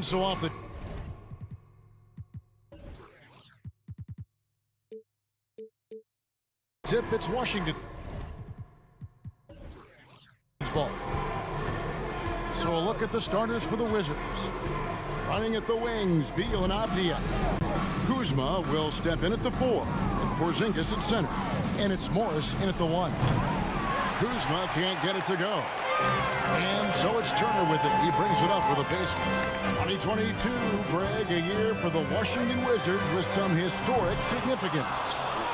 And so off the tip, it's Washington. Ball. So a look at the starters for the Wizards. Running at the wings, Beal and Avdia. Kuzma will step in at the 4. And Porzingis at center. And it's Morris in at the 1. Kuzma can't get it to go. And so it's Turner with it. He brings it up for the Pacers. 2022, Greg, a year for the Washington Wizards with some historic significance.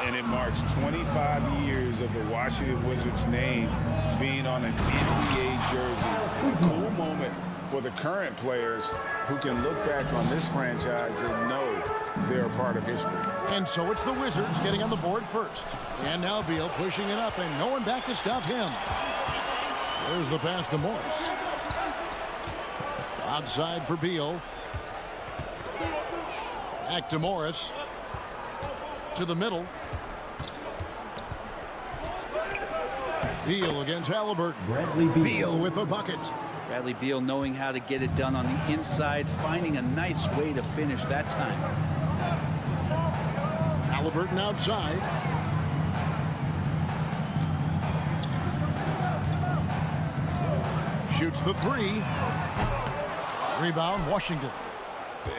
And it marks 25 years of the Washington Wizards name being on an NBA jersey. A cool moment for the current players who can look back on this franchise and know they're a part of history. And so it's the Wizards getting on the board first. And now Beal pushing it up and no one back to stop him. There's the pass to Morris. Outside for Beal. Back to Morris. To the middle. Beal against Halliburton. Beal with the bucket. Bradley Beal knowing how to get it done on the inside, finding a nice way to finish that time. Halliburton outside. Shoots the 3. Rebound, Washington.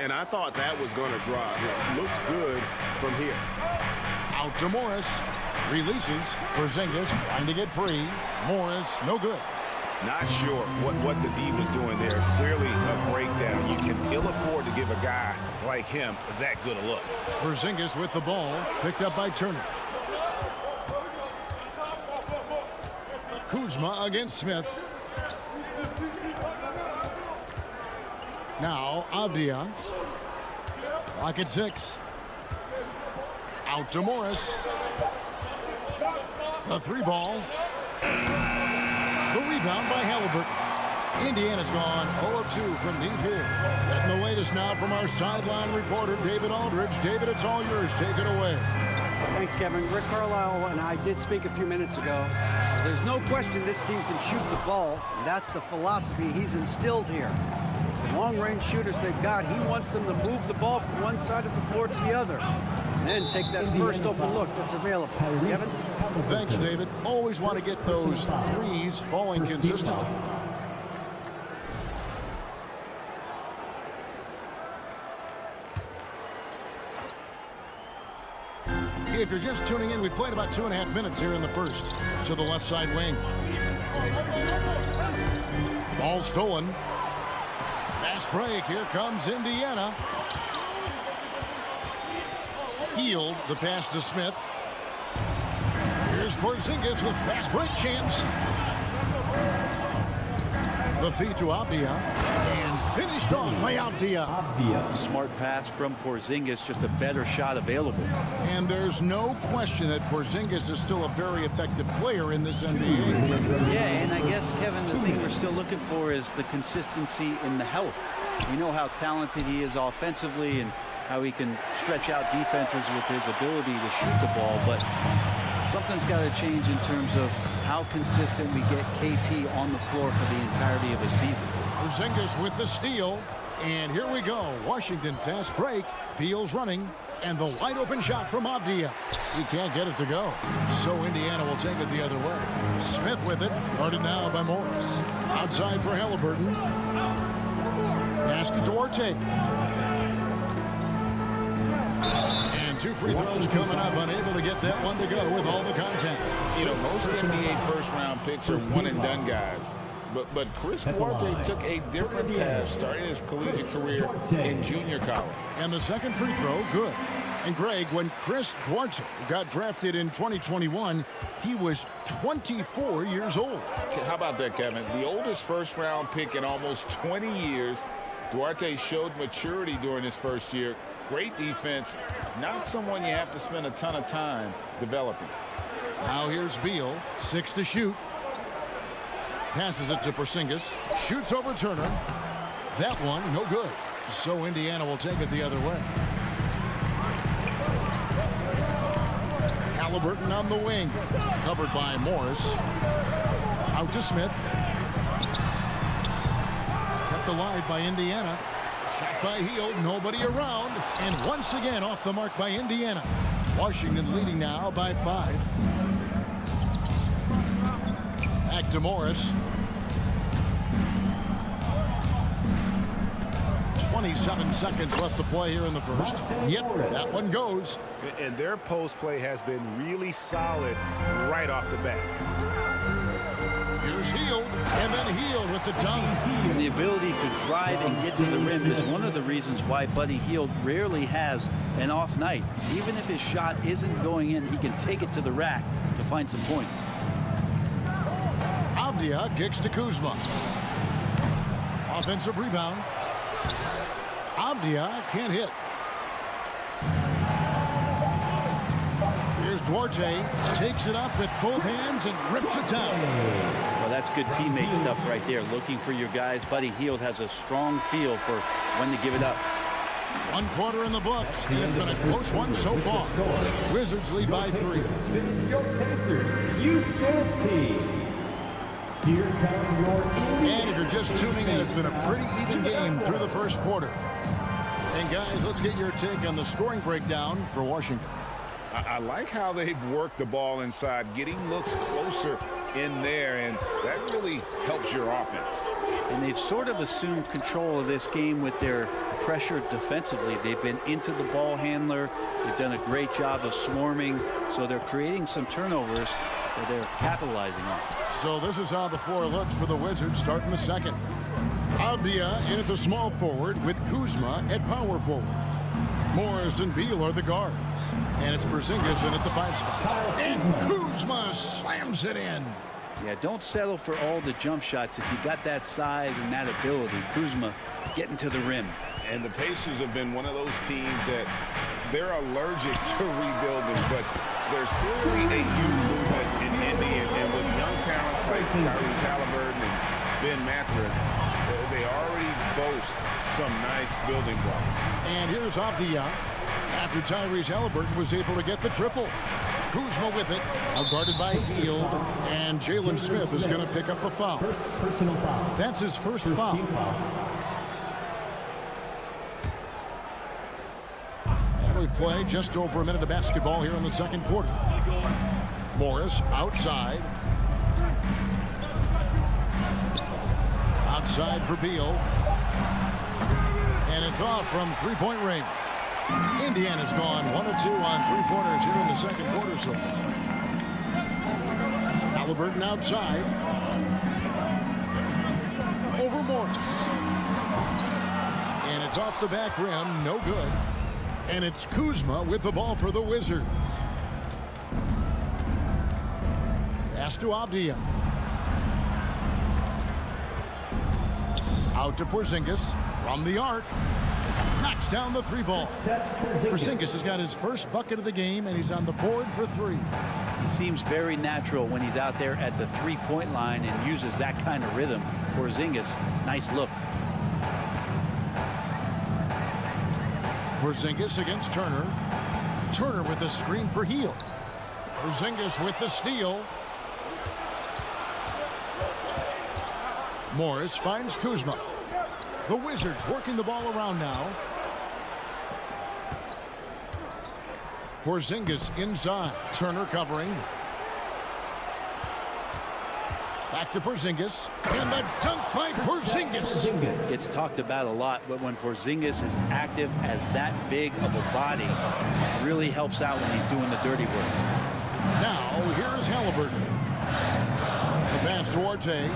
And I thought that was going to drop. It looked good from here. Out to Morris. Releases. Porzingis trying to get free. Morris, no good. Not sure what the D was doing there. Clearly a breakdown. You can ill afford to give a guy like him that good a look. Porzingis with the ball. Picked up by Turner. Kuzma against Smith. Now Avdia. Rocket 6. Out to Morris. The 3 ball. The rebound by Halliburton. Indiana's gone 0 of 2 from deep here. Getting the latest now from our sideline reporter, David Aldridge. David, it's all yours. Take it away. Thanks, Kevin. Rick Carlisle and I did speak a few minutes ago. There's no question this team can shoot the ball, and that's the philosophy he's instilled here. The long-range shooters they've got, he wants them to move the ball from one side of the floor to the other. And then take that first open look that's available. Kevin? Thanks, David. Always want to get those threes falling consistently. If you're just tuning in, we played about 2.5 minutes here in the first. To the left side wing. Ball stolen. Fast break. Here comes Indiana. Healed the pass to Smith. Here's Porzingis with fast break chance. The feed to Avdia. And finished off by Avdia. Smart pass from Porzingis, just a better shot available. And there's no question that Porzingis is still a very effective player in this NBA. Yeah, and I guess, Kevin, the thing we're still looking for is the consistency in the health. We know how talented he is offensively and how he can stretch out defenses with his ability to shoot the ball, but something's got to change in terms of how consistent we get KP on the floor for the entirety of the season. Porzingis with the steal, and here we go. Washington fast break. Beal's running, and the wide open shot from Avdia. He can't get it to go, so Indiana will take it the other way. Smith with it, guarded now by Morris. Outside for Halliburton. Pass to Duarte. And 2 free throws coming up, unable to get that one to go with all the contact. You know, most NBA first-round picks are one-and-done guys. But Chris Duarte took a different path starting his collegiate career in junior college. And the second free throw, good. And Greg, when Chris Duarte got drafted in 2021, he was 24 years old. How about that, Kevin? The oldest first-round pick in almost 20 years. Duarte showed maturity during his first year. Great defense, not someone you have to spend a ton of time developing. Now here's Beal, 6 to shoot. Passes it to Porzingis, shoots over Turner. That one, no good. So Indiana will take it the other way. Halliburton on the wing, covered by Morris. Out to Smith. Kept alive by Indiana. Shot by Hield, nobody around. And once again off the mark by Indiana. Washington leading now by 5. Back to Morris. 27 seconds left to play here in the first. Yep, that one goes. And their post play has been really solid right off the bat. Here's Hield, and then Hield with the dunk. And the ability to drive and get to the rim is one of the reasons why Buddy Hield rarely has an off night. Even if his shot isn't going in, he can take it to the rack to find some points. Avdia kicks to Kuzma. Offensive rebound. Avdia can't hit. Here's Duarte, takes it up with both hands and rips it down. Well, that's good teammate stuff right there. Looking for your guys. Buddy Hield has a strong feel for when to give it up. 1 quarter in the books, and it's been a close one so far. Wizards lead by 3. And if you're just tuning in, it's been a pretty even game through the first quarter. And guys, let's get your take on the scoring breakdown for Washington. I like how they've worked the ball inside, getting looks closer in there, and that really helps your offense. And they've sort of assumed control of this game with their pressure defensively. They've been into the ball handler. They've done a great job of swarming, so they're creating some turnovers that they're capitalizing on. So this is how the floor looks for the Wizards starting the second. Avdia in at the small forward with Kuzma at power forward. Morris and Beal are the guards. And it's Porzingis in at the 5 spot. And Kuzma slams it in. Yeah, don't settle for all the jump shots if you got that size and that ability. Kuzma getting to the rim. And the Pacers have been one of those teams that they're allergic to rebuilding, but there's clearly a youth movement in Indy, and with young talents like Tyrese Halliburton and Ben Mathurin, they already boast some nice building blocks. And here's Avdia after Tyrese Halliburton was able to get the triple. Kuzma with it, guarded by Hield, and Jalen Smith is going to pick up a foul. Personal foul. That's his first foul. And we've played just over a minute of basketball here in the second quarter. Morris outside. Outside for Beal. And it's off from three-point range. Indiana's gone 1 of 2 on three-pointers here in the second quarter so far. Halliburton outside. Over Morris. And it's off the back rim. No good. And it's Kuzma with the ball for the Wizards. Pass to Avdia. Out to Porzingis from the arc. Knocks down the 3-ball. Porzingis has got his first bucket of the game, and he's on the board for 3. He seems very natural when he's out there at the 3-point line and uses that kind of rhythm. Porzingis, nice look. Porzingis against Turner. Turner with the screen for Hield. Porzingis with the steal. Morris finds Kuzma. The Wizards working the ball around now. Porzingis inside. Turner covering. Back to Porzingis. And the dunk by Porzingis. It's talked about a lot, but when Porzingis is active as that big of a body, it really helps out when he's doing the dirty work. Now, here's Halliburton. The pass to Duarte.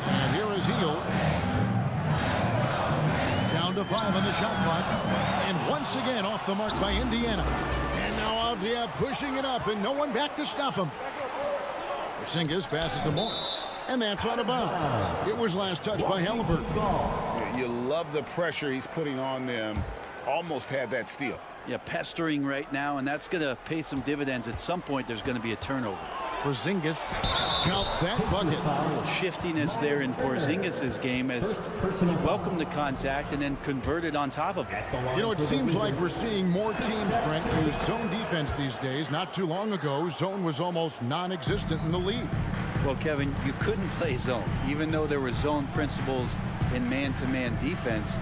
And here is Hield. Down to 5 on the shot clock. And once again off the mark by Indiana. And now Avdia pushing it up and no one back to stop him. Porzingis passes to Morris. And that's out of bounds. It was last touched by Halliburton. You love the pressure he's putting on them. Almost had that steal. Yeah, pestering right now, and that's going to pay some dividends. At some point, there's going to be a turnover. Porzingis count that bucket. Shiftiness there in Porzingis' game as he welcomed the contact and then converted on top of it. You know, it seems like we're seeing more teams, Brent, use zone defense these days. Not too long ago, zone was almost non-existent in the league. Well, Kevin, you couldn't play zone. Even though there were zone principles in man-to-man defense,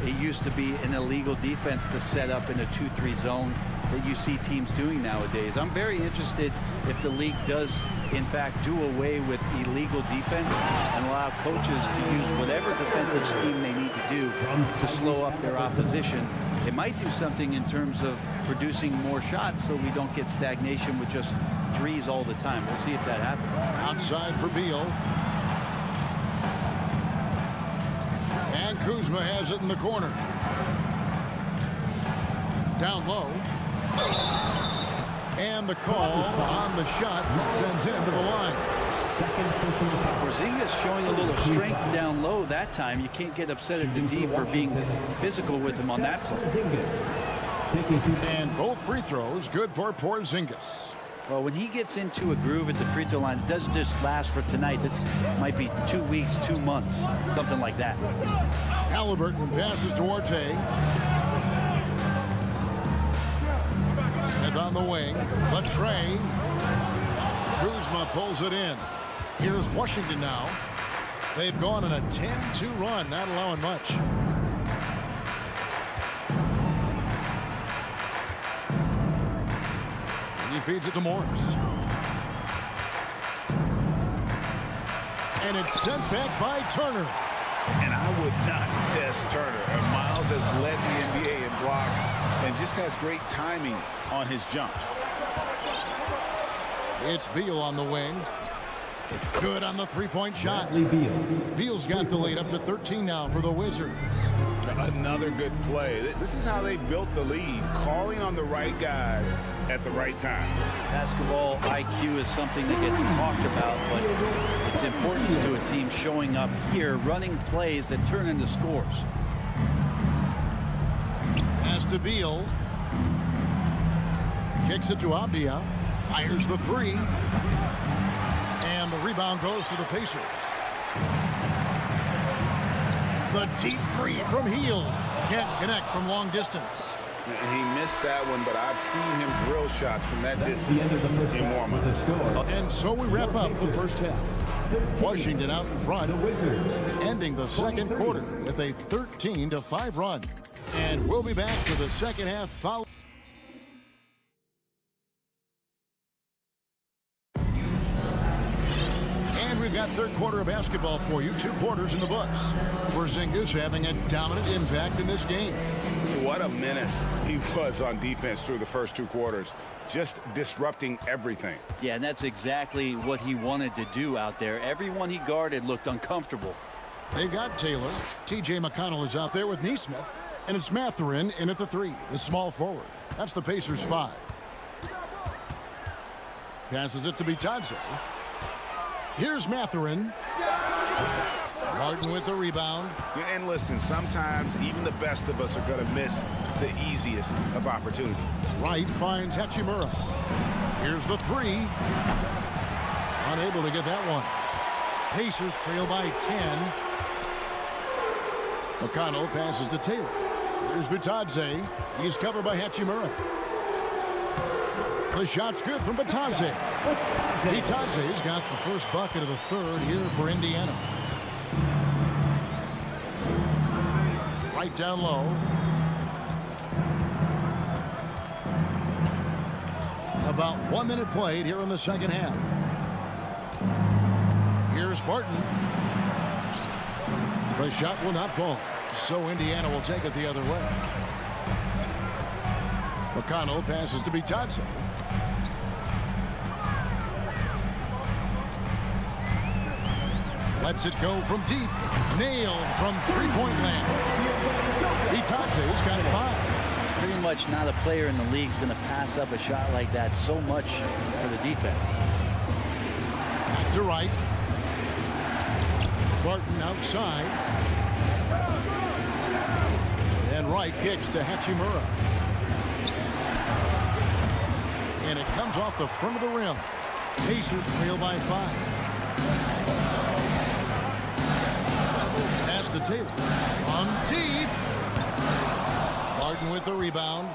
it used to be an illegal defense to set up in a 2-3 zone that you see teams doing nowadays. I'm very interested if the league does, in fact, do away with illegal defense and allow coaches to use whatever defensive scheme they need to do to slow up their opposition. It might do something in terms of producing more shots so we don't get stagnation with just threes all the time. We'll see if that happens. Outside for Beal. And Kuzma has it in the corner. Down low. And the call on the shot sends him to the line. Porzingis showing a little strength down low that time. You can't get upset at the D for being physical with him on that play. And both free throws good for Porzingis. Well, when he gets into a groove at the free throw line, it doesn't just last for tonight. This might be 2 weeks, 2 months, something like that. Halliburton passes to Orte. Smith on the wing. The tray. Kuzma pulls it in. Here's Washington now. They've gone on a 10-2 run, not allowing much. He feeds it to Morris. And it's sent back by Turner. And I would not test Turner. And Miles has led the NBA in blocks and just has great timing on his jumps. It's Beal on the wing. Good on the three-point shot. Beal's got the lead up to 13 now for the Wizards. Another good play. This is how they built the lead, calling on the right guys at the right time. Basketball IQ is something that gets talked about, but its importance to a team showing up here, running plays that turn into scores. Pass to Beal. Kicks it to Abdia. Fires the three. And the rebound goes to the Pacers. The deep three from Hield. Can't connect from long distance. He missed that one, but I've seen him drill shots from that distance in warm-up. And so we wrap up the first half. Washington out in front, ending the second quarter with a 13-5 run. And we'll be back to the second half following. We've got third quarter of basketball for you. 2 quarters in the books. Porzingis having a dominant impact in this game. What a menace he was on defense through the first 2 quarters. Just disrupting everything. Yeah, and that's exactly what he wanted to do out there. Everyone he guarded looked uncomfortable. They've got Taylor. T.J. McConnell is out there with Neesmith. And it's Mathurin in at the 3, the small forward. That's the Pacers 5. Passes it to Bitadze. Here's Mathurin. Martin with the rebound. And listen, sometimes even the best of us are going to miss the easiest of opportunities. Wright finds Hachimura. Here's the 3. Unable to get that one. Pacers trail by 10. McConnell passes to Taylor. Here's Bitadze. He's covered by Hachimura. The shot's good from Bitadze. Bitadze's got the first bucket of the third here for Indiana. Right down low. About 1 minute played here in the second half. Here's Barton. The shot will not fall, so Indiana will take it the other way. McConnell passes to Bitadze. Lets it go from deep. Nailed from three-point land. Bitadze's got 5. Pretty much not a player in the league is going to pass up a shot like that so much for the defense. Back to Wright. Barton outside. And Wright kicks to Hachimura. And it comes off the front of the rim. Pacers trail by 5. Pass to Taylor. On deep. Barton with the rebound.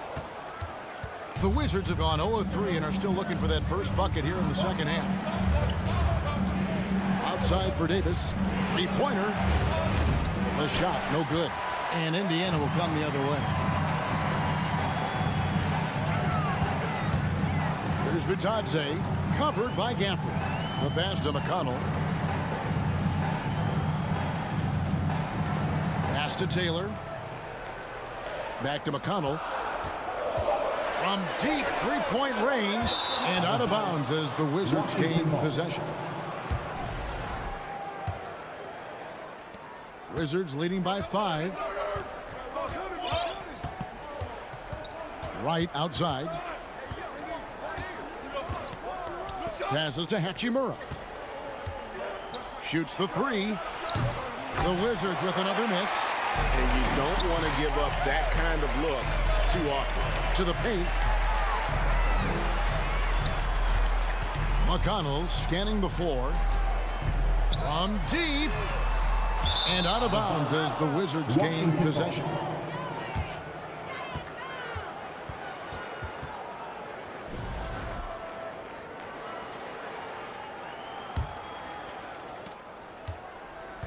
The Wizards have gone 0-3 and are still looking for that first bucket here in the second half. outside for Davis. Three-pointer. The shot, no good. And Indiana will come the other way. Here's Vitadze, covered by Gafford. The pass to McConnell. Pass to Taylor. Back to McConnell. From deep three-point range and out of bounds as the Wizards gain possession. Wizards leading by 5. Right outside. Passes to Hachimura. Shoots the 3. The Wizards with another miss. And you don't want to give up that kind of look too often. To the paint. McConnell scanning the floor. From deep. And out of bounds as the Wizards gain possession.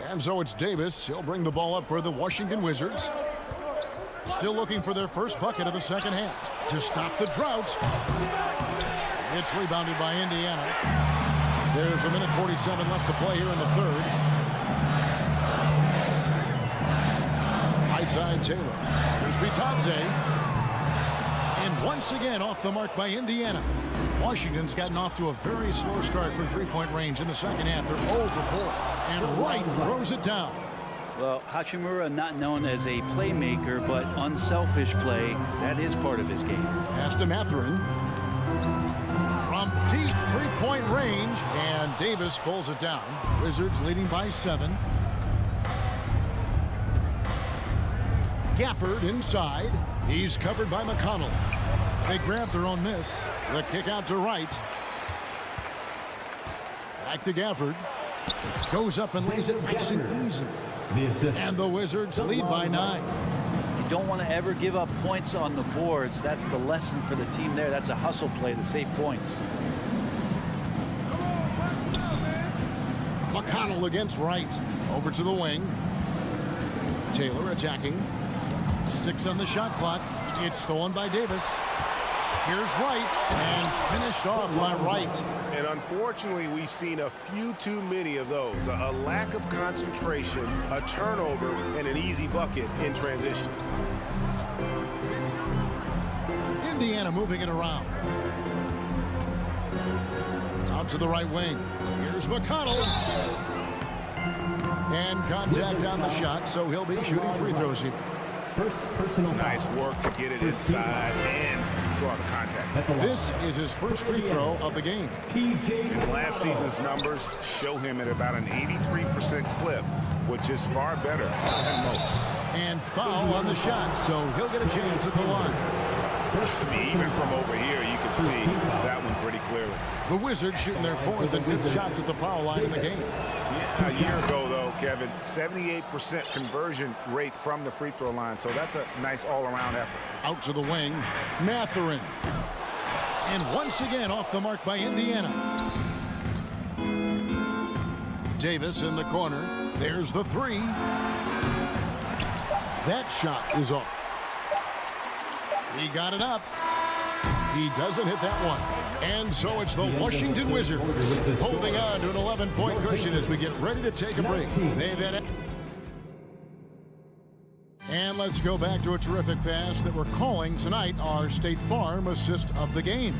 And so it's Davis. He'll bring the ball up for the Washington Wizards. Still looking for their first bucket of the second half. To stop the drought. It's rebounded by Indiana. There's 1:47 left to play here in the third. Right side Taylor. Here's Vitadze. And once again off the mark by Indiana. Washington's gotten off to a very slow start from three-point range in the second half. They're 0 for 4. And Wright throws it down. Well, Hachimura not known as a playmaker, but unselfish play. That is part of his game. Pass to Mathurin. From deep three-point range. And Davis pulls it down. Wizards leading by 7. Gafford inside. He's covered by McConnell. They grab their own miss. The kick out to Wright. Back to Gafford. Goes up and lays it nice and easy. And the Wizards lead by 9. You don't want to ever give up points on the boards. That's the lesson for the team there. That's a hustle play to save points. McConnell against Wright. Over to the wing. Taylor attacking. 6 on the shot clock. It's stolen by Davis. Here's Wright, and finished off by Wright. And unfortunately, we've seen a few too many of those. A lack of concentration, a turnover, and an easy bucket in transition. Indiana moving it around. Out to the right wing. Here's McConnell. And contact on the shot, so he'll be shooting free throws here. First personal foul. Nice work to get it inside and draw the contact. This is his first free throw of the game. And last season's numbers show him at about an 83% clip, which is far better than most. And foul on the shot, so he'll get a chance at the line. Even from over here, you can see that one pretty clearly. The Wizards shooting their 4th and 5th shots at the foul line in the game. A year ago, though, Kevin, 78% conversion rate from the free throw line, so that's a nice all-around effort. Out to the wing, Mathurin. And once again off the mark by Indiana. Davis in the corner. There's the 3. That shot is off. He got it up. He doesn't hit that one. And so it's the Washington Wizards holding on to an 11-point cushion as we get ready to take a break. They've had it. And let's go back to a terrific pass that we're calling tonight our State Farm assist of the game.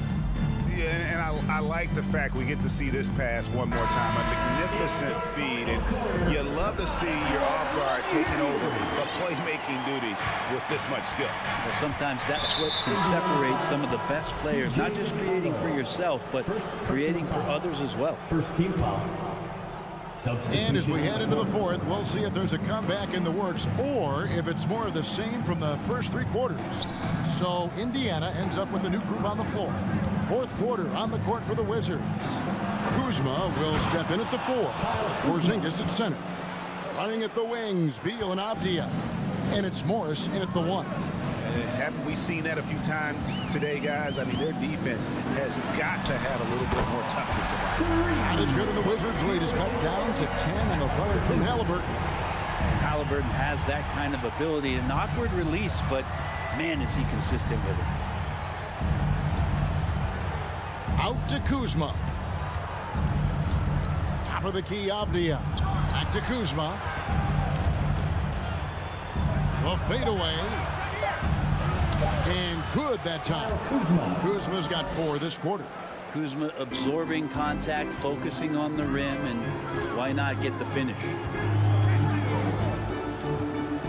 Yeah, and I like the fact we get to see this pass one more time. A magnificent feed, and you love to see your off guard taking over the playmaking duties with this much skill. Well, sometimes that's what can separate some of the best players, not just creating for yourself, but creating for others as well. First team foul. And as we head into the 4th, we'll see if there's a comeback in the works or if it's more of the same from the first 3 quarters. So Indiana ends up with a new group on the floor. 4th quarter on the court for the Wizards. Kuzma will step in at the 4. Porzingis at center. Running at the wings, Beal and Avdia. And it's Morris in at the 1. And haven't we seen that a few times today, guys? I mean, their defense has got to have a little bit more toughness about it. Shot is good, and the Wizards' lead is cut down to 10 on the bucket from Halliburton. Halliburton has that kind of ability. An awkward release, but man, is he consistent with it. Out to Kuzma. Top of the key, Avdia. Back to Kuzma. The fadeaway. And good that time. Kuzma's got 4 this quarter. Kuzma absorbing contact, focusing on the rim, and why not get the finish?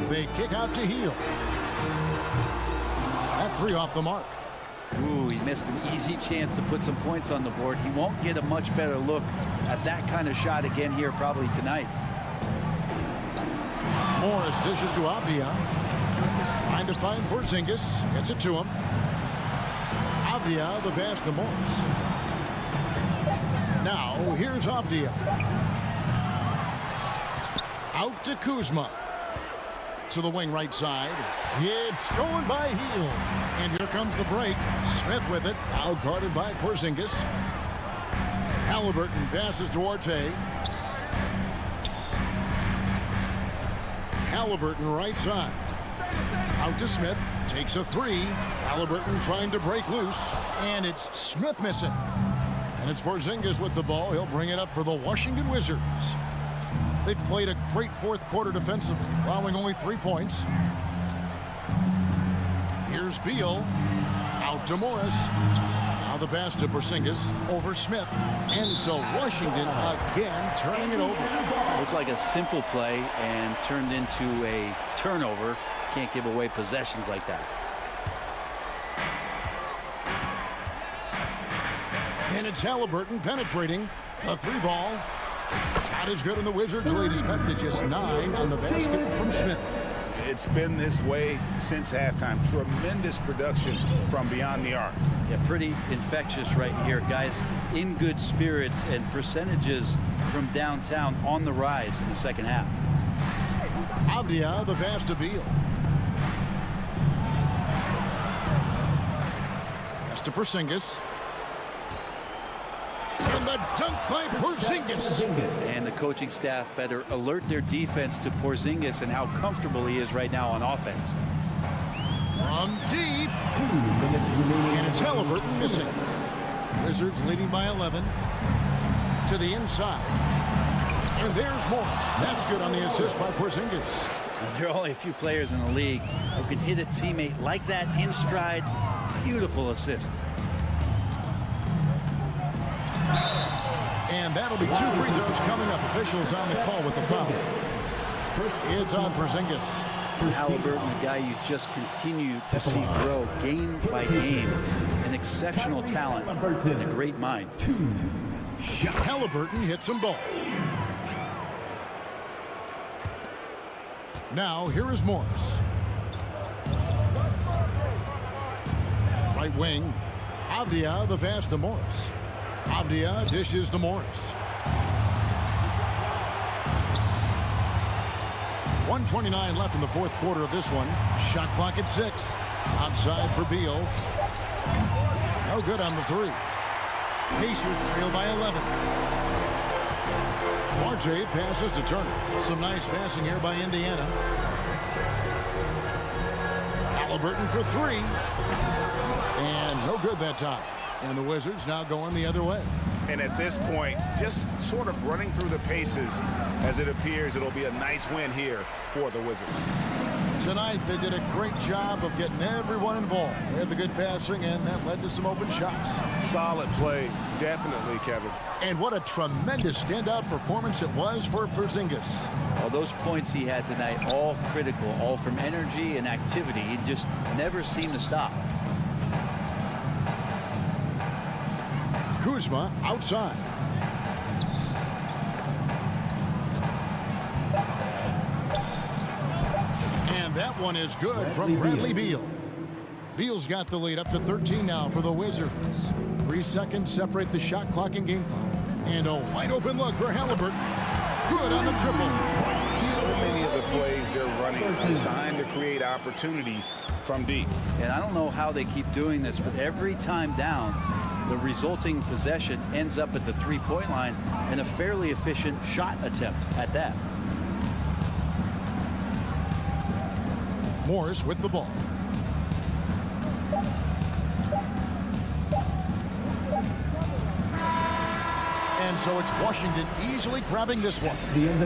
They kick out to Heel. That 3 off the mark. Ooh, he missed an easy chance to put some points on the board. He won't get a much better look at that kind of shot again here probably tonight. Morris dishes to Avdia. Trying to find Porzingis. Gets it to him. Avdia, the pass to Morris. Now, here's Avdia. Out to Kuzma. To the wing right side. It's going by Heel. And here comes the break. Smith with it. Out guarded by Porzingis. Halliburton passes to Orte. Halliburton right side. Out to Smith. Takes a 3. Halliburton trying to break loose. And it's Smith missing. And it's Porzingis with the ball. He'll bring it up for the Washington Wizards. They've played a great fourth quarter defensively, allowing only 3 points. Here's Beal. Out to Morris. Now the pass to Porzingis over Smith. And so Washington again turning it over. Looked like a simple play and turned into a turnover. Can't give away possessions like that. And it's Halliburton penetrating. A 3 ball. Shot is good, and the Wizards' lead is cut to just 9 on the basket from Smith. It's been this way since halftime. Tremendous production from beyond the arc. Yeah, pretty infectious right here. Guys in good spirits and percentages from downtown on the rise in the second half. Avdia, the pass to Beal. Pass to Porzingis. And the dunk by Porzingis. And the coaching staff better alert their defense to Porzingis and how comfortable he is right now on offense. From deep. And it's Halliburton missing. Wizards leading by 11. To the inside. And there's Morris. That's good on the assist by Porzingis. There are only a few players in the league who can hit a teammate like that in stride. Beautiful assist. And that'll be 2 free throws coming up. Officials on the call with the foul. It's on Porzingis. Halliburton, a guy you just continue to see grow game by game. An exceptional talent and a great mind. Halliburton hits them both. Now, here is Morris. Right wing. Avdia, the pass to Morris. Avdia dishes to Morris. 1:29 left in the fourth quarter of this one. Shot clock at 6. Outside for Beal. No good on the 3. Pacers trail by 11. RJ passes to Turner. Some nice passing here by Indiana. Halliburton for 3. And no good that time. And the Wizards now going the other way. And at this point, just sort of running through the paces as it appears it'll be a nice win here for the Wizards. Tonight, they did a great job of getting everyone involved. They had the good passing, and that led to some open shots. Solid play, definitely, Kevin. And what a tremendous standout performance it was for Porzingis. All those points he had tonight, all critical, all from energy and activity. He just never seemed to stop. Kuzma outside. And that one is good from Bradley Beal. Beal's got the lead up to 13 now for the Wizards. 3 seconds separate the shot clock and game clock. And a wide open look for Halliburton. Good on the triple. So many of the plays they're running designed to create opportunities from deep. And I don't know how they keep doing this, but every time down, the resulting possession ends up at the three-point line and a fairly efficient shot attempt at that. Morris with the ball. And so it's Washington easily grabbing this one.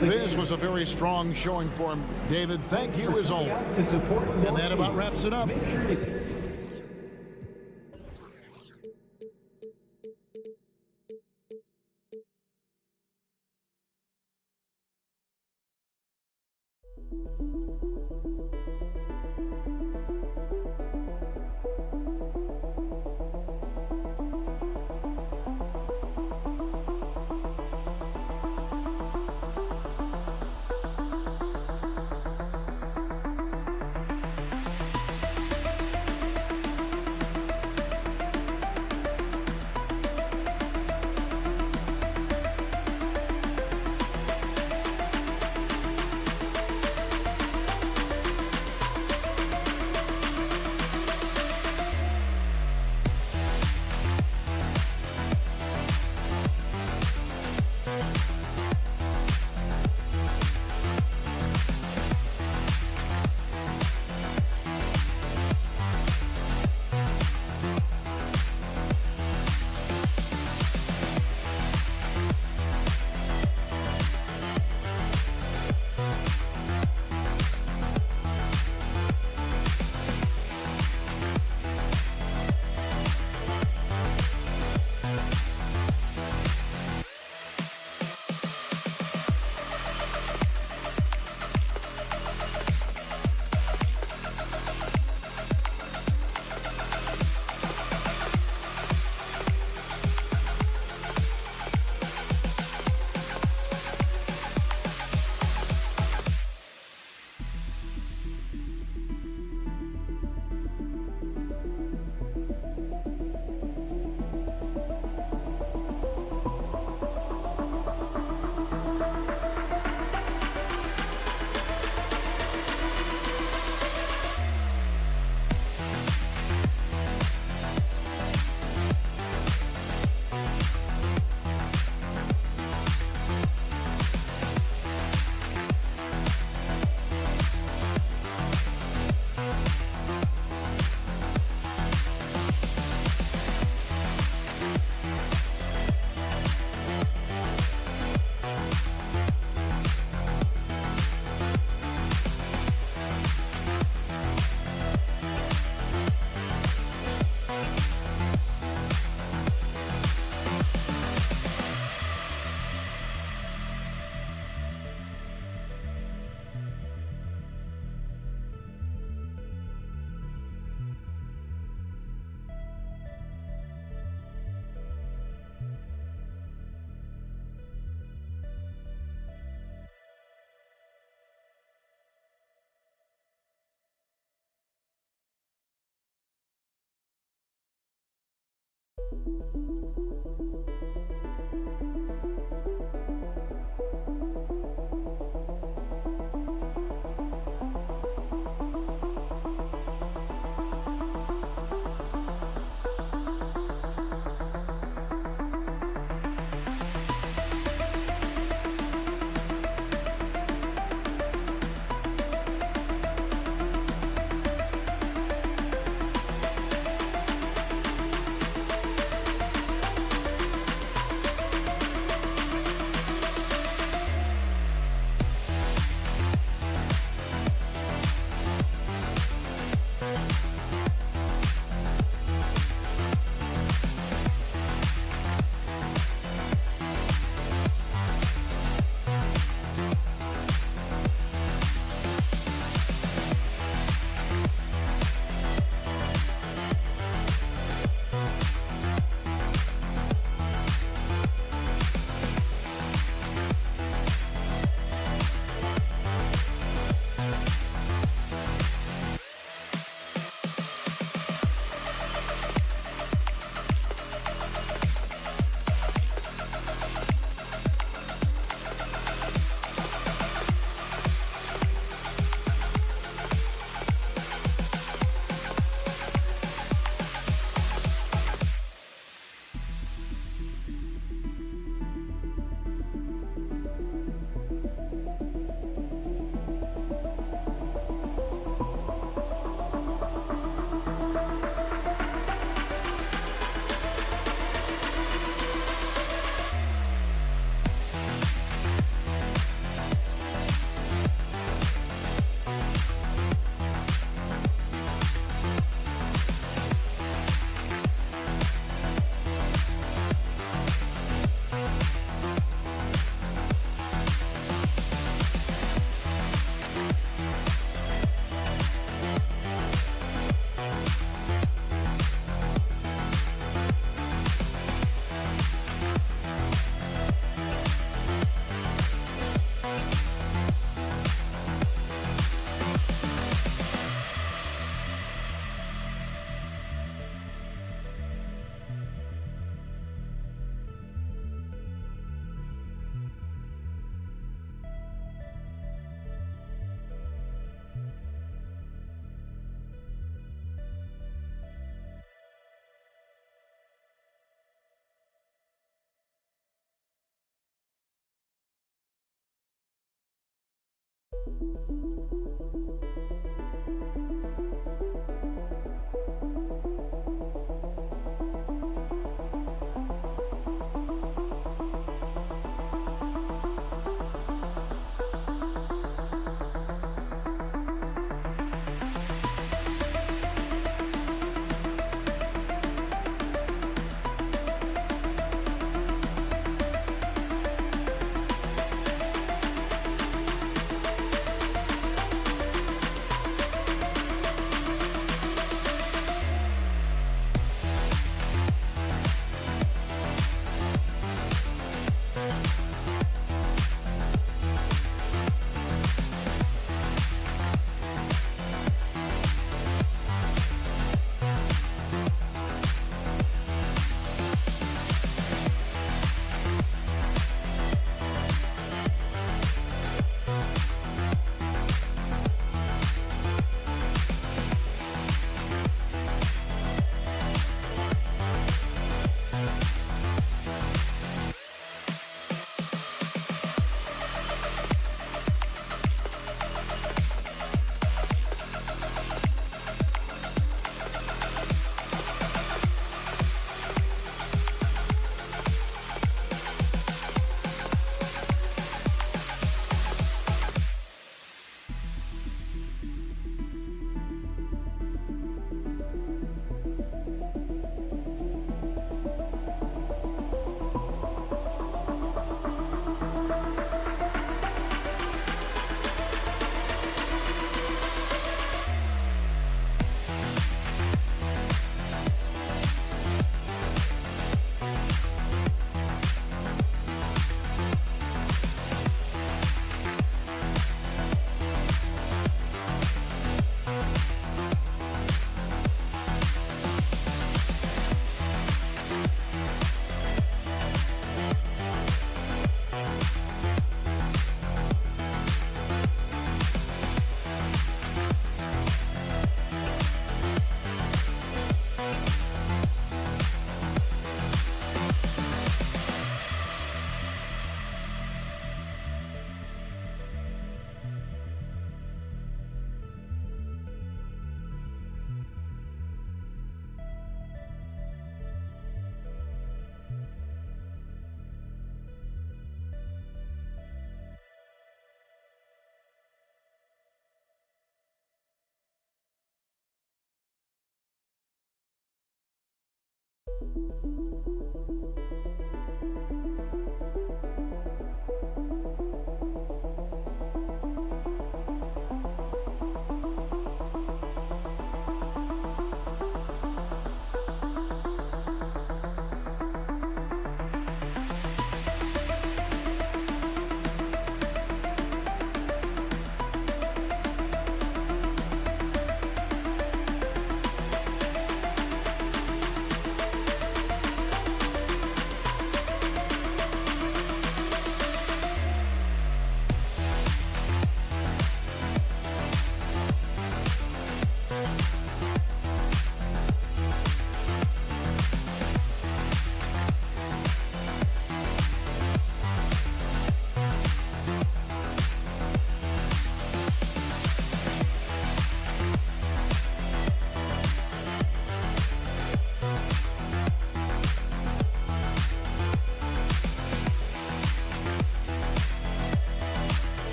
This was a very strong showing for him, David. Thank you as always. And that about wraps it up.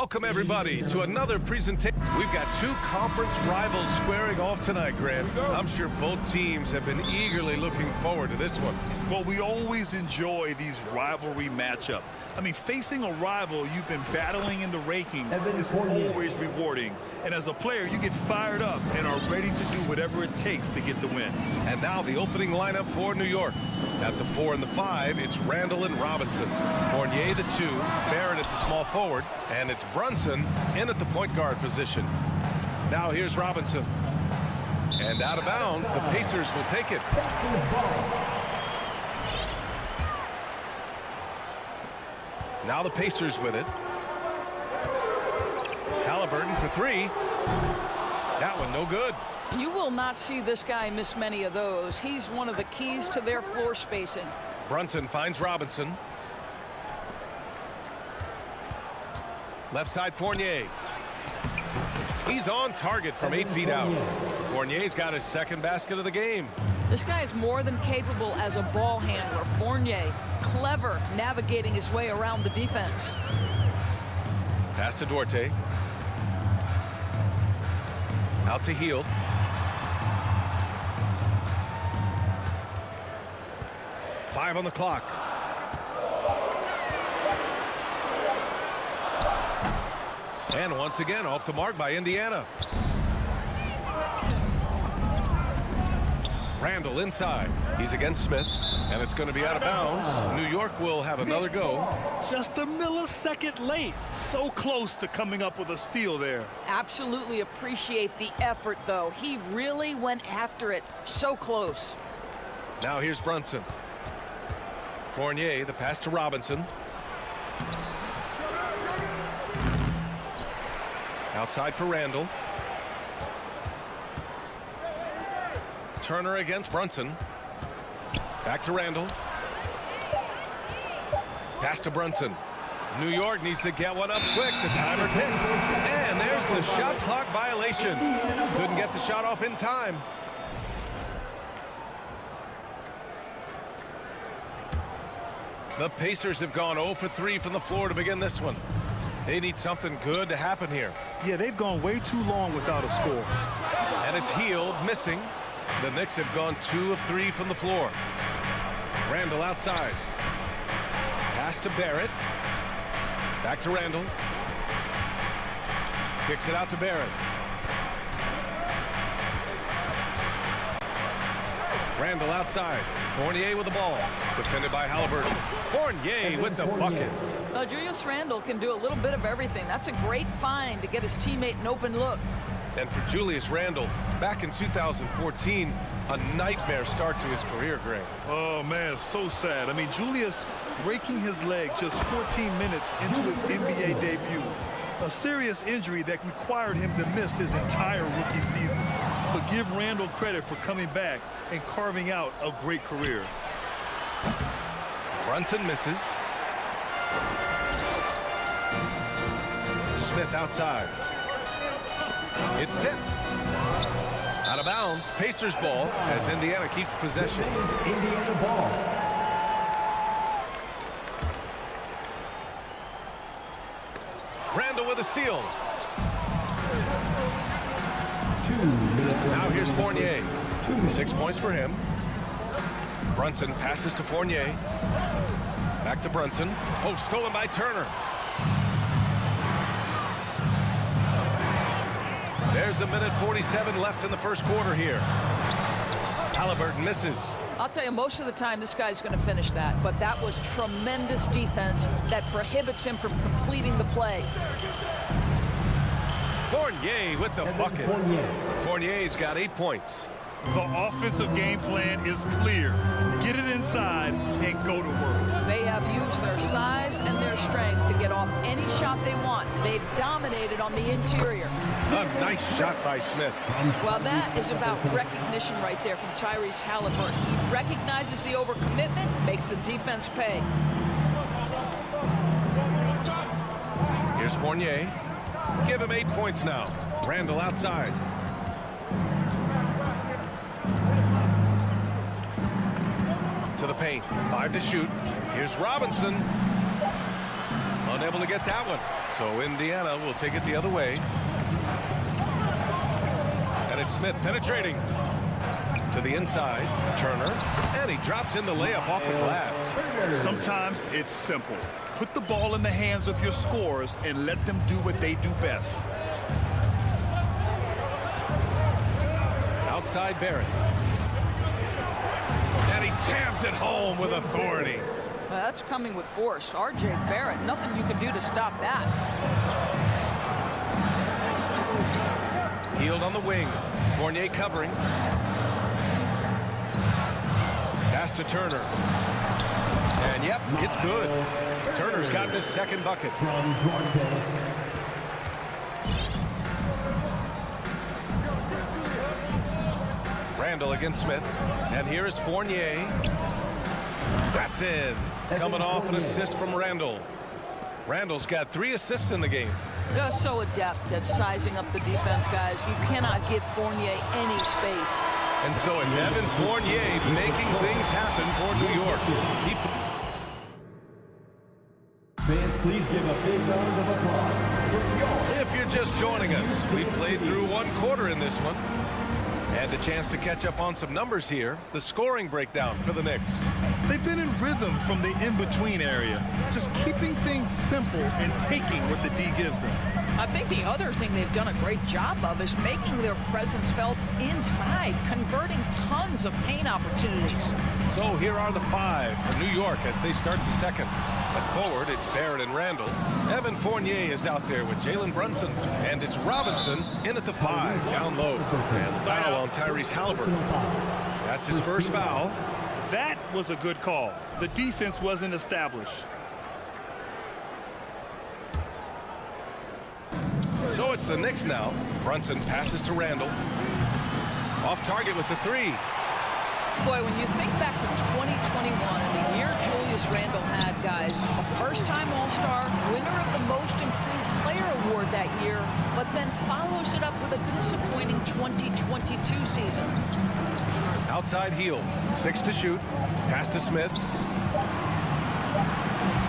Welcome, everybody, to another presentation. We've got two conference rivals squaring off tonight, Grant. I'm sure both teams have been eagerly looking forward to this one. Well, we always enjoy these rivalry matchups. I mean, facing a rival you've been battling in the rankings is always rewarding. And as a player, you get fired up and are ready to do whatever it takes to get the win. And now the opening lineup for New York. At the 4 and the 5, it's Randall and Robinson. Fournier, the 2, Barrett at the small forward, and it's Brunson in at the point guard position. Now here's Robinson. And out of bounds, the Pacers will take it. Now the Pacers with it. Halliburton for 3. That one no good. You will not see this guy miss many of those. He's one of the keys to their floor spacing. Brunson finds Robinson. Left side Fournier. He's on target from 8 feet out. Fournier's got his second basket of the game. This guy is more than capable as a ball handler. Fournier, clever navigating his way around the defense. Pass to Duarte. Out to Hield. Five on the clock. And once again off the mark by Indiana. Randall inside. He's against Smith, and it's going to be out of bounds. New York will have another go. Just a millisecond late. So close to coming up with a steal there. Absolutely appreciate the effort, though. He really went after it. So close. Now here's Brunson. Fournier, the pass to Robinson. Outside for Randall. Turner against Brunson. Back to Randall. Pass to Brunson. New York needs to get one up quick. The timer ticks. And there's the shot clock violation. Couldn't get the shot off in time. The Pacers have gone 0 for 3 from the floor to begin this one. They need something good to happen here. Yeah, they've gone way too long without a score. And it's Hield missing. The Knicks have gone 2 of 3 from the floor. Randall outside. Pass to Barrett. Back to Randall. Kicks it out to Barrett. Randall outside. Fournier with the ball. Defended by Halliburton. Fournier with the bucket. Julius Randle can do a little bit of everything. That's a great find to get his teammate an open look. And for Julius Randle, back in 2014, a nightmare start to his career, Greg. Oh, man, so sad. I mean, Julius breaking his leg just 14 minutes into his NBA debut. A serious injury that required him to miss his entire rookie season. But give Randle credit for coming back and carving out a great career. Brunson misses. Smith outside. It's tipped. Out of bounds. Pacers ball as Indiana keeps possession. Indiana ball. Randall with a steal. 2 minutes. Now here's Fournier. 6 points for him. Brunson passes to Fournier. Back to Brunson. Oh, stolen by Turner. There's a minute 47 left in the first quarter here. Halliburton misses. I'll tell you, most of the time this guy's going to finish that, but that was tremendous defense that prohibits him from completing the play. Fournier with the bucket. Fournier's got 8 points. The offensive game plan is clear. Get it inside and go to work. They have used their size and their strength to get off any shot they want. They've dominated on the interior. A nice shot by Smith. Well, that is about recognition right there from Tyrese Halliburton. He recognizes the overcommitment, makes the defense pay. Here's Fournier. Give him 8 points now. Randall outside. To the paint. 5 to shoot. Here's Robinson. Unable to get that one. So Indiana will take it the other way. And it's Smith penetrating to the inside. Turner. And he drops in the layup off the glass. Sometimes it's simple. Put the ball in the hands of your scorers and let them do what they do best. Outside Barrett. And he jams it home with authority. Well, that's coming with force. R.J. Barrett, nothing you can do to stop that. Healed on the wing. Fournier covering. Pass to Turner. And yep, it's good. Turner's got his second bucket. Randall against Smith. And here is Fournier. That's in. Coming off an assist from Randall. Randall's got 3 assists in the game. They're so adept at sizing up the defense, guys. You cannot give Fournier any space. And so it's Evan Fournier making things happen for New York. Fans, please give a big round of applause. If you're just joining us, we played through 1 quarter in this one. And a chance to catch up on some numbers here. The scoring breakdown for the Knicks. They've been in rhythm from the in-between area, just keeping things simple and taking what the D gives them. I think the other thing they've done a great job of is making their presence felt inside, converting tons of paint opportunities. So here are the 5 for New York as they start the second. At forward, it's Barrett and Randall. Evan Fournier is out there with Jalen Brunson. And it's Robinson in at the 5, down low. And the foul on Tyrese Halliburton. That's his first foul. That was a good call. The defense wasn't established. So it's the Knicks now. Brunson passes to Randall. Off target with the 3. Boy, when you think back to 2021 and the year Julius Randle had, guys, a first-time All-Star, winner of the Most Improved Player Award that year, but then follows it up with a disappointing 2022 season. Outside heel. 6 to shoot. Pass to Smith.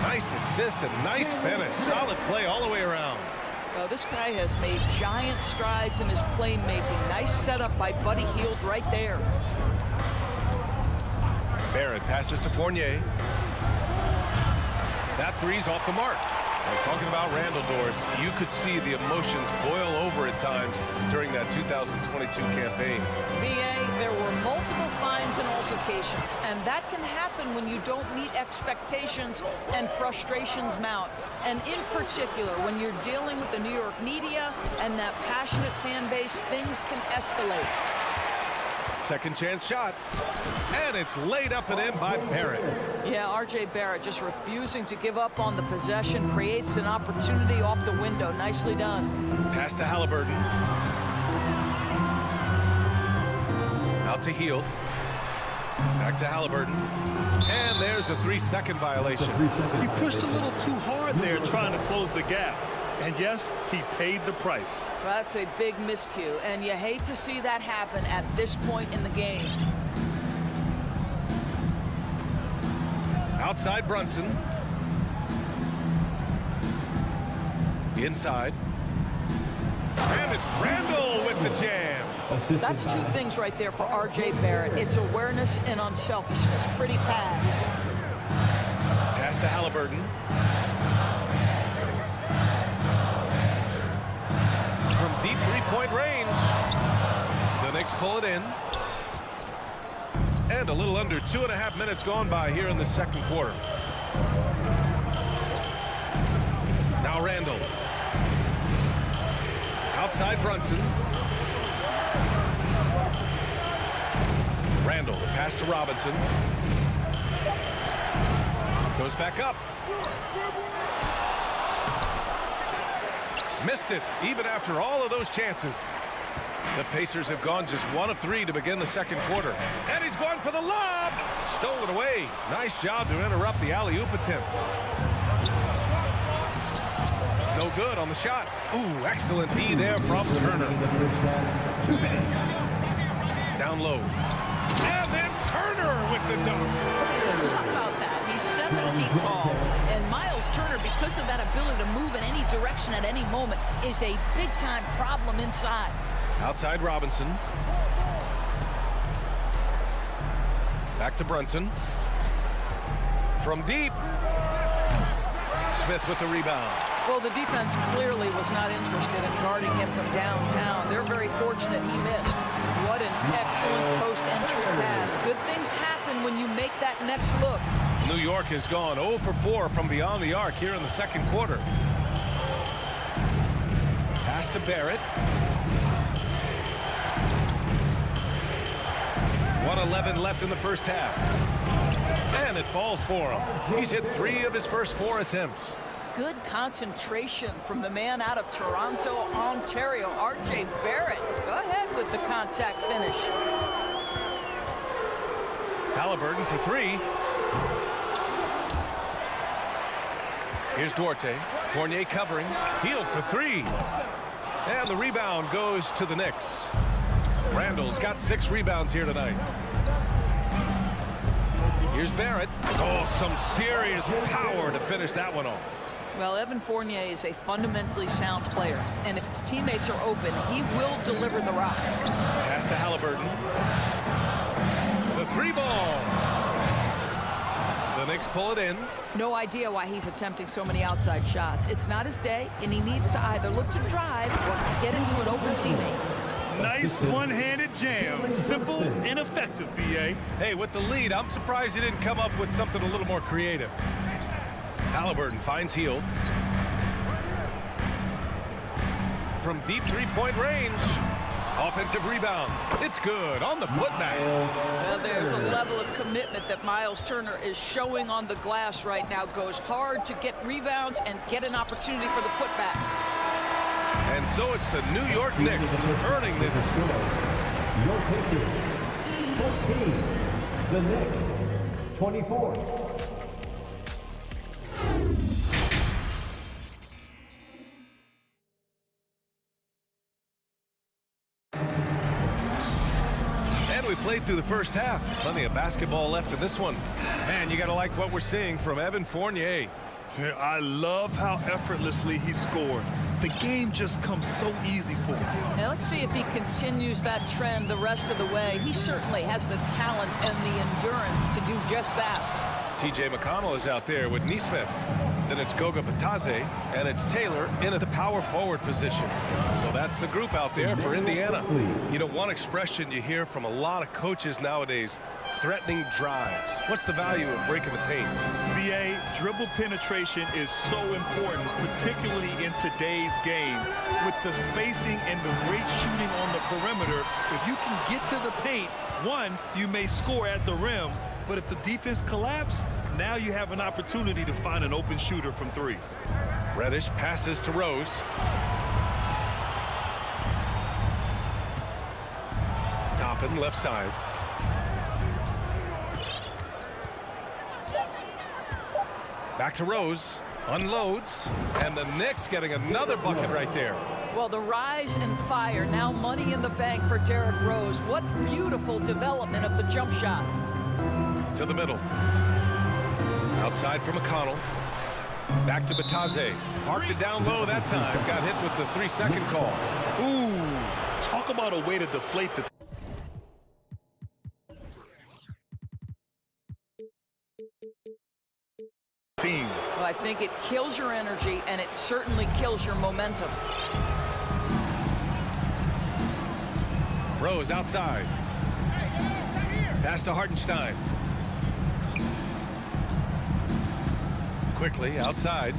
Nice assist and nice finish. Solid play all the way around. Well, this guy has made giant strides in his playmaking. Nice setup by Buddy Hield right there. Barrett passes to Fournier. That 3's off the mark. And talking about Randall, Doris, you could see the emotions boil over at times during that 2022 campaign. B.A., there were multiple fines and altercations, and that can happen when you don't meet expectations and frustrations mount. And in particular, when you're dealing with the New York media and that passionate fan base, things can escalate. Second chance shot. And it's laid up and in by Barrett. Yeah, R.J. Barrett just refusing to give up on the possession, creates an opportunity off the window. Nicely done. Pass to Halliburton. Out to Hield. Back to Halliburton. And there's a 3-second violation. He pushed a little too hard there trying to close the gap. And yes, he paid the price. That's a big miscue, and you hate to see that happen at this point in the game. Outside Brunson. Inside. And it's Randall with the jam. That's 2 things right there for R.J. Barrett. It's awareness and unselfishness. Pretty pass. Pass to Halliburton. From deep 3-point range. The Knicks pull it in. And a little under 2.5 minutes gone by here in the second quarter. Now Randall. Outside Brunson. Randall, the pass to Robinson. Goes back up. Missed it, even after all of those chances. The Pacers have gone just 1 of 3 to begin the second quarter. And he's going for the lob. Stolen away. Nice job to interrupt the alley-oop attempt. No good on the shot. Ooh, excellent D there from Turner. 2 minutes. Down low. And then Turner with the dunk. How about that? He's 7 feet tall, and Miles Turner, because of that ability to move in any direction at any moment, is a big-time problem inside. Outside Robinson. Back to Brunson. From deep. Smith with the rebound. Well, the defense clearly was not interested in guarding him from downtown. They're very fortunate he missed. What an excellent post-entry pass. Good things happen when you make that next look. New York has gone 0 for 4 from beyond the arc here in the second quarter. Pass to Barrett. 1:11 left in the first half. And it falls for him. He's hit 3 of his first 4 attempts. Good concentration from the man out of Toronto, Ontario, R.J. Barrett. Go ahead with the contact finish. Halliburton for 3. Here's Duarte. Fournier covering. Healed for 3. And the rebound goes to the Knicks. Randall's got 6 rebounds here tonight. Here's Barrett. Oh, some serious power to finish that one off. Well, Evan Fournier is a fundamentally sound player, and if his teammates are open, he will deliver the rock. Pass to Halliburton. The 3 ball. The Knicks pull it in. No idea why he's attempting so many outside shots. It's not his day, and he needs to either look to drive or get into an open teammate. Nice one-handed jam. Simple and effective, B.A. Hey, with the lead, I'm surprised he didn't come up with something a little more creative. Halliburton finds Hield. From deep three-point range. Offensive rebound. It's good on the putback. Well, there's a level of commitment that Miles Turner is showing on the glass right now. Goes hard to get rebounds and get an opportunity for the putback. And so it's the New York Knicks earning this. Your Pacers, 14. The Knicks, 24. And we played through the first half. Plenty of basketball left in this one. Man, you got to like what we're seeing from Evan Fournier. I love how effortlessly he scored. The game just comes so easy for him. Now let's see if he continues that trend the rest of the way. He certainly has the talent and the endurance to do just that. T.J. McConnell is out there with Nesmith. Then it's Goga Batadze, and it's Taylor in at the power forward position. So that's the group out there for Indiana. You know, one expression you hear from a lot of coaches nowadays, threatening drives. What's the value of breaking the paint? B.A., dribble penetration is so important, particularly in today's game. With the spacing and the great shooting on the perimeter, if you can get to the paint, one, you may score at the rim, but if the defense collapses, now you have an opportunity to find an open shooter from 3. Reddish passes to Rose. Toppin left side. Back to Rose. Unloads. And the Knicks getting another bucket right there. Well, the rise and fire, now money in the bank for Derrick Rose. What beautiful development of the jump shot. To the middle. Outside for McConnell. Back to Batadze. Parked it down low that time. Got hit with the 3-second call. Ooh, talk about a way to deflate the team. Well, I think it kills your energy, and it certainly kills your momentum. Rose outside. Pass to Hartenstein. Quickly outside.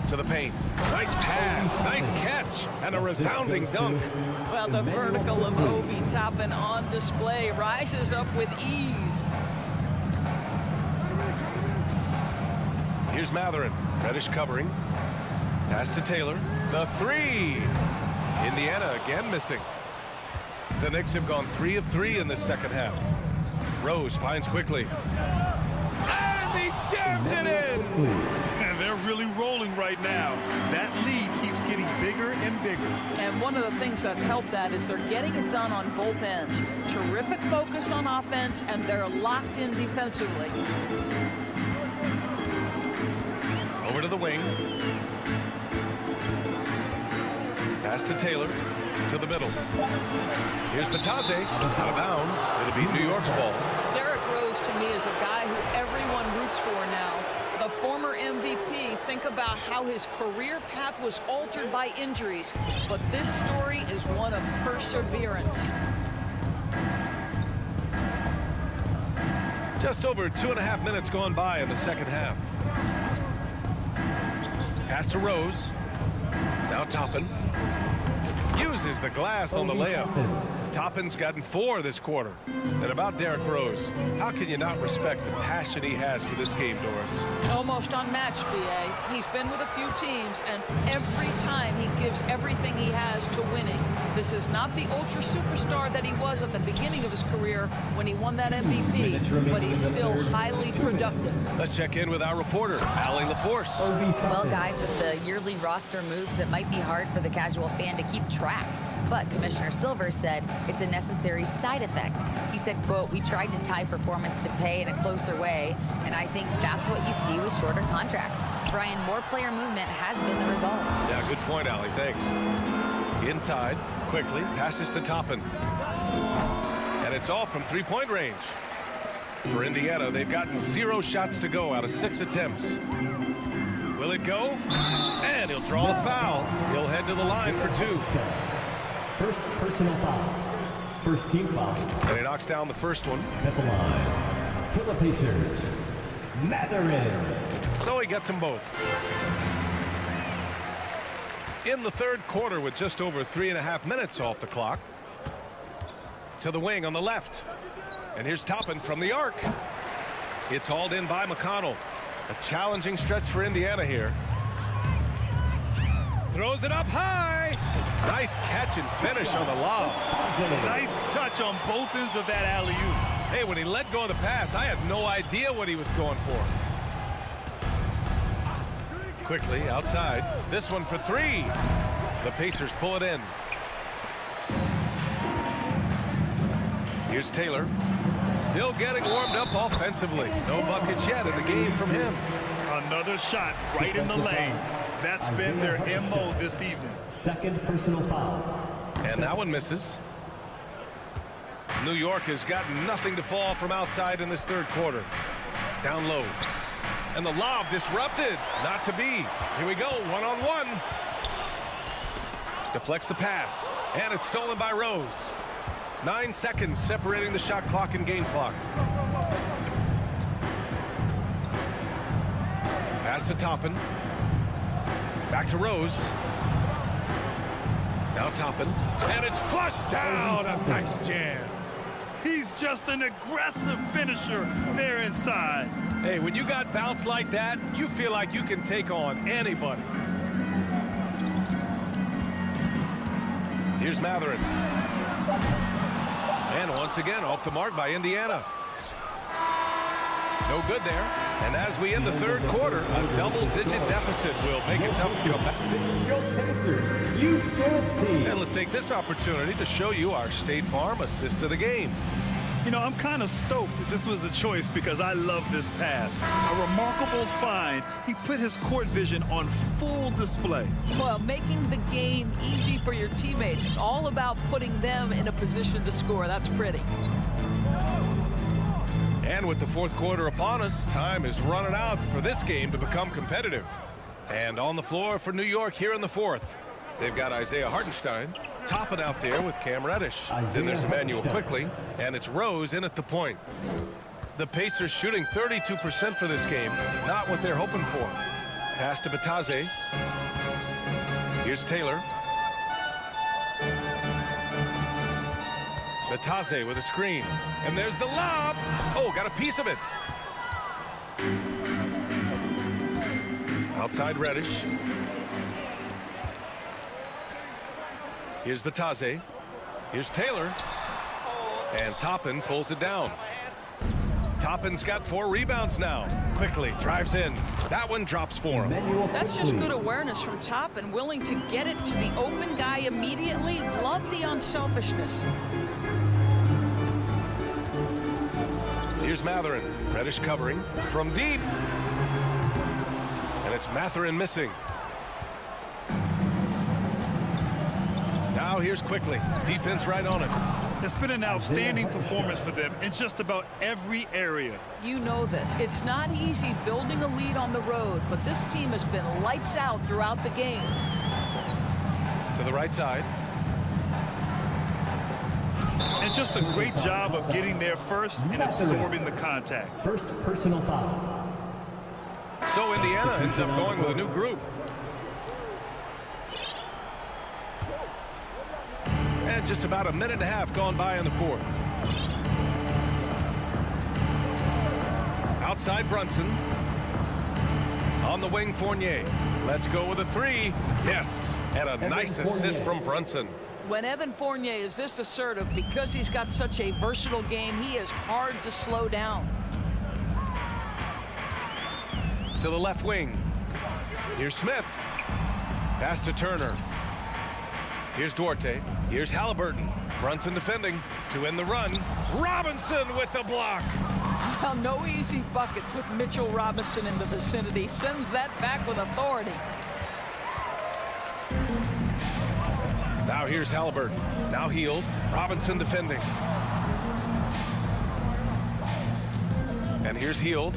To the paint. Nice pass. Nice catch. And a resounding dunk. Well, the vertical of Obi Toppin on display. Rises up with ease. Here's Matherin. Reddish covering. Pass to Taylor. The 3. Indiana again missing. The Knicks have gone 3 of 3 in the second half. Rose finds quickly. And he jammed it in! And they're really rolling right now. That lead keeps getting bigger and bigger. And one of the things that's helped that is they're getting it done on both ends. Terrific focus on offense, and they're locked in defensively. Over to the wing. Pass to Taylor. To the middle. Here's Batase. Out of bounds. It'll be New York's ball. Derrick Rose, to me, is a guy who everyone roots for now. The former MVP, think about how his career path was altered by injuries. But this story is one of perseverance. Just over 2.5 minutes gone by in the second half. Pass to Rose. Now Toppin. Uses the glass on the layup. Toppin's gotten 4 this quarter. And about Derrick Rose, how can you not respect the passion he has for this game, Doris? Almost unmatched, B.A. He's been with a few teams, and every time he gives everything he has to winning. This is not the ultra superstar that he was at the beginning of his career when he won that MVP, but he's still highly productive. Let's check in with our reporter, Allie LaForce. Well, guys, with the yearly roster moves, it might be hard for the casual fan to keep track. But Commissioner Silver said it's a necessary side effect. He said, quote, "We tried to tie performance to pay in a closer way, and I think that's what you see with shorter contracts." Brian, more player movement has been the result. Yeah, good point, Allie. Thanks. Inside, quickly, passes to Toppin. And it's all from three-point range. For Indiana, they've gotten 0 shots to go out of 6 attempts. Will it go? And he'll draw a foul. He'll head to the line for 2. First personal foul. First team foul. And he knocks down the first one. At the line for the Pacers, Mathurin. So he gets them both. In the third quarter with just over 3.5 minutes off the clock. To the wing on the left. And here's Toppin from the arc. It's hauled in by McConnell. A challenging stretch for Indiana here. Throws it up high. Nice catch and finish on the lob. Nice touch on both ends of that alley-oop. Hey, when he let go of the pass, I had no idea what he was going for. Quickly outside. This one for 3. The Pacers pull it in. Here's Taylor. Still getting warmed up offensively. No buckets yet in the game from him. Another shot right in the lane. That's been their MO this evening. Second personal foul. And that one misses. New York has got nothing to fall from outside in this third quarter. Down low. And the lob disrupted. Not to be. Here we go. 1-on-1. Deflects the pass. And it's stolen by Rose. 9 seconds separating the shot clock and game clock. Pass to Toppin. Back to Rose. Now Toppin. And it's flushed down. A nice jam. He's just an aggressive finisher there inside. Hey, when you got bounce like that, you feel like you can take on anybody. Here's Mathurin. And once again, off the mark by Indiana. No good there. And as we end the third quarter, a double-digit deficit will make it tough to come back. Pacers, youth dance team. And let's take this opportunity to show you our State Farm assist of the game. You know, I'm kind of stoked that this was a choice because I love this pass. A remarkable find. He put his court vision on full display. Well, making the game easy for your teammates. It's all about putting them in a position to score. That's pretty. And with the fourth quarter upon us, time is running out for this game to become competitive. And on the floor for New York here in the fourth, they've got Isaiah Hartenstein, Toppin out there with Cam Reddish. Then there's Emmanuel Quickly, and it's Rose in at the point. The Pacers shooting 32% for this game, not what they're hoping for. Pass to Batase. Here's Taylor. Batase with a screen. And there's the lob. Oh, got a piece of it. Outside Reddish. Here's Batase. Here's Taylor. And Toppin pulls it down. Toppin's got 4 rebounds now. quickly, drives in. That one drops for him. That's just good awareness from top and willing to get it to the open guy immediately. Love the unselfishness. Here's Matherin. Reddish covering from deep. And it's Matherin missing. Now here's Quickly. Defense right on it. It's been an outstanding performance for them in just about every area. You know this. It's not easy building a lead on the road, but this team has been lights out throughout the game. To the right side. And just a great job of getting there first and absorbing the contact. First personal foul. So Indiana ends up going with a new group. And just about a minute and a half gone by in the fourth. Outside Brunson. On the wing, Fournier. Let's go with a three. Yes, and a nice assist from Brunson. When Evan Fournier is this assertive, because he's got such a versatile game, he is hard to slow down. To the left wing. Here's Smith. Pass to Turner. Here's Duarte. Here's Halliburton. Brunson defending to end the run. Robinson with the block. Well, no easy buckets with Mitchell Robinson in the vicinity. Sends that back with authority. Now here's Halliburton. Now Heald. Robinson defending. And here's Heald.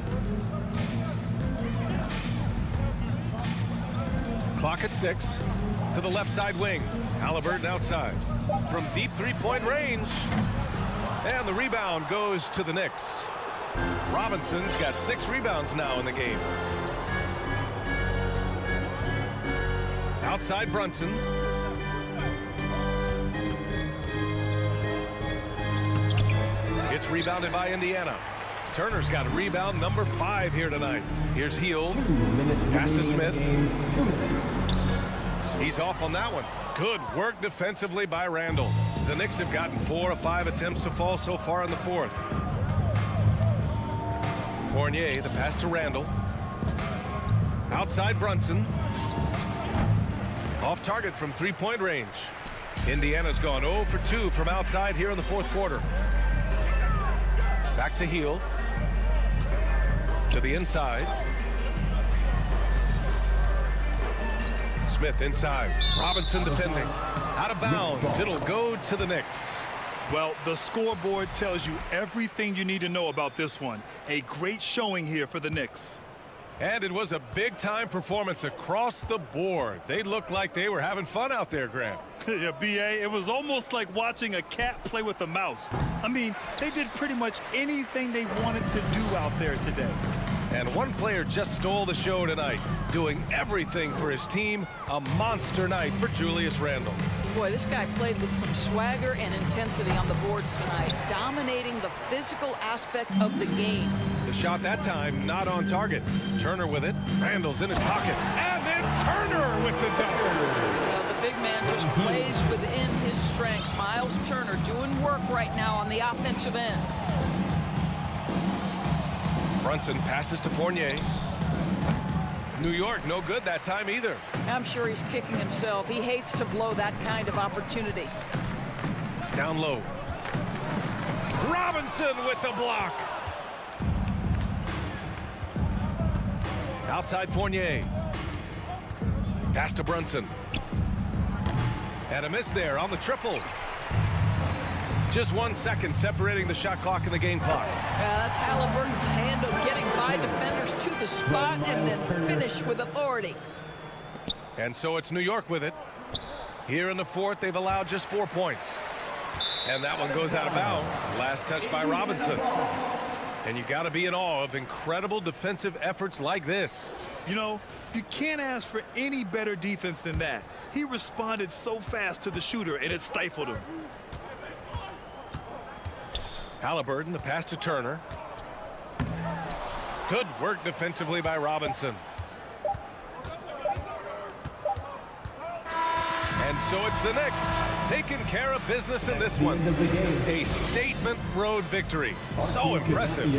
Clock at 6. To the left side wing. Halliburton outside. From deep three-point range. And the rebound goes to the Knicks. Robinson's got 6 rebounds now in the game. Outside Brunson. It's rebounded by Indiana. Turner's got rebound number 5 here tonight. Here's Heald. Pass to Smith. He's off on that one. Good work defensively by Randall. The Knicks have gotten 4 of 5 attempts to fall so far in the fourth. Fournier, the pass to Randall. Outside Brunson. Off target from three-point range. Indiana's gone 0 for 2 from outside here in the fourth quarter. Back to Heald. To the inside. Smith inside. Robinson defending. Out of bounds. It'll go to the Knicks. Well, the scoreboard tells you everything you need to know about this one. A great showing here for the Knicks. And it was a big-time performance across the board. They looked like they were having fun out there, Grant. Yeah, B.A., it was almost like watching a cat play with a mouse. I mean, they did pretty much anything they wanted to do out there today. And one player just stole the show tonight, doing everything for his team. A monster night for Julius Randle. Boy, this guy played with some swagger and intensity on the boards tonight, dominating the physical aspect of the game. The shot that time not on target. Turner with it. Randall's in his pocket. And then Turner with the dunk. Well, the big man just plays within his strengths. Miles Turner doing work right now on the offensive end. Brunson passes to Fournier. New York, no good that time either. I'm sure he's kicking himself. He hates to blow that kind of opportunity. Down low. Robinson with the block. Outside Fournier. Pass to Brunson. And a miss there on the triple. Just 1 second separating the shot clock and the game clock. Yeah, that's Halliburton's handle getting by defenders to the spot and then finish with authority. And so it's New York with it. Here in the fourth, they've allowed just 4 points. And that one goes out of bounds. Last touch by Robinson. And you got to be in awe of incredible defensive efforts like this. You know, you can't ask for any better defense than that. He responded so fast to the shooter, and it stifled him. Halliburton, the pass to Turner. Good work defensively by Robinson. And so it's the Knicks taking care of business in this one. A statement road victory. So impressive.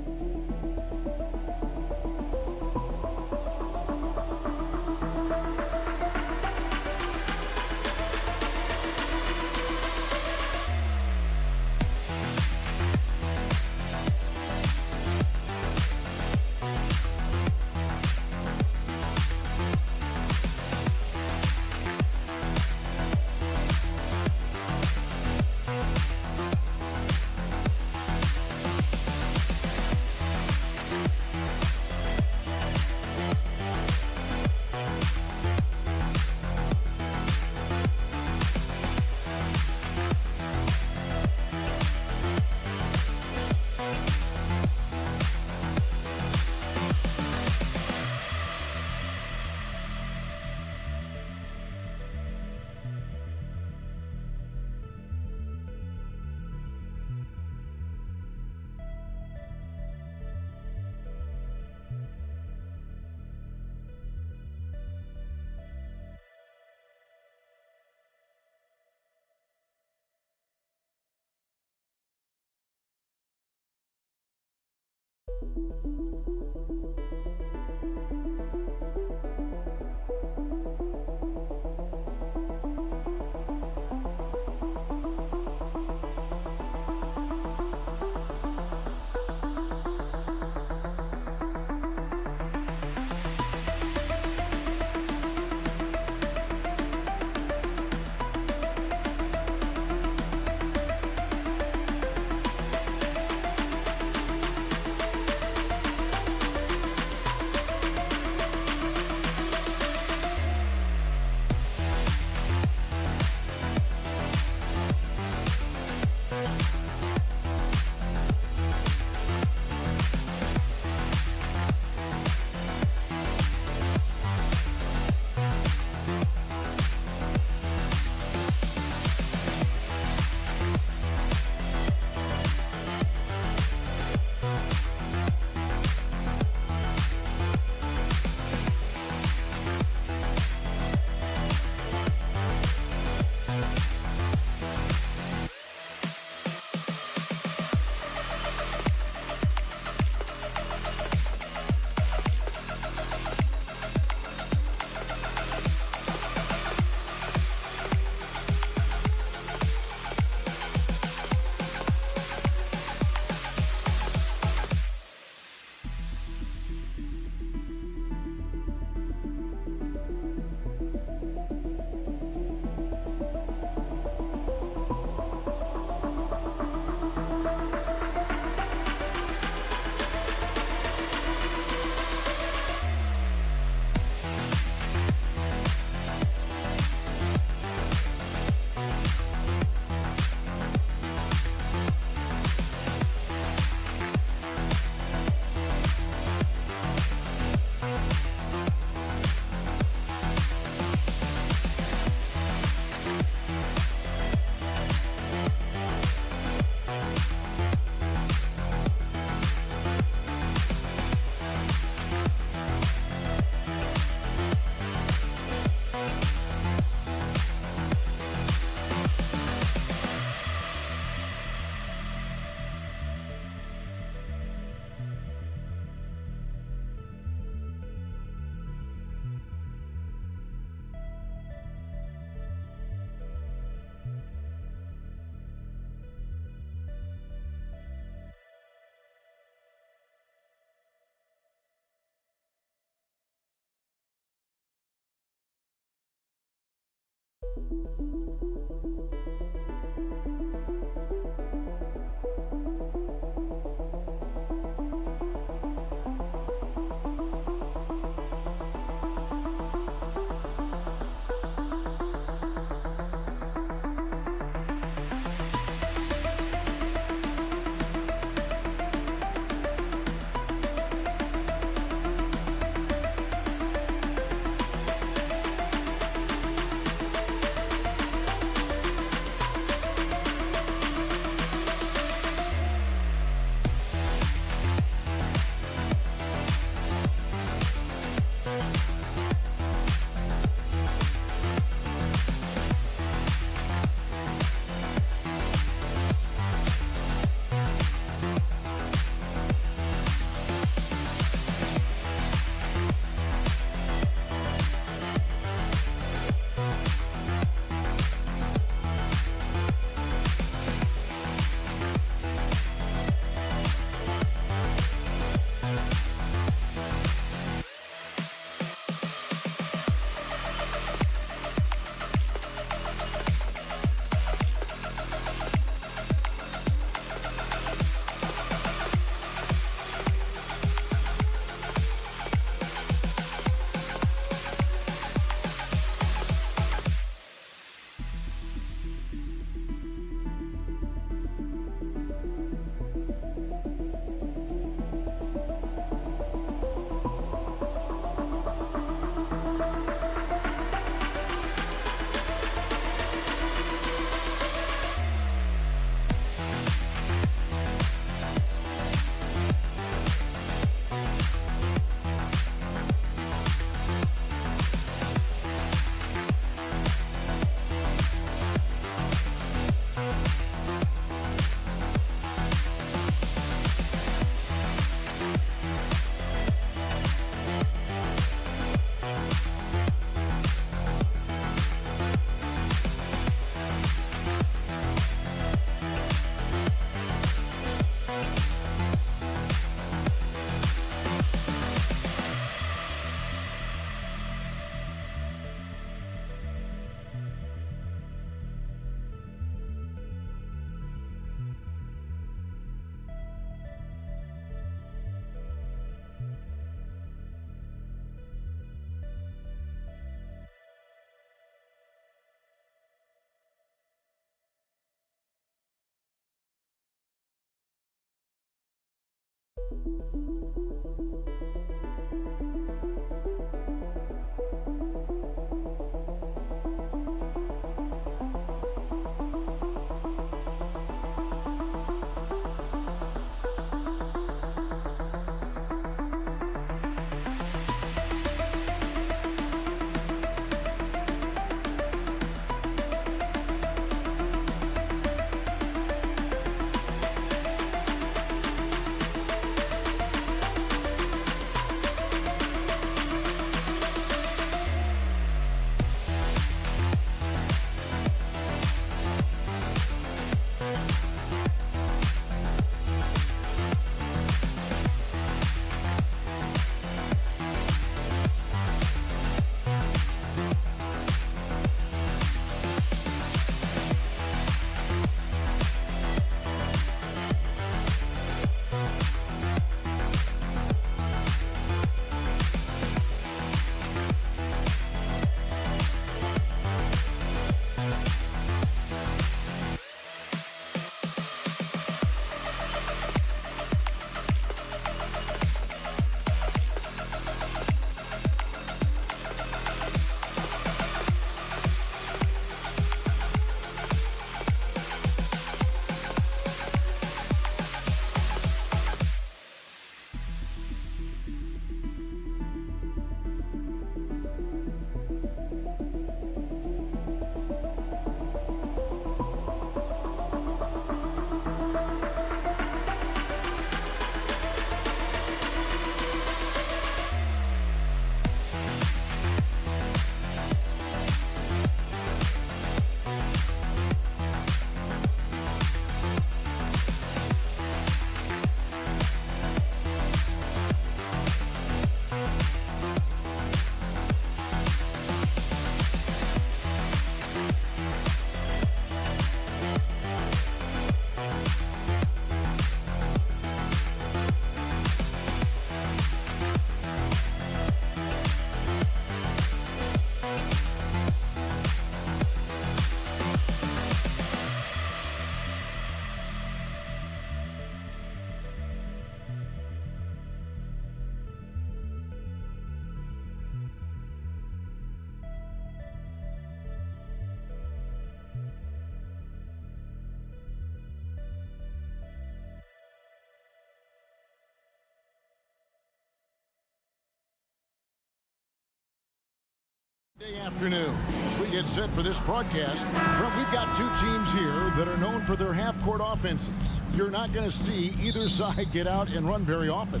Afternoon. As we get set for this broadcast, well, we've got two teams here that are known for their half-court offenses. You're not going to see either side get out and run very often.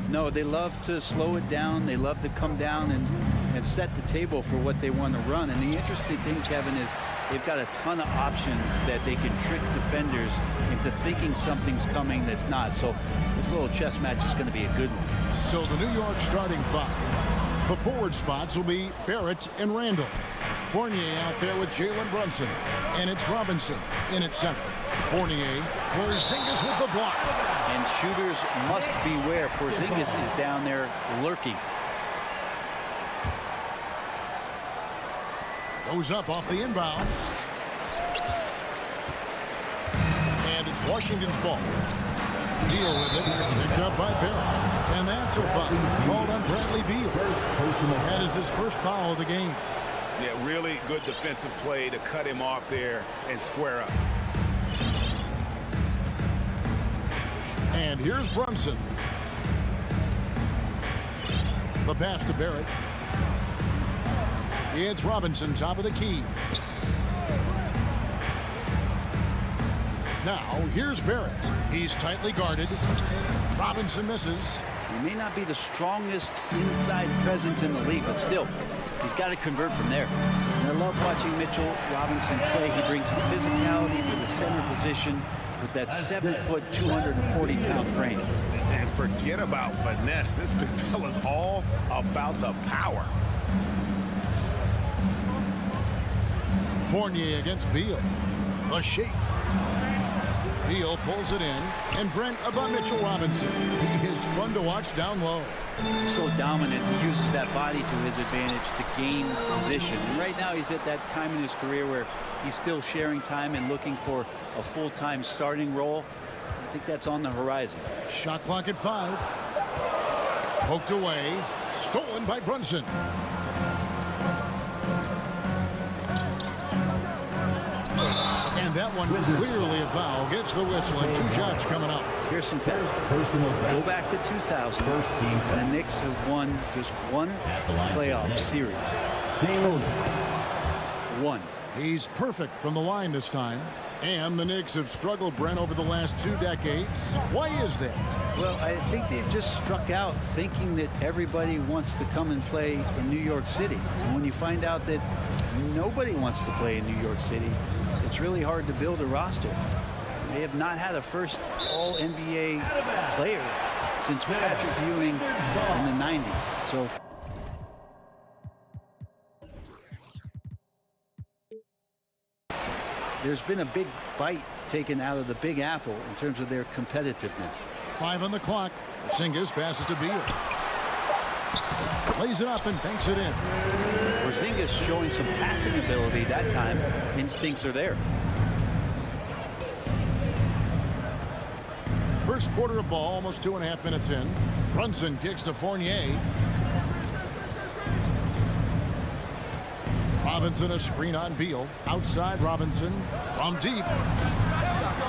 No, they love to slow it down. They love to come down and set the table for what they want to run. And the interesting thing, Kevin, is they've got a ton of options that they can trick defenders into thinking something's coming that's not. So this little chess match is going to be a good one. So the New York starting five. The forward spots will be Barrett and Randall. Fournier out there with Jalen Brunson. And it's Robinson in at center. Fournier, Porzingis with the block. And shooters must beware. Porzingis is down there lurking. Goes up off the inbound. And it's Washington's ball. Beal with it. Picked up by Barrett. And that's a foul called on Bradley Beal. That is his first foul of the game. Yeah, really good defensive play to cut him off there and square up. And here's Brunson. The pass to Barrett. It's Robinson, top of the key. Now, here's Barrett. He's tightly guarded. Robinson misses. He may not be the strongest inside presence in the league, but still, he's got to convert from there. And I love watching Mitchell Robinson play. He brings physicality to the center position with that 7-foot, 240-pound frame. And forget about finesse. This big fella's all about the power. Fournier against Beal. A shake. Beal pulls it in, and Brent about Mitchell Robinson. He is fun to watch down low. So dominant. He uses that body to his advantage to gain position. And right now he's at that time in his career where he's still sharing time and looking for a full-time starting role. I think that's on the horizon. Shot clock at 5. Poked away. Stolen by Brunson. And that one clearly a foul. Gets the whistle and 2 shots coming up. Here's some facts. Go back to 2000. And the Knicks have won just one playoff series. One. He's perfect from the line this time. And the Knicks have struggled, Brent, over the last 2 decades. Why is that? Well, I think they've just struck out thinking that everybody wants to come and play in New York City. And when you find out that nobody wants to play in New York City, it's really hard to build a roster. They have not had a first All-NBA player since Patrick Ewing in the 90s. So there's been a big bite taken out of the Big Apple in terms of their competitiveness. 5 on the clock. Porzingis passes to Beal. Lays it up and banks it in. Porzingis showing some passing ability that time. Instincts are there. First quarter of ball, almost 2.5 minutes in. Brunson kicks to Fournier. Robinson, a screen on Beal. Outside Robinson from deep.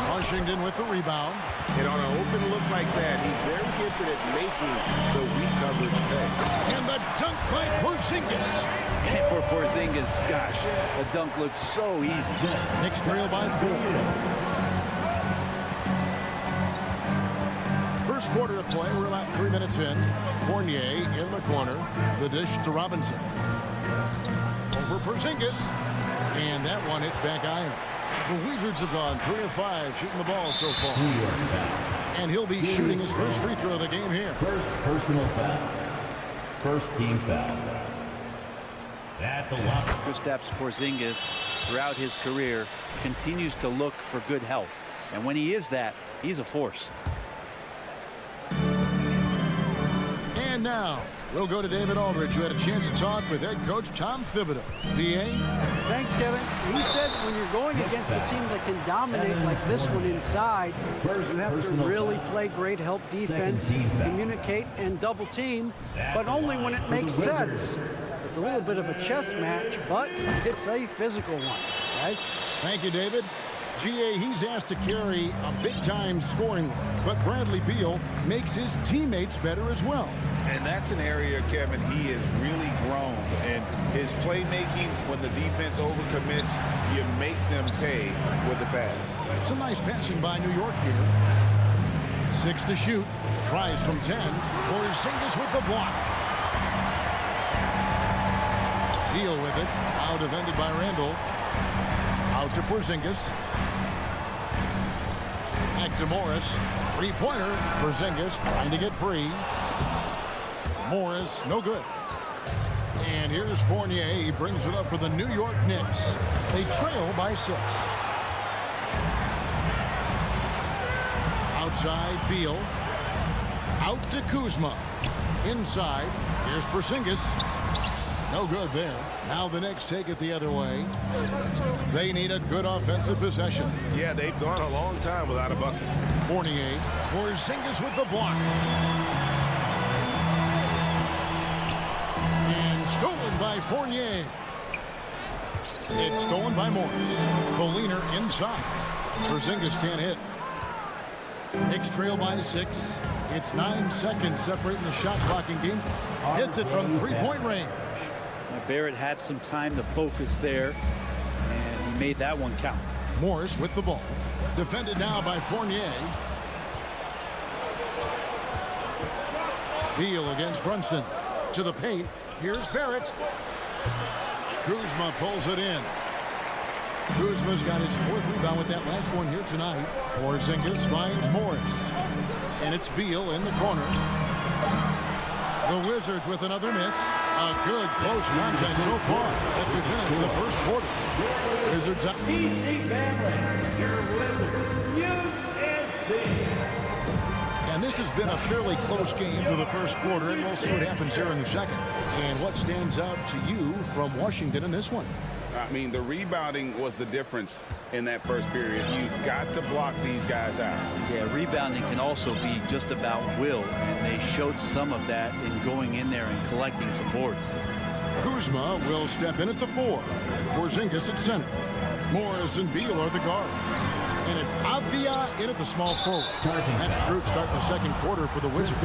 Washington with the rebound. And on an open look like that, he's very gifted at making the weak coverage pay. And the dunk by Porzingis. And for Porzingis, gosh, the dunk looks so easy. Knicks trail by 4. First quarter of play, we're about 3 minutes in. Fournier in the corner. The dish to Robinson. Over Porzingis. And that one hits back iron. The Wizards have gone 3 of 5 shooting the ball so far. And he'll be shooting his first free throw of the game here. First personal foul. First team foul. At the line. Kristaps Porzingis, throughout his career, continues to look for good health. And when he is that, he's a force. And now, we'll go to David Aldridge, who had a chance to talk with head coach Tom Thibodeau. PA? Thanks, Kevin. He said when you're going against a team that can dominate like this one inside, you have to really play great help defense, communicate, and double team, but only when it makes sense. It's a little bit of a chess match, but it's a physical one, right? Thank you, David. GA, he's asked to carry a big-time scoring load, but Bradley Beal makes his teammates better as well. And that's an area, Kevin, he has really grown. And his playmaking, when the defense overcommits, you make them pay with the pass. Some nice passing by New York here. 6 to shoot. Tries from 10. Porzingis with the block. Beal with it. Out defended by Randall. Out to Porzingis. Back to Morris. Three-pointer. Porzingis trying to get free. Morris, no good. And here's Fournier. He brings it up for the New York Knicks. They trail by 6. Outside, Beal. Out to Kuzma. Inside. Here's Porzingis. No good there. Now the Knicks take it the other way. They need a good offensive possession. Yeah, they've gone a long time without a bucket. Fournier. Porzingis with the block. And stolen by Fournier. It's stolen by Morris. The leaner inside. Porzingis can't hit. Knicks trail by 6. It's 9 seconds separating the shot clock in game. Hits it from three-point range. Barrett had some time to focus there, and he made that one count. Morris with the ball. Defended now by Fournier. Beal against Brunson. To the paint. Here's Barrett. Kuzma pulls it in. Kuzma's got his 4th rebound with that last one here tonight. Porzingis finds Morris. And it's Beal in the corner. The Wizards with another miss. A good close contest so far as we finish the first quarter. Wizards up. And this has been a fairly close game to the first quarter, and we'll see what happens here in the second. And what stands out to you from Washington in this one? I mean, the rebounding was the difference in that first period. You've got to block these guys out. Yeah, rebounding can also be just about will, and they showed some of that in going in there and collecting some boards. Kuzma will step in at the 4. Porzingis at center. Morris and Beal are the guards. And it's Avdia in at the small forward. That's the group starting the second quarter for the Wizards.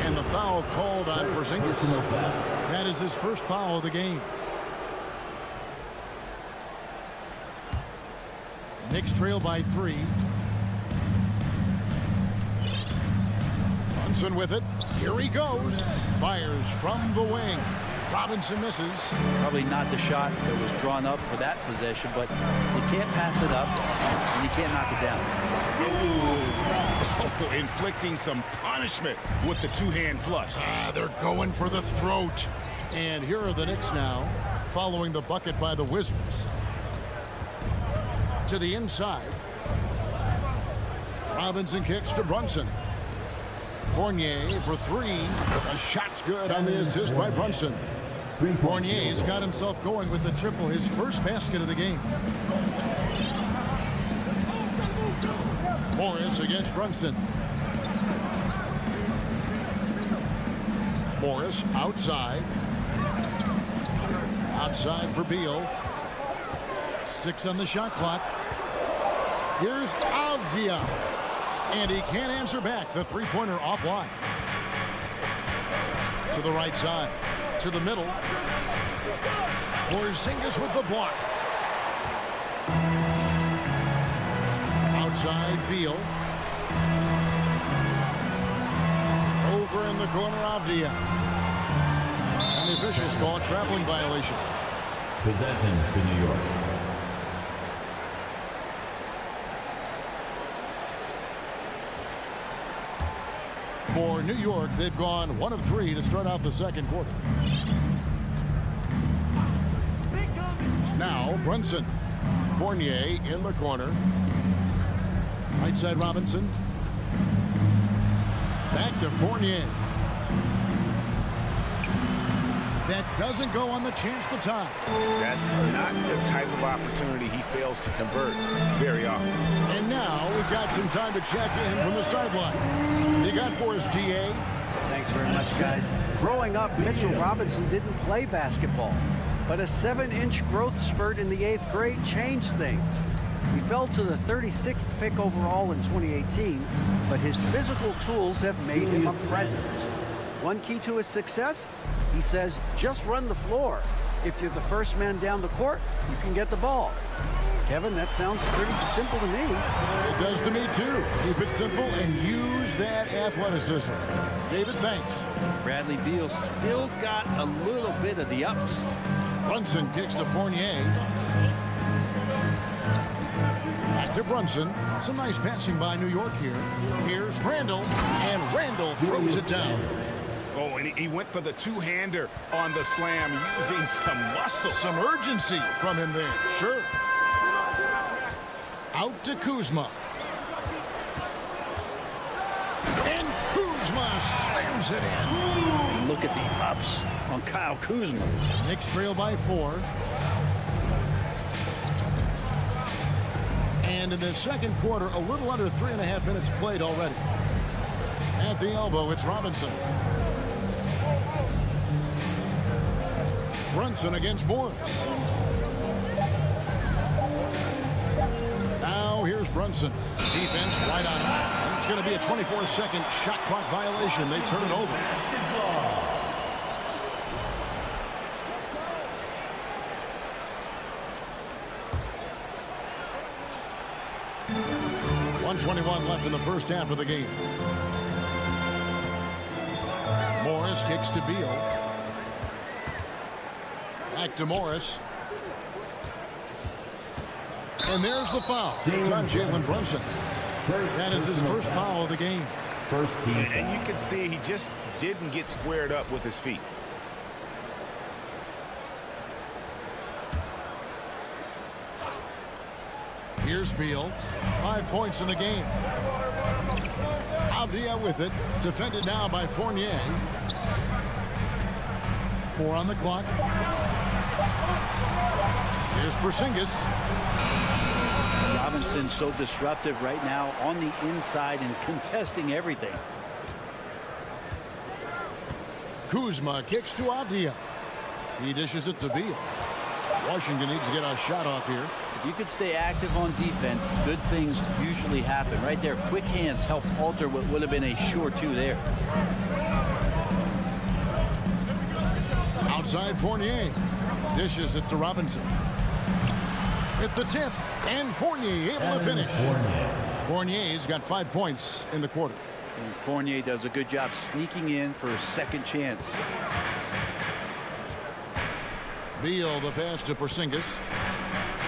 And the foul called on Porzingis. That is his first foul of the game. Knicks trail by 3. Brunson with it. Here he goes. Fires from the wing. Robinson misses. Probably not the shot that was drawn up for that possession, but you can't pass it up, and you can't knock it down. Ooh. Inflicting some punishment with the two-hand flush. They're going for the throat. And here are the Knicks now, following the bucket by the Wizards. To the inside. Robinson kicks to Brunson. Fournier for 3. A shot's good on the assist by Brunson. Fournier's got himself going with the triple, his first basket of the game. Morris against Brunson. Morris outside. Outside for Beal. 6 on the shot clock. Here's Avdia. And he can't answer back. The three-pointer offline. To the right side. To the middle. Porzingis with the block. Outside Beal. Over in the corner, Avdia. And the officials call a traveling violation. Possession to New York. For New York, they've gone 1 of 3 to start out the second quarter. Now, Brunson. Fournier in the corner. Right side Robinson. Back to Fournier. That doesn't go on the chance to tie. That's not the type of opportunity he fails to convert very often. And now we've got some time to check in from the sideline. You got for us, DA? Thanks very much, guys. Growing up, Mitchell Robinson didn't play basketball, but a 7-inch growth spurt in the 8th grade changed things. He fell to the 36th pick overall in 2018, but his physical tools have made him a presence. One key to his success, he says, just run the floor. If you're the first man down the court, you can get the ball. Kevin, that sounds pretty simple to me. It does to me, too. Keep it simple and use that athleticism. David, thanks. Bradley Beal still got a little bit of the ups. Brunson kicks to Fournier. Back to Brunson. Some nice passing by New York here. Here's Randall, and Randall throws it down. Oh, and he went for the two-hander on the slam, using some muscle. Some urgency from him there. Sure. Out to Kuzma. And Kuzma slams it in. Look at the ups on Kyle Kuzma. Knicks trail by 4. And in the second quarter, a little under 3.5 minutes played already. At the elbow, it's Robinson. Brunson against Morris. Now here's Brunson. Defense right on him. It's going to be a 24-second shot clock violation. They turn it over. 1:21 left in the first half of the game. Morris kicks to Beal. Back to Morris. And there's the foul. It's on Jalen Brunson. That is his first foul of the game. First team foul. And you can see he just didn't get squared up with his feet. Here's Beal. 5 points in the game. Avdia with it. Defended now by Fournier. 4 on the clock. Here's Porzingis. Robinson so disruptive right now on the inside and contesting everything. Kuzma kicks to Avdia. He dishes it to Beal. Washington needs to get a shot off here. If you could stay active on defense, good things usually happen. Right there, quick hands helped alter what would have been a sure 2 there. Outside Fournier. Dishes it to Robinson. At the tip. And Fournier able to finish. Fournier's got 5 points in the quarter. And Fournier does a good job sneaking in for a second chance. Beal the pass to Porzingis.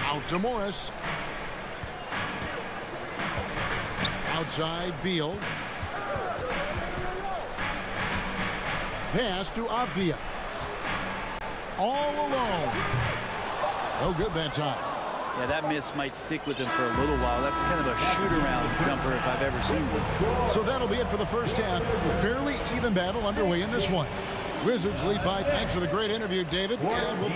Out to Morris. Outside Beal. Pass to Avdia. All alone. No good that time. Yeah, that miss might stick with him for a little while. That's kind of a shoot-around jumper if I've ever seen one. So that'll be it for the first half. Fairly even battle underway in this one. Wizards lead by. Thanks for the great interview, David. And we'll...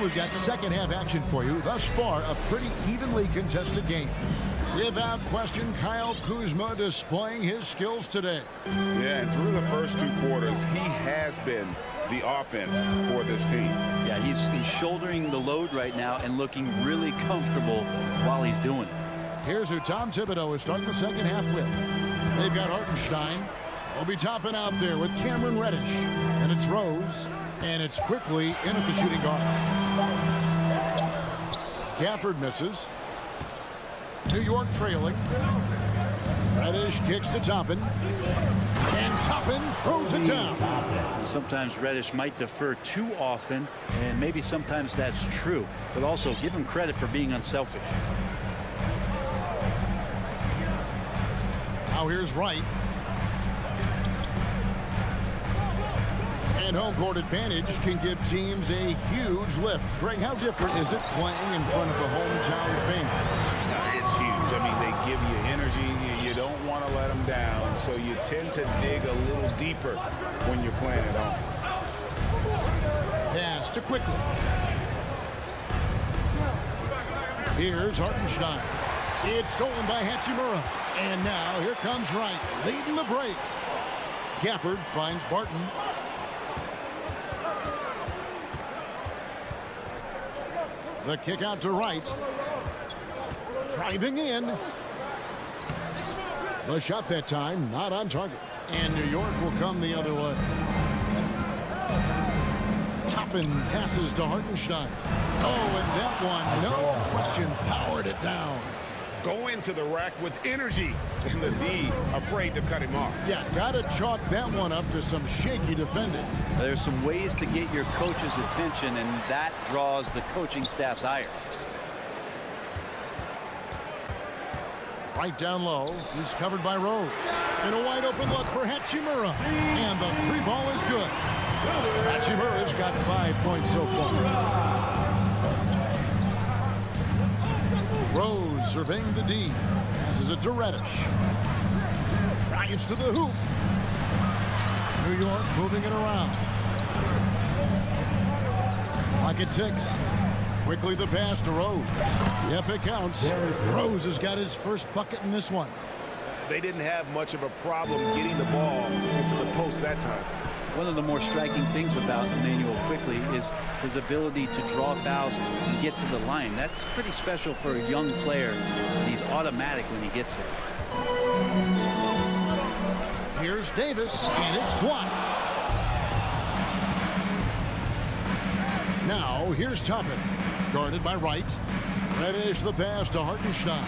We've got second half action for you. Thus far, a pretty evenly contested game. Without question, Kyle Kuzma displaying his skills today. Yeah, and through the first 2 quarters, he has been the offense for this team. Yeah, he's shouldering the load right now and looking really comfortable while he's doing it. Here's who Tom Thibodeau is starting the second half with. They've got Hartenstein. Will be topping out there with Cameron Reddish. And it's Rose. And it's quickly in at the shooting guard. Gafford misses. New York trailing. Reddish kicks to Toppin. And Toppin throws it down. Sometimes Reddish might defer too often, and maybe sometimes that's true. But also give him credit for being unselfish. Now here's Wright. And home court advantage can give teams a huge lift. Greg, how different is it playing in front of the hometown fans? It's huge. I mean, they give you energy. You don't want to let them down, so you tend to dig a little deeper when you're playing at home. Pass to Quickly. Here's Hartenstein. It's stolen by Hachimura. And now here comes Wright, leading the break. Gafford finds Barton. The kick out to Wright. Driving in. The shot that time, not on target. And New York will come the other way. Toppin passes to Hartenstein. Oh, and that one, no question, powered it down. Go into the rack with energy, and the D afraid to cut him off. Yeah, got to chalk that one up to some shaky defending. There's some ways to get your coach's attention, and that draws the coaching staff's ire. Right down low, he's covered by Rose. And a wide open look for Hachimura. And the three ball is good. Hachimura's got 5 points so far. Rose surveying the D. Passes it to Reddish. Drives to the hoop. New York moving it around. Clock at 6. Quickly the pass to Rose. Yep, it counts. Rose has got his first bucket in this one. They didn't have much of a problem getting the ball into the post that time. One of the more striking things about Emmanuel Quickly is his ability to draw fouls and get to the line. That's pretty special for a young player. He's automatic when he gets there. Here's Davis, and it's blocked. Now, here's Toppin. Guarded by Wright. Reddish the pass to Hartenstein.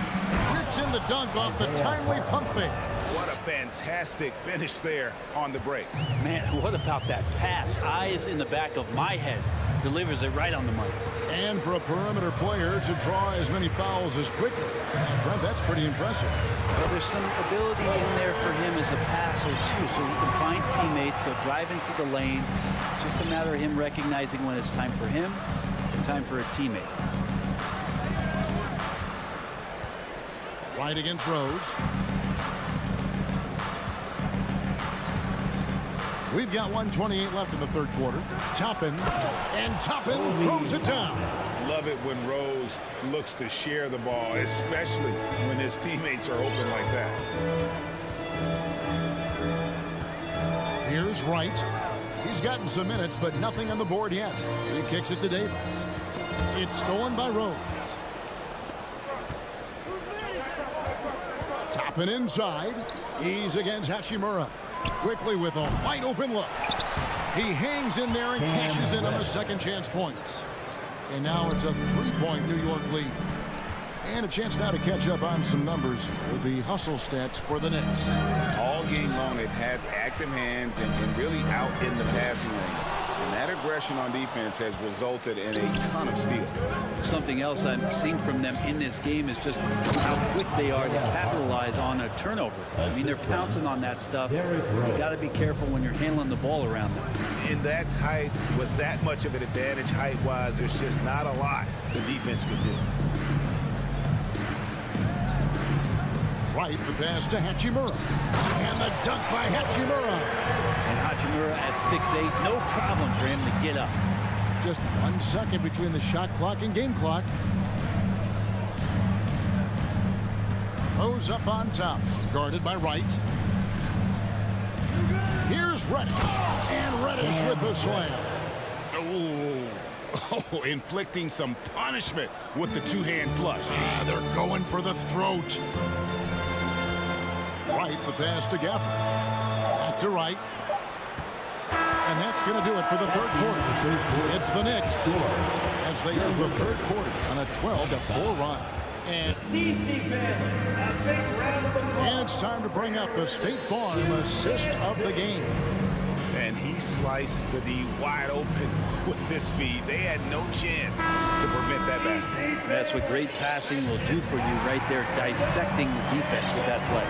Rips in the dunk off the timely pump fake. What a fantastic finish there on the break. Man, what about that pass? Eyes in the back of my head. Delivers it right on the money. And for a perimeter player to draw as many fouls as Quickly, Brent, that's pretty impressive. Well, there's some ability in there for him as a passer, too, so he can find teammates. He'll drive into the lane. It's just a matter of him recognizing when it's time for him and time for a teammate. Right against Rose. We've got 1:28 left in the third quarter. Toppin, and Toppin throws it down. Love it when Rose looks to share the ball, especially when his teammates are open like that. Here's Wright. He's gotten some minutes, but nothing on the board yet. He kicks it to Davis. It's stolen by Rose. Toppin inside. He's against Hachimura. Quickly with a wide open look. He hangs in there and cashes in on the second chance points. And now it's a 3-point New York lead. And a chance now to catch up on some numbers with the hustle stats for the Knicks. All game long, they've had active hands and really out in the passing lanes. And that aggression on defense has resulted in a ton of steals. Something else I've seen from them in this game is just how quick they are to capitalize on a turnover. I mean, they're pouncing on that stuff. You got to be careful when you're handling the ball around them. In that tight, with that much of an advantage height-wise, there's just not a lot the defense can do. Right, the pass to Hachimura. And the dunk by Hachimura. And Hachimura at 6'8", no problem for him to get up. Just 1 second between the shot clock and game clock. Rose up on top, guarded by Wright. Here's Reddish. And Reddish with the slam. Oh, inflicting some punishment with the two-hand flush. They're going for the throat. Wright, the pass to Gafford. Back to Wright. And that's going to do it for the third quarter. It's the Knicks as they end the third quarter on a 12-4 run. And it's time to bring up the State Farm assist of the game. And he sliced the D wide open with this feed. They had no chance to prevent that basket. That's what great passing will do for you right there, dissecting the defense with that play.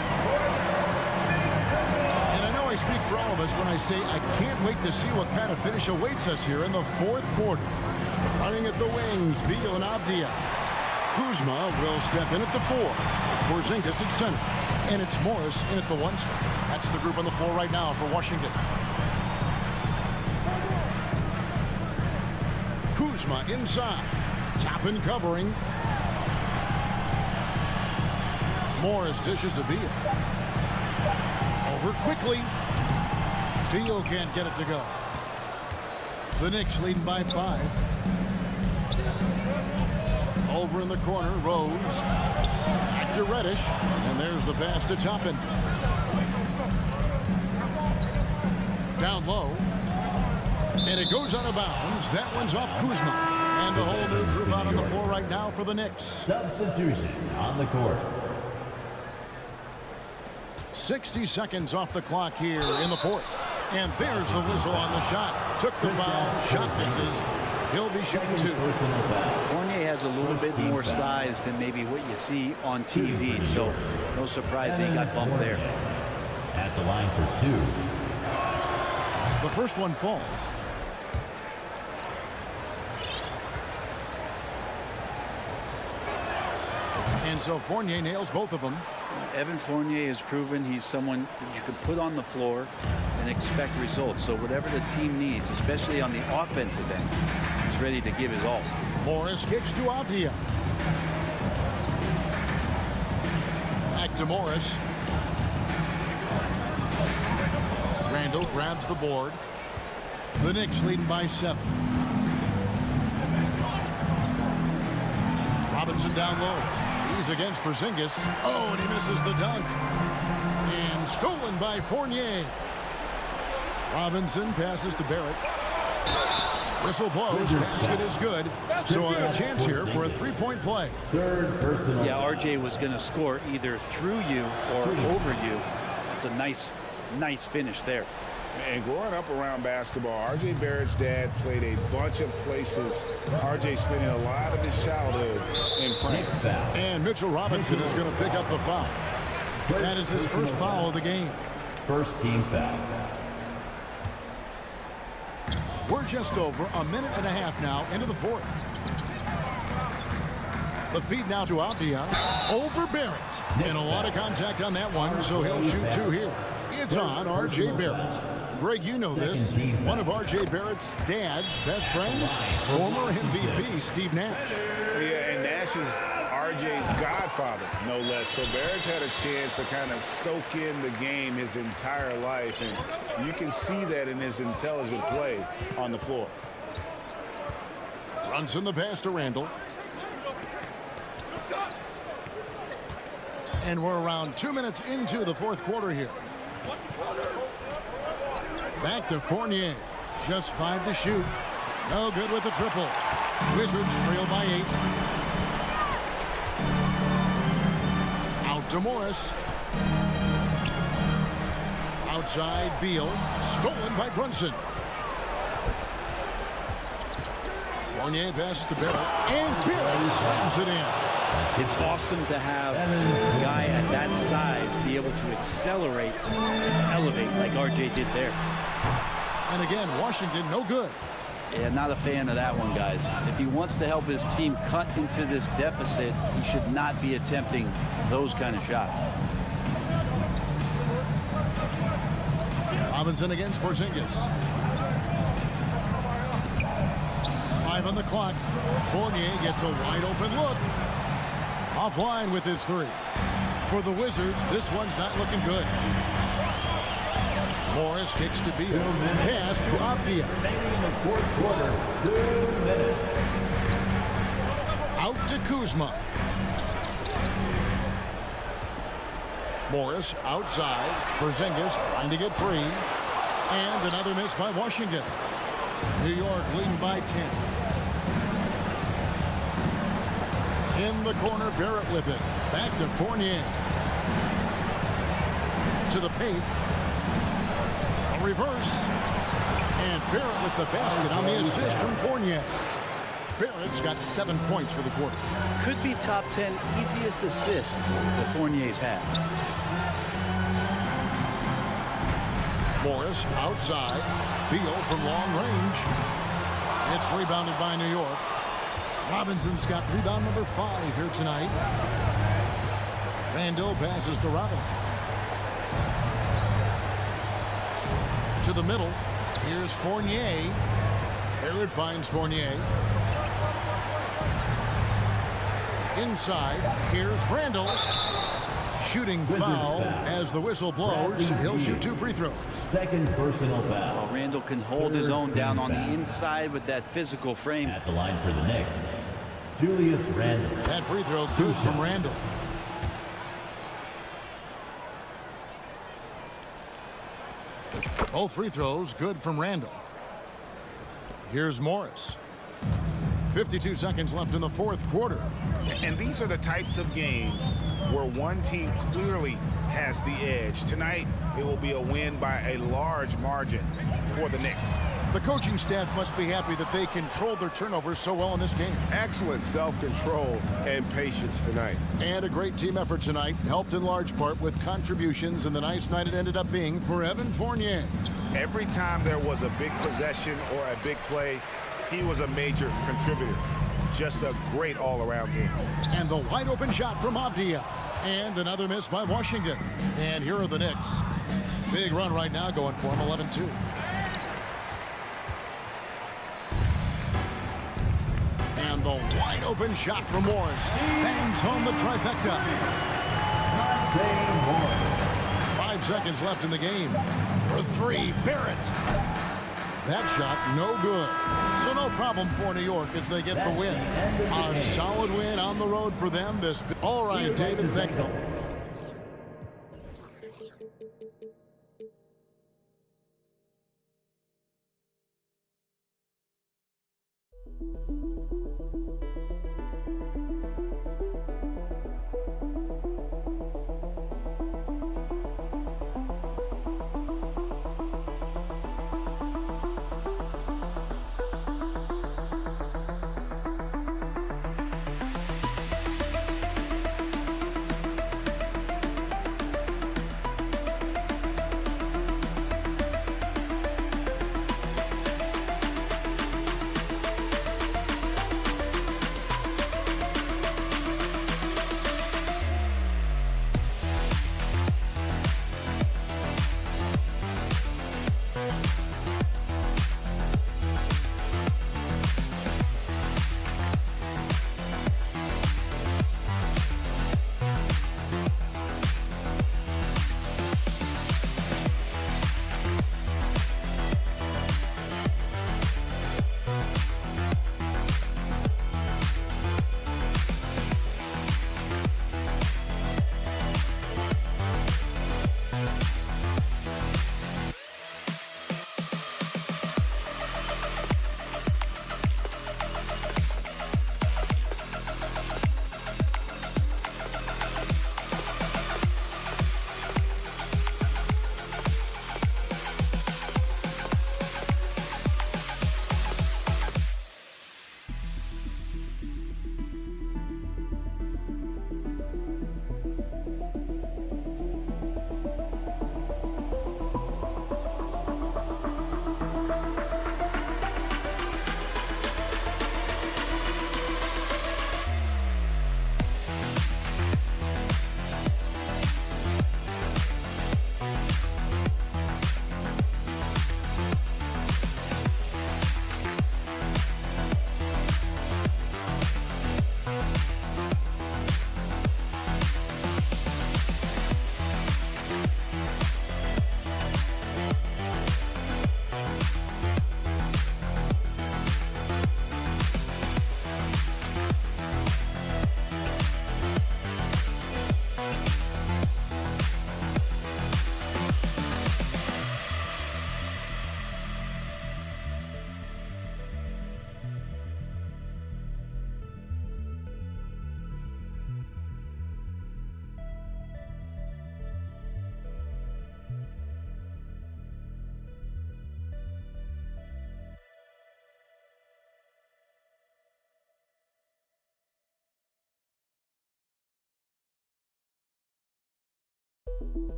And I know I speak for all of us when I say I can't wait to see what kind of finish awaits us here in the fourth quarter. Running at the wings, Beal and Avdia. Kuzma will step in at the 4. Porzingis at center. And it's Morris in at the 1 spot. That's the group on the floor right now for Washington. Kuzma inside. Toppin covering. Morris dishes to Beal. Over quickly. Beal can't get it to go. The Knicks leading by 5. Over in the corner, Rose. Back to Reddish. And there's the pass to Toppin. Down low. And it goes out of bounds. That one's off Kuzma. And a whole new group out on the floor right now for the Knicks. Substitution on the court. 60 seconds off the clock here in the fourth. And there's the whistle on the shot. Took the foul. Shot misses. He'll be shooting 2. Fournier has a little bit more size than maybe what you see on TV, so no surprise he got bumped there. At the line for 2. The first one falls. And so Fournier nails both of them. Evan Fournier has proven he's someone that you can put on the floor and expect results. So whatever the team needs, especially on the offensive end, he's ready to give his all. Morris kicks to Avdia. Back to Morris. Randall grabs the board. The Knicks leading by 7. Robinson down low. He's against Porzingis. Oh, and he misses the dunk. And stolen by Fournier. Robinson passes to Barrett. Whistle blows. Basket is good. So a chance here for a three-point play. Third personal. Yeah, RJ was going to score either through you or over you. It's a nice finish there. And growing up around basketball, R.J. Barrett's dad played a bunch of places. R.J. spending a lot of his childhood in France. And Mitchell Robinson is going to pick up the foul. That is his first foul of the game. First team foul. We're just over a minute and a half now into the fourth. The feed now to Avdia. Over Barrett. And a lot of contact on that one, so he'll shoot 2 here. It's on R.J. Barrett. Greg, you know this. One of R.J. Barrett's dad's best friends, former MVP Steve Nash. Yeah, and Nash is R.J.'s godfather, no less. So Barrett's had a chance to kind of soak in the game his entire life, and you can see that in his intelligent play on the floor. Runs in the pass to Randall. And we're around 2 minutes into the fourth quarter here. Back to Fournier. Just 5 to shoot. No good with the triple. Wizards trail by 8. Out to Morris. Outside Beal. Stolen by Brunson. Fournier passes to Barrett. And Barrett slams it in. It's awesome to have a guy at that size be able to accelerate and elevate like RJ did there. And again, Washington no good. Yeah, not a fan of that one, guys. If he wants to help his team cut into this deficit, he should not be attempting those kind of shots. Robinson against Porzingis. 5 on the clock. Fournier gets a wide open look. Offline with his 3. For the Wizards, this one's not looking good. Morris kicks to Beal. Pass to Avdia. Remaining in the fourth quarter, 2 minutes. Out to Kuzma. Morris outside. Porzingis trying to get free. And another miss by Washington. New York leading by 10. In the corner, Barrett with it. Back to Fournier. To the paint. A reverse. And Barrett with the basket on the assist from Fournier. Barrett's got 7 points for the quarter. Could be top 10 easiest assists that Fournier's had. Morris outside. Beal from long range. It's rebounded by New York. Robinson's got rebound number 5 here tonight. Randall passes to Robinson. To the middle. Here's Fournier. Barrett finds Fournier. Inside. Here's Randall. shooting foul as the whistle blows. He'll shoot 2 free throws. Second personal foul. Randall can hold his own down on the inside with that physical frame. At the line for the Knicks, Julius Randle. That free throw good from Randall. Both free throws good from Randall. Here's Morris. 52 seconds left in the fourth quarter. And these are the types of games where one team clearly has the edge. Tonight, it will be a win by a large margin for the Knicks. The coaching staff must be happy that they controlled their turnovers so well in this game. Excellent self-control and patience tonight. And a great team effort tonight, helped in large part with contributions in the nice night it ended up being for Evan Fournier. Every time there was a big possession or a big play, he was a major contributor. Just a great all-around game. And the wide open shot from Avdia. And another miss by Washington. And here are the Knicks. Big run right now going for them, 11-2. And the wide open shot from Morris. Bangs home the trifecta. 5 seconds left in the game. For 3, Barrett. That shot, no good. So no problem for New York as they get the win. A solid win on the road for them. All right, David, thank you.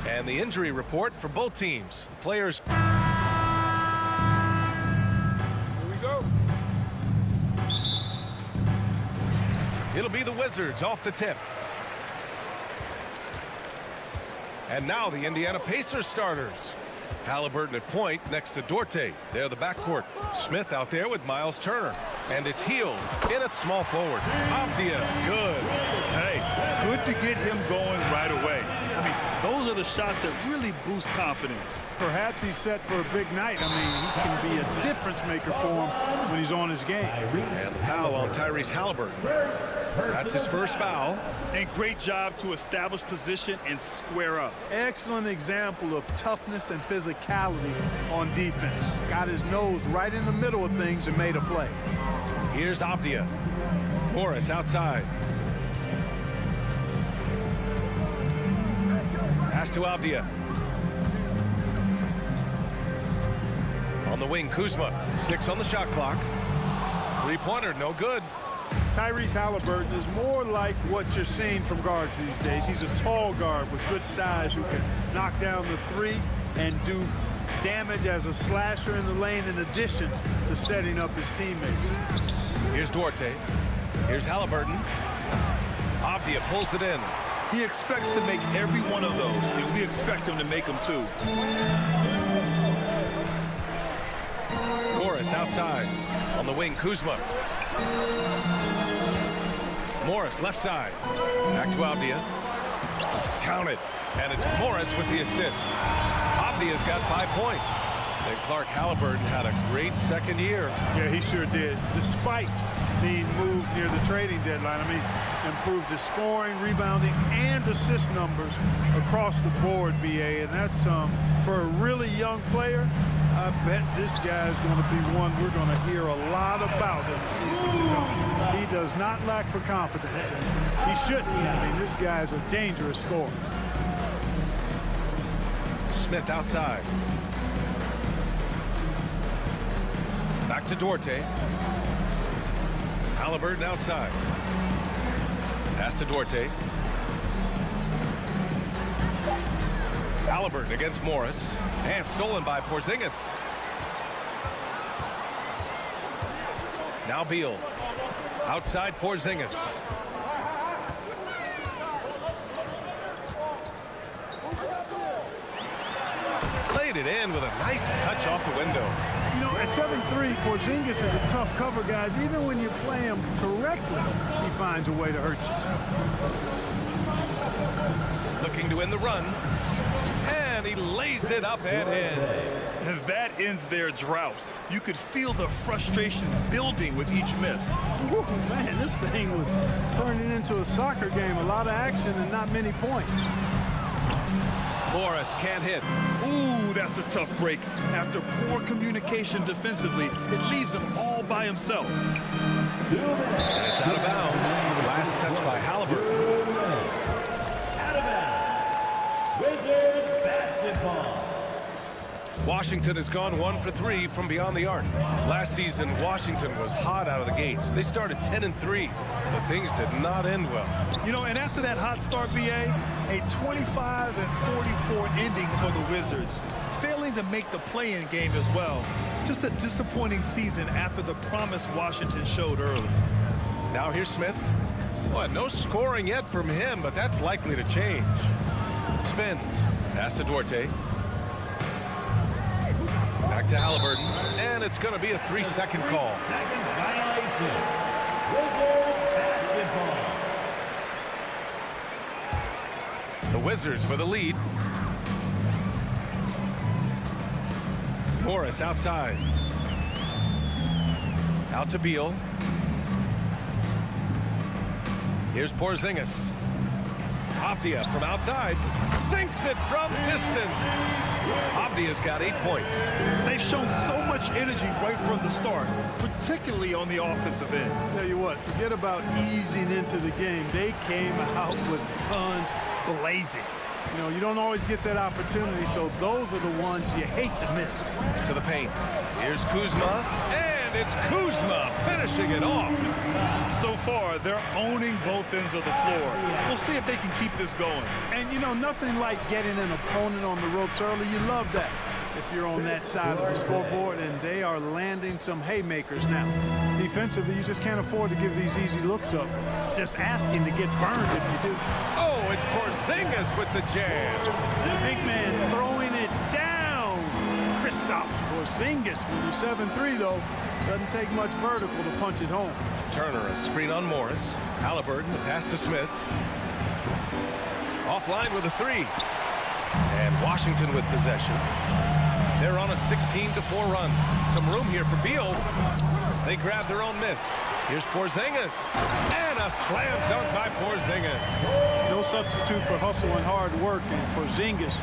And the injury report for both teams. Players. Here we go. It'll be the Wizards off the tip. And now the Indiana Pacers starters. Halliburton at point next to Dorte. They're the backcourt. Smith out there with Miles Turner. And it's Heald in at small forward. Avdia, good. Hey, good to get him going right away. I mean, those are the shots that really boost confidence. Perhaps he's set for a big night. I mean, he can be a difference maker for him when he's on his game. And the foul on Tyrese Halliburton. That's his first foul. And great job to establish position and square up. Excellent example of toughness and physicality on defense. Got his nose right in the middle of things and made a play. Here's Avdia. Morris outside. Pass to Avdia. On the wing, Kuzma. 6 on the shot clock. Three-pointer, no good. Tyrese Halliburton is more like what you're seeing from guards these days. He's a tall guard with good size who can knock down the three and do damage as a slasher in the lane in addition to setting up his teammates. Here's Dorte. Here's Halliburton. Avdia pulls it in. He expects to make every one of those, and we expect him to make them too. Morris outside. On the wing, Kuzma. Morris left side. Back to Avdia. Counted. And it's Morris with the assist. Avdia's got 5 points. And Clark Halliburton had a great second year. Yeah, he sure did. Despite being moved near the trading deadline, I mean, improved his scoring, rebounding, and assist numbers across the board, BA. And that's for a really young player, I bet this guy's going to be one we're going to hear a lot about in the seasons to come. He does not lack for confidence. He shouldn't. I mean, this guy's a dangerous scorer. Smith outside. Back to Dorte. Halliburton outside. Pass to Dorte. Halliburton against Morris. And stolen by Porzingis. Now Beal. Outside Porzingis. Played it in with a nice touch off the window. You know, at 7'3", Porzingis is a tough cover, guys. Even when you play him correctly, he finds a way to hurt you. Looking to win the run. And he lays it up and in. And that ends their drought. You could feel the frustration building with each miss. Whew, man, this thing was turning into a soccer game. A lot of action and not many points. Morris can't hit. Ooh, that's a tough break. After poor communication defensively, it leaves him all by himself. And it's out of bounds. Last touch by Halliburton. Out of bounds. Wizards basketball. Washington has gone 1 for 3 from beyond the arc. Last season, Washington was hot out of the gates. They started 10-3, but things did not end well. You know, and after that hot start, BA, a 25-44 ending for the Wizards, failing to make the play-in game as well. Just a disappointing season after the promise Washington showed early. Now here's Smith. Well, no scoring yet from him, but that's likely to change. Spins. Pass to Dorte. Back to Halliburton, and it's going to be a 3-second call. Second violation. Wizards basketball. The Wizards with a lead. Morris outside. Out to Beal. Here's Porzingis. Avdia from outside. Sinks it from distance. Avdia's got 8 points. They they've shown so much energy right from the start, particularly on the offensive end. Tell you what, forget about easing into the game. They came out with guns blazing. You know, you don't always get that opportunity, so those are the ones you hate to miss. To the paint. Here's Kuzma, and it's Kuzma finishing it off. So far, they're owning both ends of the floor. We'll see if they can keep this going. And, you know, nothing like getting an opponent on the ropes early. You love that if you're on that side of the scoreboard, and they are landing some haymakers now. Defensively, you just can't afford to give these easy looks up. Just asking to get burned if you do. Oh, it's Porzingis with the jam. The big man throwing it down. Kristaps Porzingis, when you're 7'3", though, doesn't take much vertical to punch it home. Turner, a screen on Morris. Halliburton, the pass to Smith. Offline with a three. And Washington with possession. They're on a 16-4 run. Some room here for Beal. They grab their own miss. Here's Porzingis. And a slam dunk by Porzingis. No substitute for hustle and hard work, and Porzingis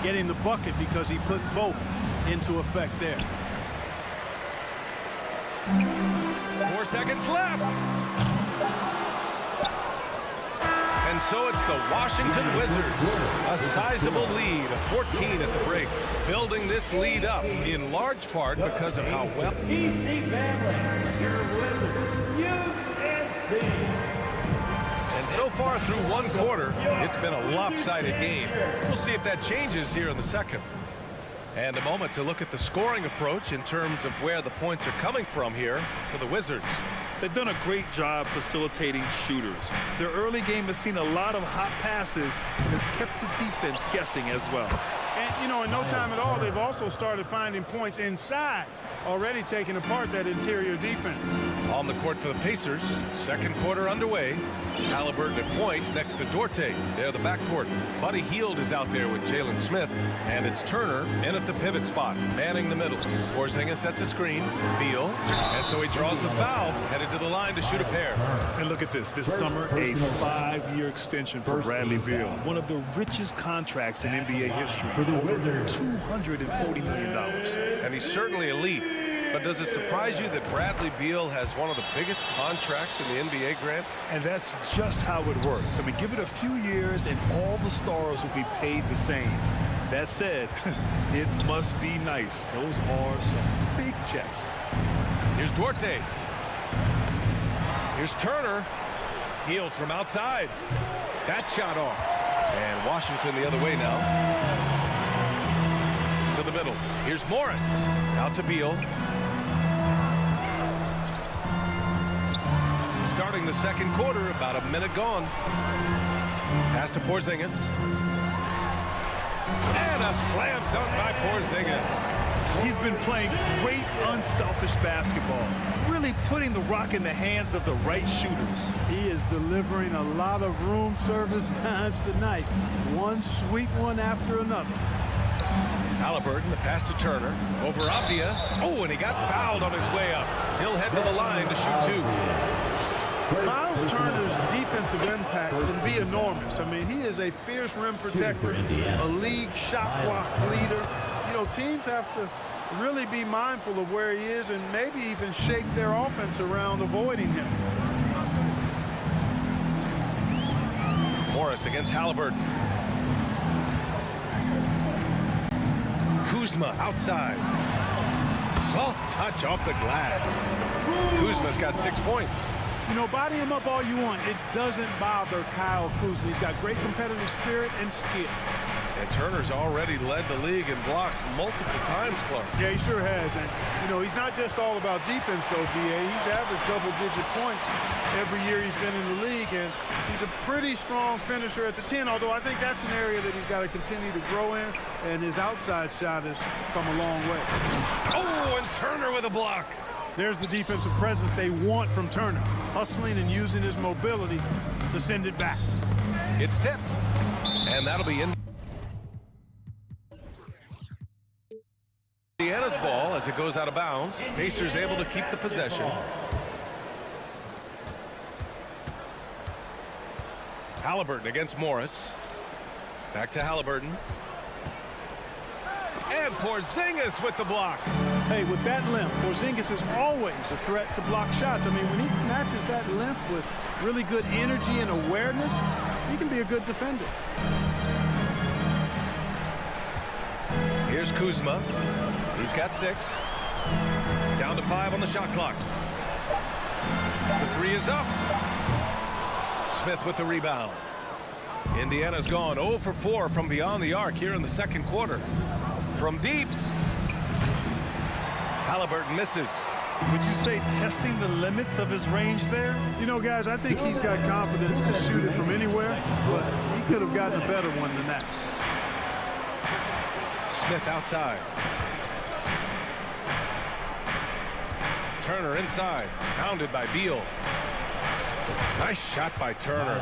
getting the bucket because he put both into effect there. 4 seconds left. And so it's the Washington Wizards. A sizable lead of 14 at the break. Building this lead up in large part because of how well. And so far through one quarter, it's been a lopsided game. We'll see if that changes here in the second. And a moment to look at the scoring approach in terms of where the points are coming from here for the Wizards. They've done a great job facilitating shooters. Their early game has seen a lot of hot passes and has kept the defense guessing as well. And, you know, in no time at all, they've also started finding points inside, already taking apart that interior defense. On the court for the Pacers, second quarter underway. Halliburton at point next to Duarte. They're the backcourt. Buddy Hield is out there with Jalen Smith. And it's Turner in at the pivot spot, manning the middle. Porzingis sets a screen. Beal. And so he draws the foul, headed to the line to shoot a pair. And look at this. This summer, a 5-year extension for Bradley Beal. One of the richest contracts in NBA history. Over $240 million. And he's certainly elite. But does it surprise you that Bradley Beal has one of the biggest contracts in the NBA, Grant? And that's just how it works. I mean, give it a few years and all the stars will be paid the same. That said, it must be nice. Those are some big checks. Here's Duarte. Here's Turner. Hield from outside. That shot off. And Washington the other way now. To the middle. Here's Morris. Out to Beal. Starting the second quarter, about a minute gone. Pass to Porzingis. And a slam dunk by Porzingis. He's been playing great unselfish basketball, really putting the rock in the hands of the right shooters. He is delivering a lot of room service times tonight. One sweet one after another. Halliburton, the pass to Turner. Over Avdia. Oh, and he got fouled on his way up. He'll head to the line to shoot two. Miles Turner's defensive impact can be enormous. I mean, he is a fierce rim protector, a league shot block leader. You know, teams have to really be mindful of where he is and maybe even shape their offense around avoiding him. Morris against Halliburton. Kuzma outside. Soft touch off the glass. Kuzma's got 6 points. You know, body him up all you want. It doesn't bother Kyle Kuzma. He's got great competitive spirit and skill. And Turner's already led the league in blocks multiple times, Clark. Yeah, he sure has. And, you know, he's not just all about defense, though, B.A. He's averaged double-digit points every year he's been in the league. And he's a pretty strong finisher at the 10, although I think that's an area that he's got to continue to grow in. And his outside shot has come a long way. Oh, and Turner with a block. There's the defensive presence they want from Turner, hustling and using his mobility to send it back. It's tipped, and that'll be in. Indiana's ball as it goes out of bounds. Pacers able to keep the possession. Halliburton against Morris. Back to Halliburton. And Porzingis with the block. Hey, with that length, Porzingis is always a threat to block shots. I mean, when he matches that length with really good energy and awareness, he can be a good defender. Here's Kuzma. He's got 6. Down to 5 on the shot clock. The 3 is up. Smith with the rebound. Indiana's gone 0 for 4 from beyond the arc here in the second quarter. From deep. Halliburton misses. Would you say testing the limits of his range there? You know, guys, I think he's got confidence to shoot it from anywhere, but he could have gotten a better one than that. Smith outside. Turner inside. Pounded by Beal. Nice shot by Turner.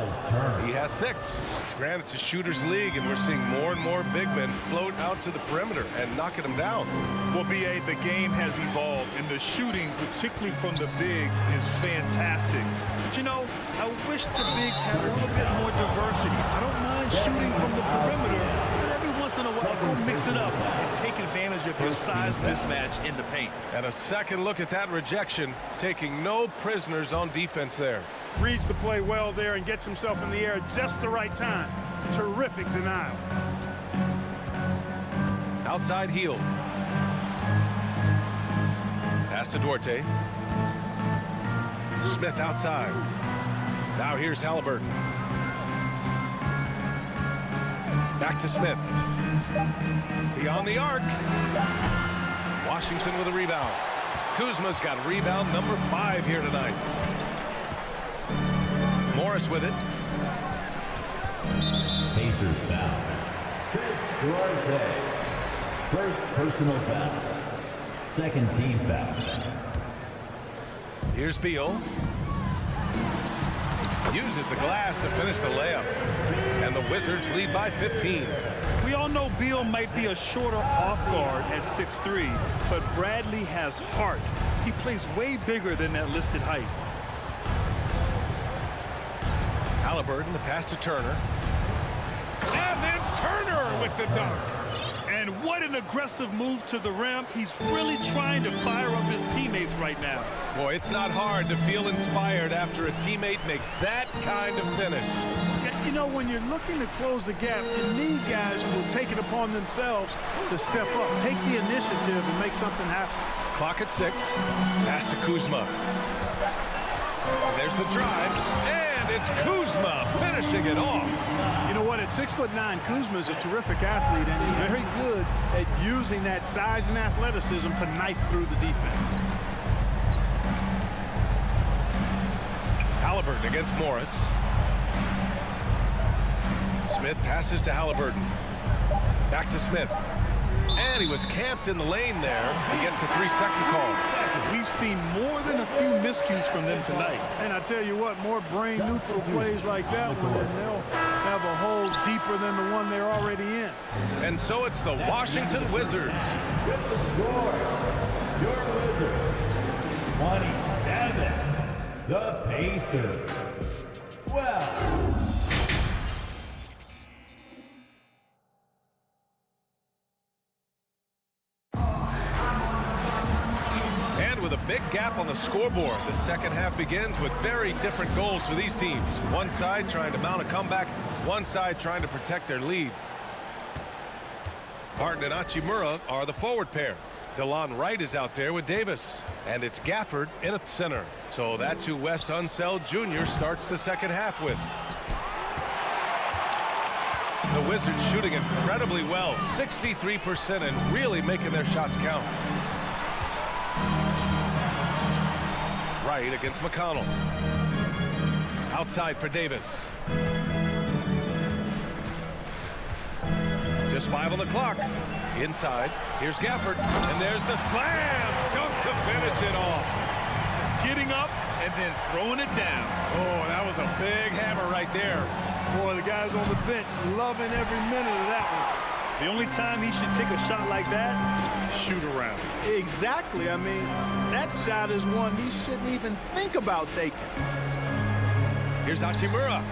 He has 6. Granted, it's a shooter's league, and we're seeing more and more big men float out to the perimeter and knocking them down. Well, B.A., the game has evolved, and the shooting, particularly from the bigs, is fantastic. But, you know, I wish the bigs had a little bit more diversity. I don't mind shooting from the perimeter, but every once in a while, go mix it up and take advantage of your size mismatch in the paint. And a second look at that rejection, taking no prisoners on defense there. Reads the play well there and gets himself in the air at just the right time. Terrific denial. Outside heel. Pass to Duarte. Smith outside. Now here's Halliburton. Back to Smith. Beyond the arc. Washington with a rebound. Kuzma's got rebound number 5 here tonight. Morris with it. Pacers foul. Chris Duarte. First personal foul. Second team foul. Here's Beal. Uses the glass to finish the layup. And the Wizards lead by 15. We all know Beal might be a shorter off guard at 6'3", but Bradley has heart. He plays way bigger than that listed height. Halliburton, the pass to Turner. And then Turner with the dunk. And what an aggressive move to the rim. He's really trying to fire up his teammates right now. Boy, it's not hard to feel inspired after a teammate makes that kind of finish. You know, when you're looking to close the gap, you need guys who will take it upon themselves to step up, take the initiative, and make something happen. Clock at 6. Pass to Kuzma. There's the drive. And it's Kuzma finishing it off. You know what? At 6'9", Kuzma is a terrific athlete, and he's very good at using that size and athleticism to knife through the defense. Halliburton against Morris. Smith passes to Halliburton. Back to Smith. And he was camped in the lane there. He gets a 3-second call. We've seen more than a few miscues from them tonight. And I tell you what, more brain-neutral plays like that one, and they'll have a hole deeper than the one they're already in. And so it's the Washington Wizards. With the score, your Wizards, 27. The Pacers, 12. With a big gap on the scoreboard, the second half begins with very different goals for these teams. One side trying to mount a comeback, one side trying to protect their lead. Barton and Hachimura are the forward pair. DeLon Wright is out there with Davis, and it's Gafford in at center. So that's who Wes Unseld Jr. starts the second half with. The Wizards shooting incredibly well, 63%, and really making their shots count. Wright against McConnell. Outside for Davis. Just 5 on the clock. Inside. Here's Gafford. And there's the slam. Dunk to finish it off. Getting up and then throwing it down. Oh, that was a big hammer right there. Boy, the guys on the bench loving every minute of that one. The only time he should take a shot like that, shoot around. Exactly. I mean, that shot is one he shouldn't even think about taking. Here's Hachimura.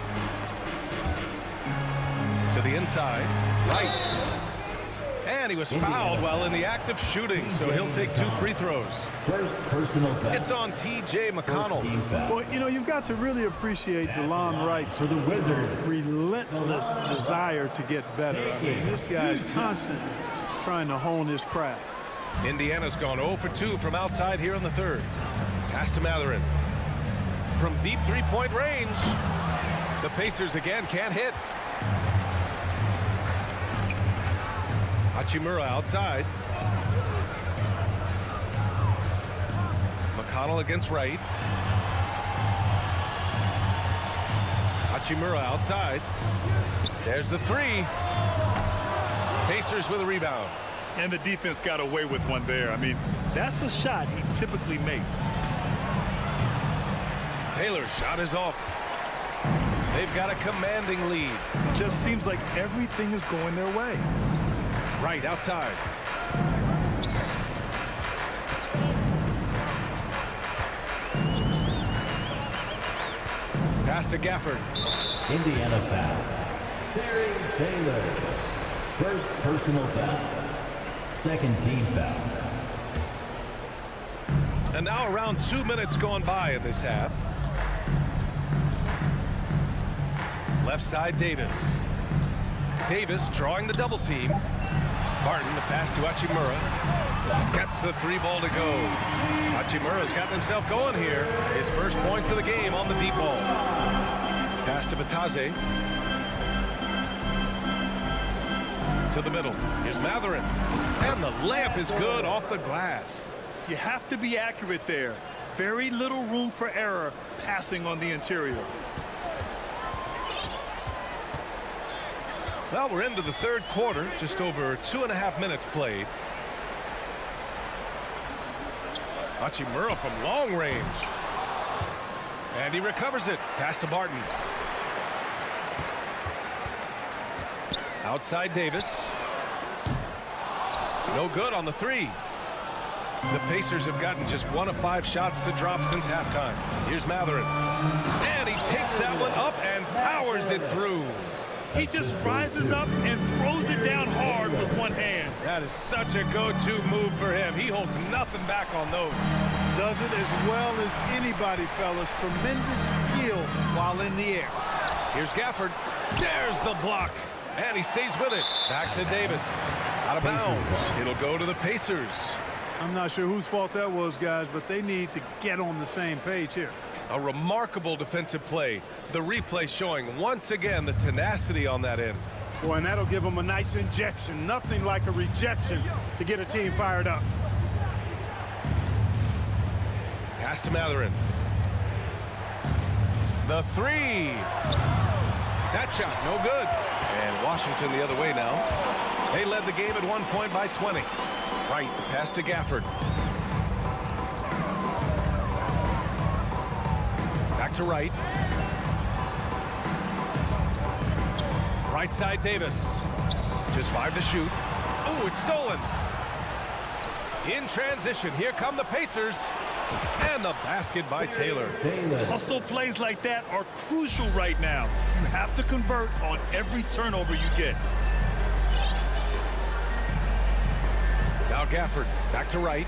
To the inside. Right. And And he was fouled while in the act of shooting, so he'll take 2 free throws. First personal foul. It's on T.J. McConnell. Well, you know, you've got to really appreciate DeLon Wright's for the Wizards. relentless desire to get better. I mean, this guy's constantly trying to hone his craft. Indiana's gone 0 for 2 from outside here in the third. Pass to Matherin. From deep three-point range. The Pacers again can't hit. Hachimura outside. McConnell against Wright. Hachimura outside. There's the 3. Pacers with a rebound. And the defense got away with one there. I mean, that's a shot he typically makes. Taylor's shot is off. They've got a commanding lead. It just seems like everything is going their way. Right outside. Pass to Gafford. Indiana foul. Terry Taylor. First personal foul. Second team foul. And now around 2 minutes gone by in this half. Left side Davis. Davis drawing the double team. Barton, the pass to Hachimura. Gets the 3 ball to go. Hachimura's gotten himself going here. His first point of the game on the deep ball. Pass to Bataze. To the middle. Here's Matherin. And the layup is good off the glass. You have to be accurate there. Very little room for error passing on the interior. Well, we're into the third quarter. Just over 2.5 minutes played. Hachimura from long range. And he recovers it. Pass to Barton. Outside Davis. No good on the 3. The Pacers have gotten just 1 of 5 shots to drop since halftime. Here's Matherin. And he takes that one up and powers it through. He just rises up and throws it down hard with one hand. That is such a go-to move for him. He holds nothing back on those. Does it as well as anybody, fellas. Tremendous skill while in the air. Here's Gafford. There's the block. And he stays with it. Back to Davis. Out of bounds. It'll go to the Pacers. I'm not sure whose fault that was, guys, but they need to get on the same page here. A remarkable defensive play. The replay showing once again the tenacity on that end. Boy, and that'll give them a nice injection. Nothing like a rejection to get a team fired up. Pass to Matherin. The 3. That shot, no good. And Washington the other way now. They led the game at 1 point by 20. Right, the pass to Gafford. Back to Wright. Right side Davis. Just 5 to shoot. Oh, it's stolen. In transition, here come the Pacers. And the basket by Taylor. Hustle plays like that are crucial right now. You have to convert on every turnover you get. Now Gafford, back to Wright.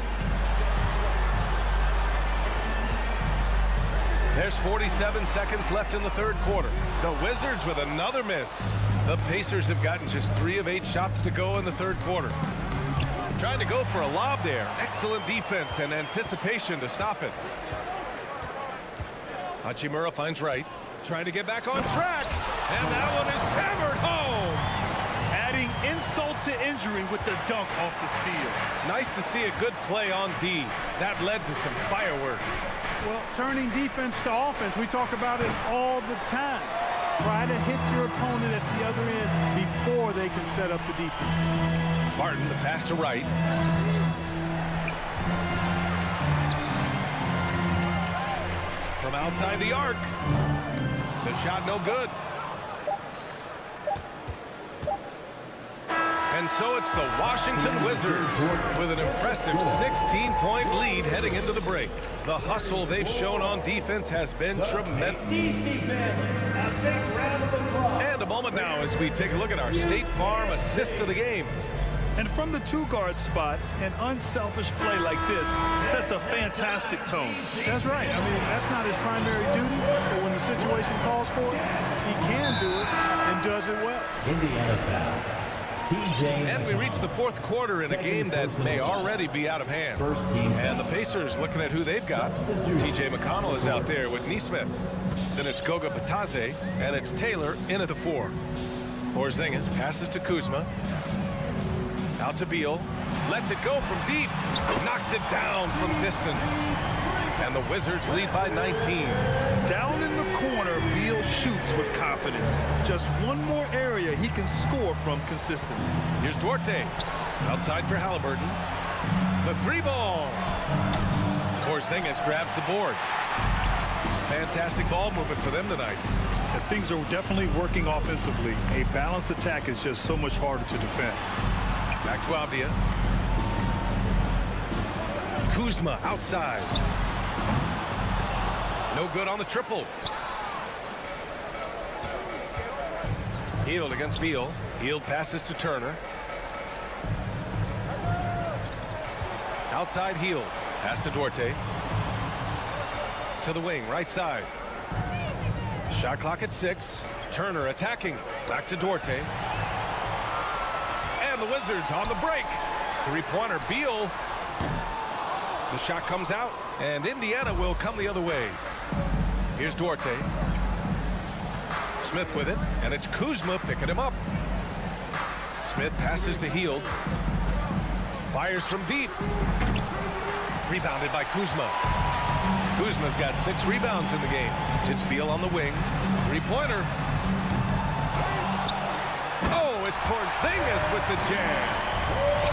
There's 47 seconds left in the third quarter. The Wizards with another miss. The Pacers have gotten just 3 of 8 shots to go in the third quarter. Trying to go for a lob there. Excellent defense and anticipation to stop it. Hachimura finds Wright. Trying to get back on track. And that one is hammered home. Adding insult to injury with the dunk off the steal. Nice to see a good play on D. That led to some fireworks. Well, turning defense to offense, we talk about it all the time. Try to hit your opponent at the other end before they can set up the defense. Barton, the pass to Wright. From outside the arc. The shot no good. And so it's the Washington Wizards with an impressive 16-point lead heading into the break. The hustle they've shown on defense has been tremendous. And a moment now as we take a look at our State Farm assist of the game. And from the two-guard spot, an unselfish play like this sets a fantastic tone. That's right. I mean, that's not his primary duty, but when the situation calls for it, he can do it and does it well. Indiana foul. And we reach the fourth quarter in a game that may already be out of hand. First team. And the Pacers looking at who they've got. TJ McConnell is out there with Neesmith. Then it's Goga Batadze, and it's Taylor in at the 4. Porzingis passes to Kuzma. Out to Beal. Lets it go from deep. Knocks it down from distance. And the Wizards lead by 19. Down in the corner, Beal shoots with confidence. Just one more area he can score from consistently. Here's Duarte. Outside for Halliburton. The 3-ball. Porzingis grabs the board. Fantastic ball movement for them tonight. And things are definitely working offensively. A balanced attack is just so much harder to defend. Back to Avdia. Kuzma outside. No good on the triple. Hield against Beal. Hield passes to Turner. Outside Hield. Pass to Duarte. To the wing, right side. Shot clock at 6. Turner attacking. Back to Duarte. And the Wizards on the break. Three-pointer, Beal. The shot comes out, and Indiana will come the other way. Here's Duarte. Smith with it, and it's Kuzma picking him up. Smith passes to Hield. Fires from deep. Rebounded by Kuzma. Kuzma's got 6 rebounds in the game. It's Beal on the wing. Three-pointer. Oh, it's Porzingis with the jam.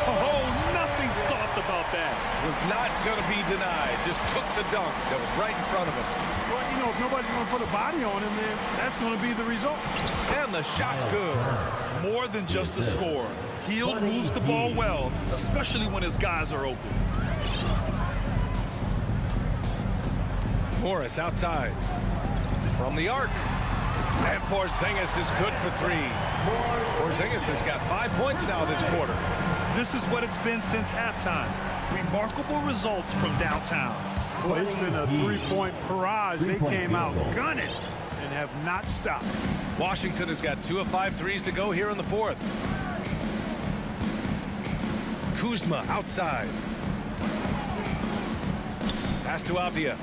Oh, nothing soft about that. Was not going to be denied. Just took the dunk that was right in front of him. Well, you know, if nobody's going to put a body on him, then that's going to be the result. And the shot's good. More than just a score. Hield moves the ball well, especially when his guys are open. Morris outside. From the arc. And Porzingis is good for 3. Porzingis has got 5 points now this quarter. This is what it's been since halftime. Remarkable results from downtown. Well, it's been a 3-point barrage. They came out gunning and have not stopped. Washington has got 2 of 5 threes to go here in the 4th. Kuzma outside. Pass to Avdia.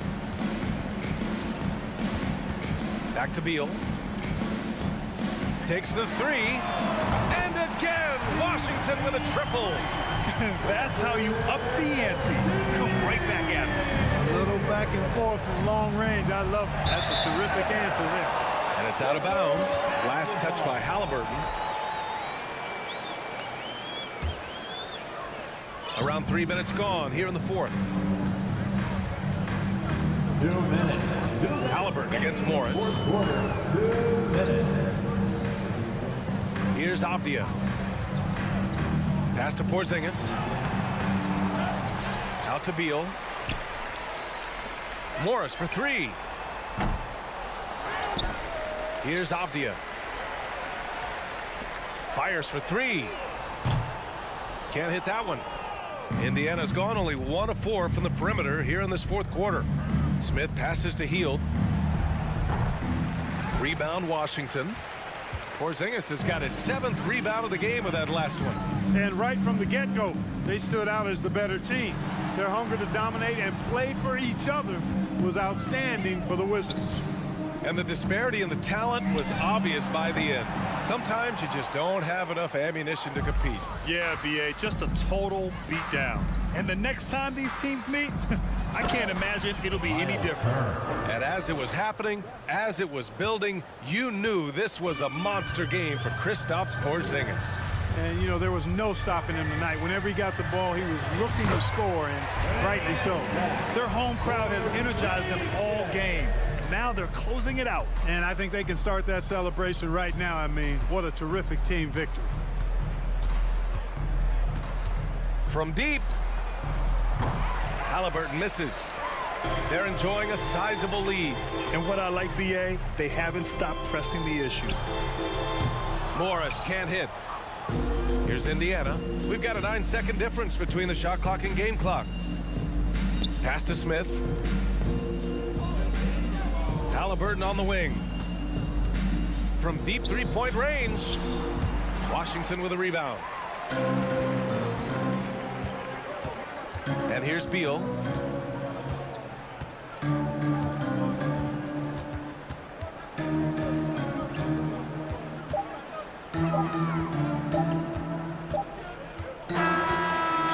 Back to Beal. Takes the 3. And again, Washington with a triple. That's how you up the ante. Come right back at it. A little back and forth from long range. I love it. That's a terrific answer there. And it's out of bounds. Last touch by Halliburton. Around 3 minutes gone here in the 4th. 2 minutes. Halliburton against Morris. 2 minutes. Here's Avdia. Pass to Porzingis. Out to Beal. Morris for 3. Here's Avdia. Fires for 3. Can't hit that one. Indiana's gone only 1 of 4 from the perimeter here in this 4th quarter. Smith passes to Hield. Rebound Washington. Porzingis has got his 7th rebound of the game with that last one. And right from the get-go, they stood out as the better team. Their hunger to dominate and play for each other was outstanding for the Wizards. And the disparity in the talent was obvious by the end. Sometimes you just don't have enough ammunition to compete. Yeah, B.A., just a total beatdown. And the next time these teams meet, I can't imagine it'll be any different. And as it was happening, as it was building, you knew this was a monster game for Kristaps Porzingis. And, you know, there was no stopping him tonight. Whenever he got the ball, he was looking to score, and rightly so. Their home crowd has energized them all game. Now they're closing it out. And I think they can start that celebration right now. I mean, what a terrific team victory. From deep. Halliburton misses. They're enjoying a sizable lead. And what I like, B.A., they haven't stopped pressing the issue. Morris can't hit. Here's Here's Indiana. We've got a 9-second difference between the shot clock and game clock. Pass to Smith. Halliburton on the wing. From deep three-point range. Washington with a rebound. And here's Beal.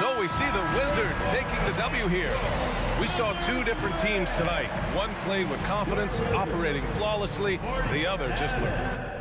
So we see the Wizards taking the W here. We saw two different teams tonight. One played with confidence, operating flawlessly. The other just looked.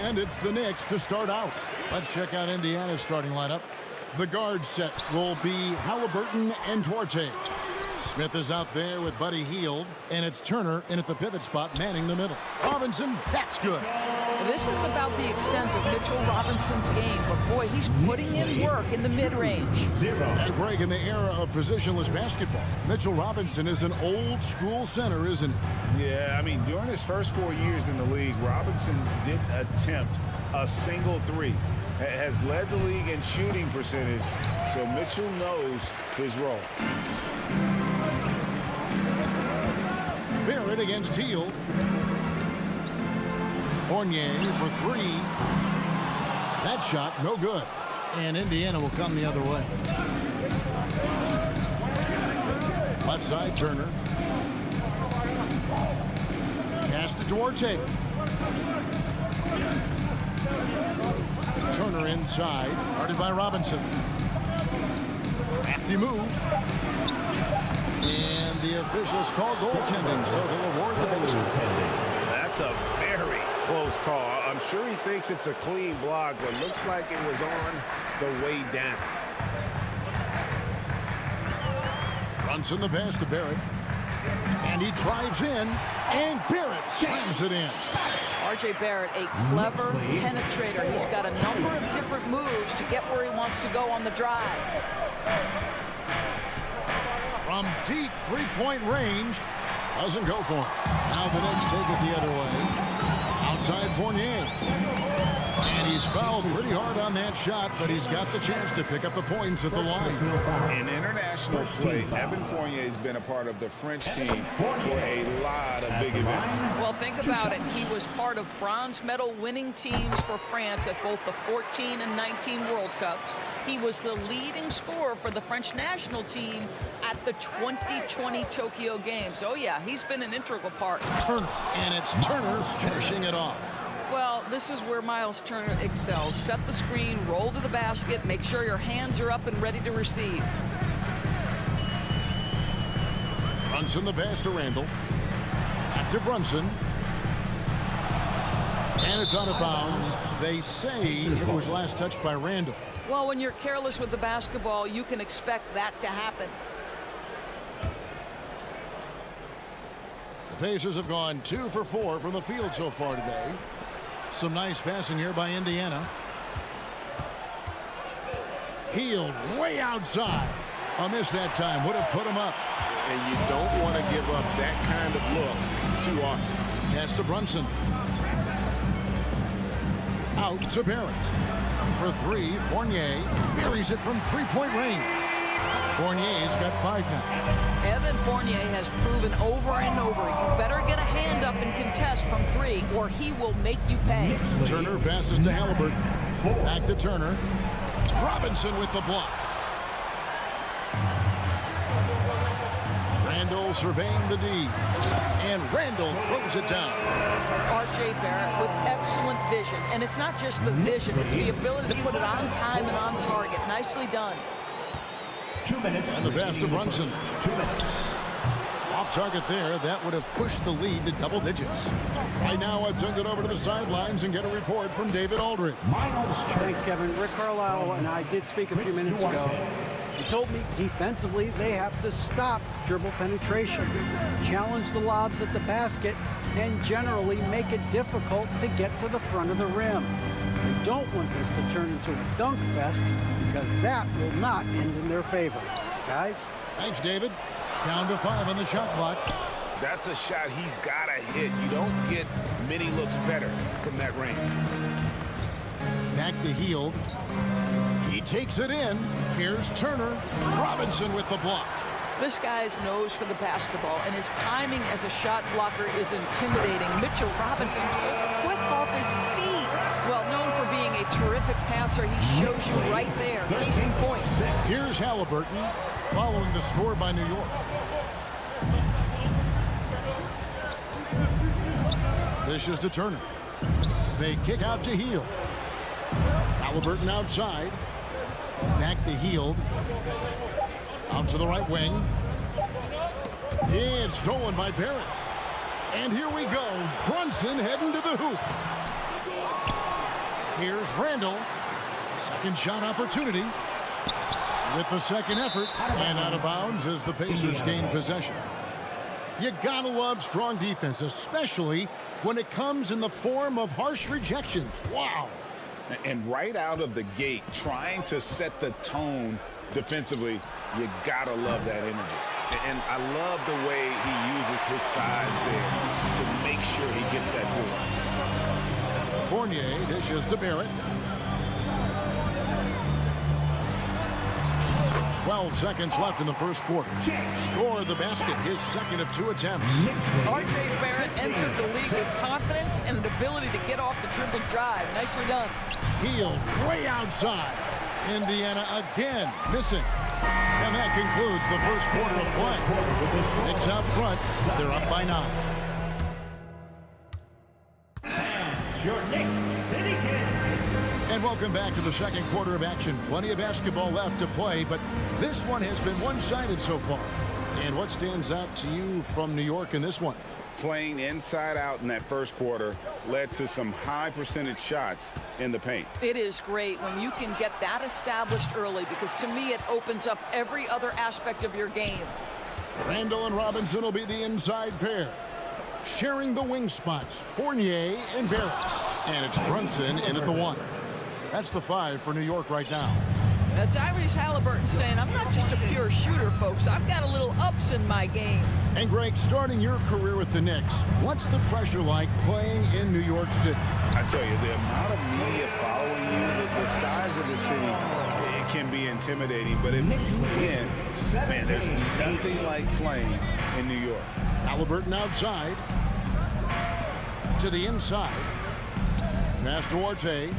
And it's the Knicks to start out. Let's check out Indiana's starting lineup. The guard set will be Halliburton and Duarte. Smith is out there with Buddy Hield, and it's Turner in at the pivot spot, manning the middle. Robinson, that's good. This is about the extent of Mitchell Robinson's game, but boy, he's putting in work in the mid-range. And Greg, in the era of positionless basketball, Mitchell Robinson is an old-school center, isn't he? Yeah, I mean, during his first 4 years in the league, Robinson didn't attempt a single three. Has led the league in shooting percentage, so Mitchell knows his role. Barrett against Hield. Fournier for three. That shot, no good. And Indiana will come the other way. Left side, Turner. Pass to Duarte. Turner inside, guarded by Robinson. Crafty move. And the officials call goaltending, so they'll award the basket. That's a very close call. I'm sure he thinks it's a clean block, but looks like it was on the way down. Brunson the pass to Barrett. And he drives in, and Barrett slams it in. R.J. Barrett, a clever penetrator. He's got a number of different moves to get where he wants to go on the drive. From deep three-point range, doesn't go for it. Now the Knicks take it the other way. Outside Fournier. And he's fouled pretty hard on that shot, but he's got the chance to pick up the points at the line. In international play, Evan Fournier has been a part of the French team for a lot of big events. Well, think about it. He was part of bronze medal winning teams for France at both the 14 and 19 World Cups. He was the leading scorer for the French national team at the 2020 Tokyo Games. Oh, yeah, he's been an integral part. Turner, and it's Turner finishing it off. Well, this is where Miles Turner excels. Set the screen, roll to the basket, make sure your hands are up and ready to receive. Brunson the pass to Randall. Back to Brunson. And it's out of bounds. They say it was last touched by Randall. Well, when you're careless with the basketball, you can expect that to happen. The Pacers have gone 2 for 4 from the field so far today. Some nice passing here by Indiana. Hield way outside. A miss that time. Would have put him up. And you don't want to give up that kind of look too often. Pass to Brunson. Out to Barrett. For three, Fournier buries it from three-point range. Fournier's got 5 now. Evan Fournier has proven over and over, you better get a hand up and contest from 3 or he will make you pay. Turner passes to Halliburton. Back to Turner. Robinson with the block. Randall surveying the D. And Randall throws it down. R.J. Barrett with excellent vision. And it's not just the vision, it's the ability to put it on time and on target. Nicely done. 2 minutes. And the pass to Brunson. 2 minutes. Off target there. That would have pushed the lead to double digits. Right now, let's send it over to the sidelines and get a report from David Aldridge. Thanks, Kevin. Rick Carlisle and I did speak a few minutes ago. He told me defensively they have to stop dribble penetration, challenge the lobs at the basket, and generally make it difficult to get to the front of the rim. They don't want this to turn into a dunk fest because that will not end in their favor. Guys? Thanks, David. Down to 5 on the shot clock. That's a shot he's got to hit. You don't get many looks better from that range. Back to Hield. He takes it in. Here's Turner. Robinson with the block. This guy's nose for the basketball, and his timing as a shot blocker is intimidating. Mitchell Robinson so quick off his feet. Well, known for being a terrific passer, he shows you right there. Case in point. Here's Halliburton following the score by New York. Dishes to Turner. They kick out to Hield. Halliburton outside. Back to Hield. Out to the right wing. It's stolen by Barrett. And here we go. Brunson heading to the hoop. Here's Randall. Second shot opportunity. With the second effort, and out of bounds as the Pacers gain possession. You gotta love strong defense, especially when it comes in the form of harsh rejections. Wow. And right out of the gate, trying to set the tone defensively, you gotta love that energy. And I love the way he uses his size there to make sure he gets that board. Fournier dishes to Barrett. 12 seconds left in the first quarter. Score the basket, his second of 2 attempts. R.J. Barrett entered the league with confidence and an ability to get off the dribble drive. Nicely done. Healed way outside. Indiana again missing. And that concludes the first quarter of play. Knicks out front. They're up by 9. Your Knicks City Kid. And welcome back to the second quarter of action. Plenty of basketball left to play, but this one has been one-sided so far. And what stands out to you from New York in this one? Playing inside out in that first quarter led to some high percentage shots in the paint. It is great when you can get that established early, because to me it opens up every other aspect of your game. Randall and Robinson will be the inside pair. Sharing the wing spots, Fournier and Barrett. And it's Brunson in at the 1. That's the 5 for New York right now. Tyrese Halliburton saying, I'm not just a pure shooter, folks. I've got a little ups in my game. And Greg, starting your career with the Knicks, what's the pressure like playing in New York City? I tell you, the amount of media following you, the size of the city, it can be intimidating. But if you win, man, there's nothing like playing in New York. Halliburton outside. To the inside. Pass to Orte.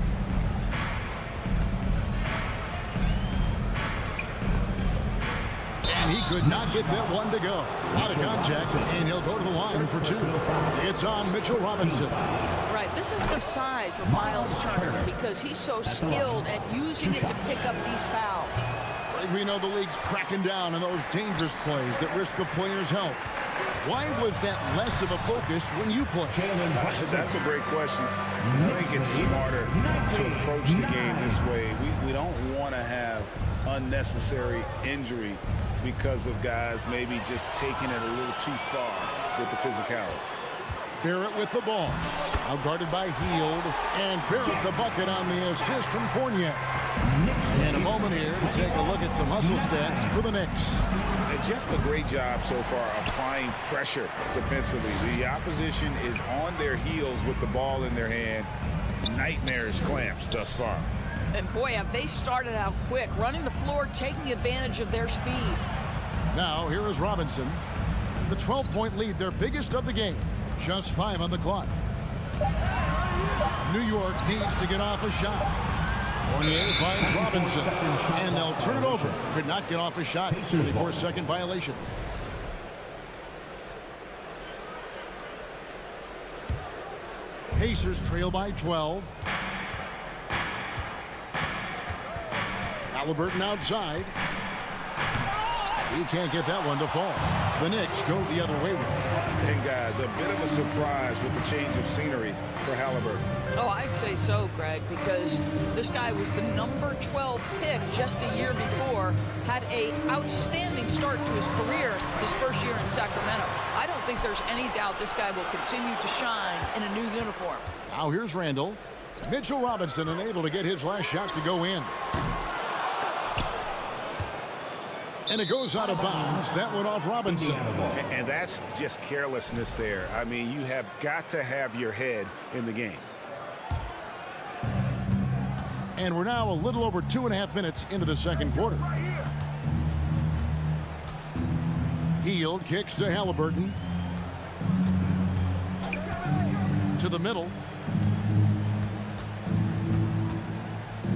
And he could not get that one to go. Out of contact, and he'll go to the line for 2. It's on Mitchell Robinson. Right, this is the size of Miles Turner, because he's so skilled at using it to pick up these fouls. We know the league's cracking down on those dangerous plays that risk a player's health. Why was that less of a focus when you play? That's a great question. I think it's smarter to approach the game this way. We don't want to have unnecessary injury because of guys maybe just taking it a little too far with the physicality. Barrett with the ball. Now guarded by Hield. And Barrett the bucket on the assist from Fournier. In a moment here to take a look at some hustle stats for the Knicks. And just a great job so far applying pressure defensively. The opposition is on their heels with the ball in their hand. Nightmares clamps thus far. And boy, have they started out quick, running the floor, taking advantage of their speed. Now here is Robinson. The 12-point lead, their biggest of the game. Just 5 on the clock. New York needs to get off a shot. Fournier finds Robinson, and they'll turn it over. Could not get off a shot. 34-second violation. Pacers trail by 12. Halliburton outside. He can't get that one to fall. The Knicks go the other way with it. And guys, a bit of a surprise with the change of scenery for Halliburton. Oh, I'd say so, Greg, because this guy was the number 12 pick just a year before, had an outstanding start to his career his first year in Sacramento. I don't think there's any doubt this guy will continue to shine in a new uniform. Now here's Randall. Mitchell Robinson unable to get his last shot to go in. And it goes out of bounds. That went off Robinson. And that's just carelessness there. I mean, you have got to have your head in the game. And we're now a little over 2.5 minutes into the second quarter. Hield kicks to Halliburton. To the middle.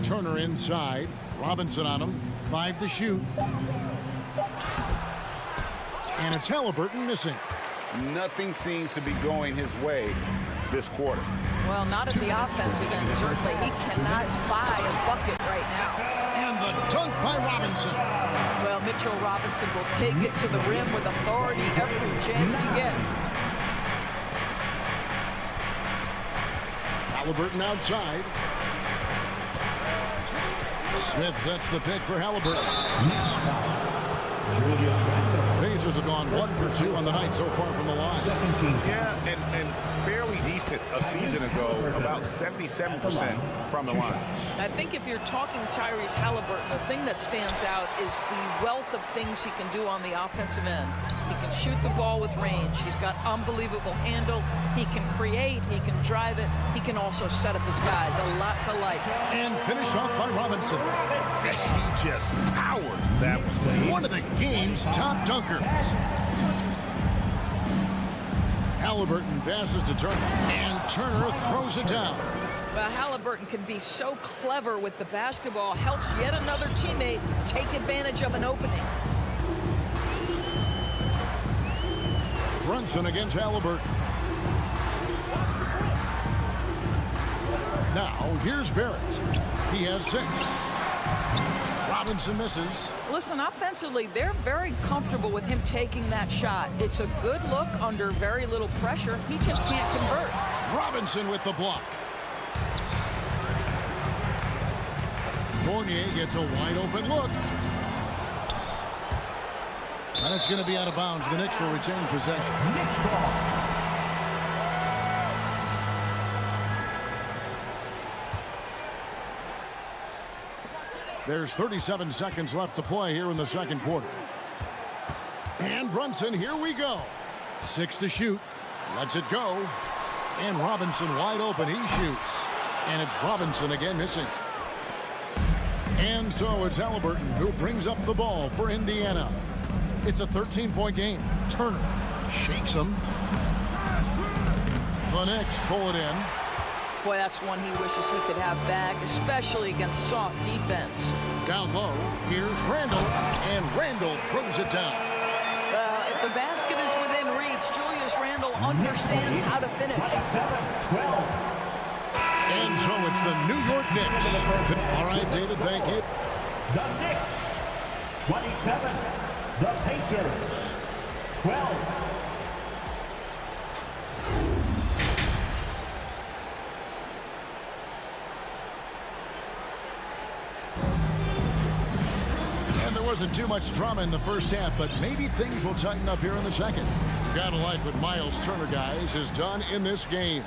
Turner inside. Robinson on him. 5 to shoot. And it's Halliburton missing. Nothing seems to be going his way this quarter. Well, not at the offensive end, certainly. He cannot buy a bucket right now. And the dunk by Robinson. Well, Mitchell Robinson will take it to the rim with authority every chance he gets. Halliburton outside. Smith sets the pick for Halliburton. Pacers have gone 1 for 2 on the night so far from the line. Yeah, and fairly decent a season ago, about 77% from the line. I think if you're talking Tyrese Halliburton, the thing that stands out is the wealth of things he can do on the offensive end. He can shoot the ball with range. He's got unbelievable handle. He can create. He can drive it. He can also set up his guys. A lot to like. And finished off by Robinson. He just powered that one of the game's top dunkers. Halliburton passes to Turner, and Turner throws it down. Well, Halliburton can be so clever with the basketball, helps yet another teammate take advantage of an opening. Brunson against Halliburton. Now, here's Barrett. He has 6. Robinson misses. Listen, offensively, they're very comfortable with him taking that shot. It's a good look under very little pressure. He just can't convert. Robinson with the block. Fournier gets a wide open look. And it's going to be out of bounds. The Knicks will retain possession. Knicks ball. There's 37 seconds left to play here in the second quarter. And Brunson, here we go. 6 to shoot. Lets it go. And Robinson wide open. He shoots. And it's Robinson again missing. And so it's Halliburton who brings up the ball for Indiana. It's a 13-point game. Turner shakes him. The Knicks pull it in. Boy, that's one he wishes he could have back, especially against soft defense. Down low, here's Randall, and Randall throws it down. If the basket is within reach, Julius Randle understands how to finish. And so it's the New York Knicks. All right, David, thank you. The Knicks, 27. The Pacers, 12. Wasn't too much drama in the first half, but maybe things will tighten up here in the second. Gotta like what Miles Turner, guys, has done in this game.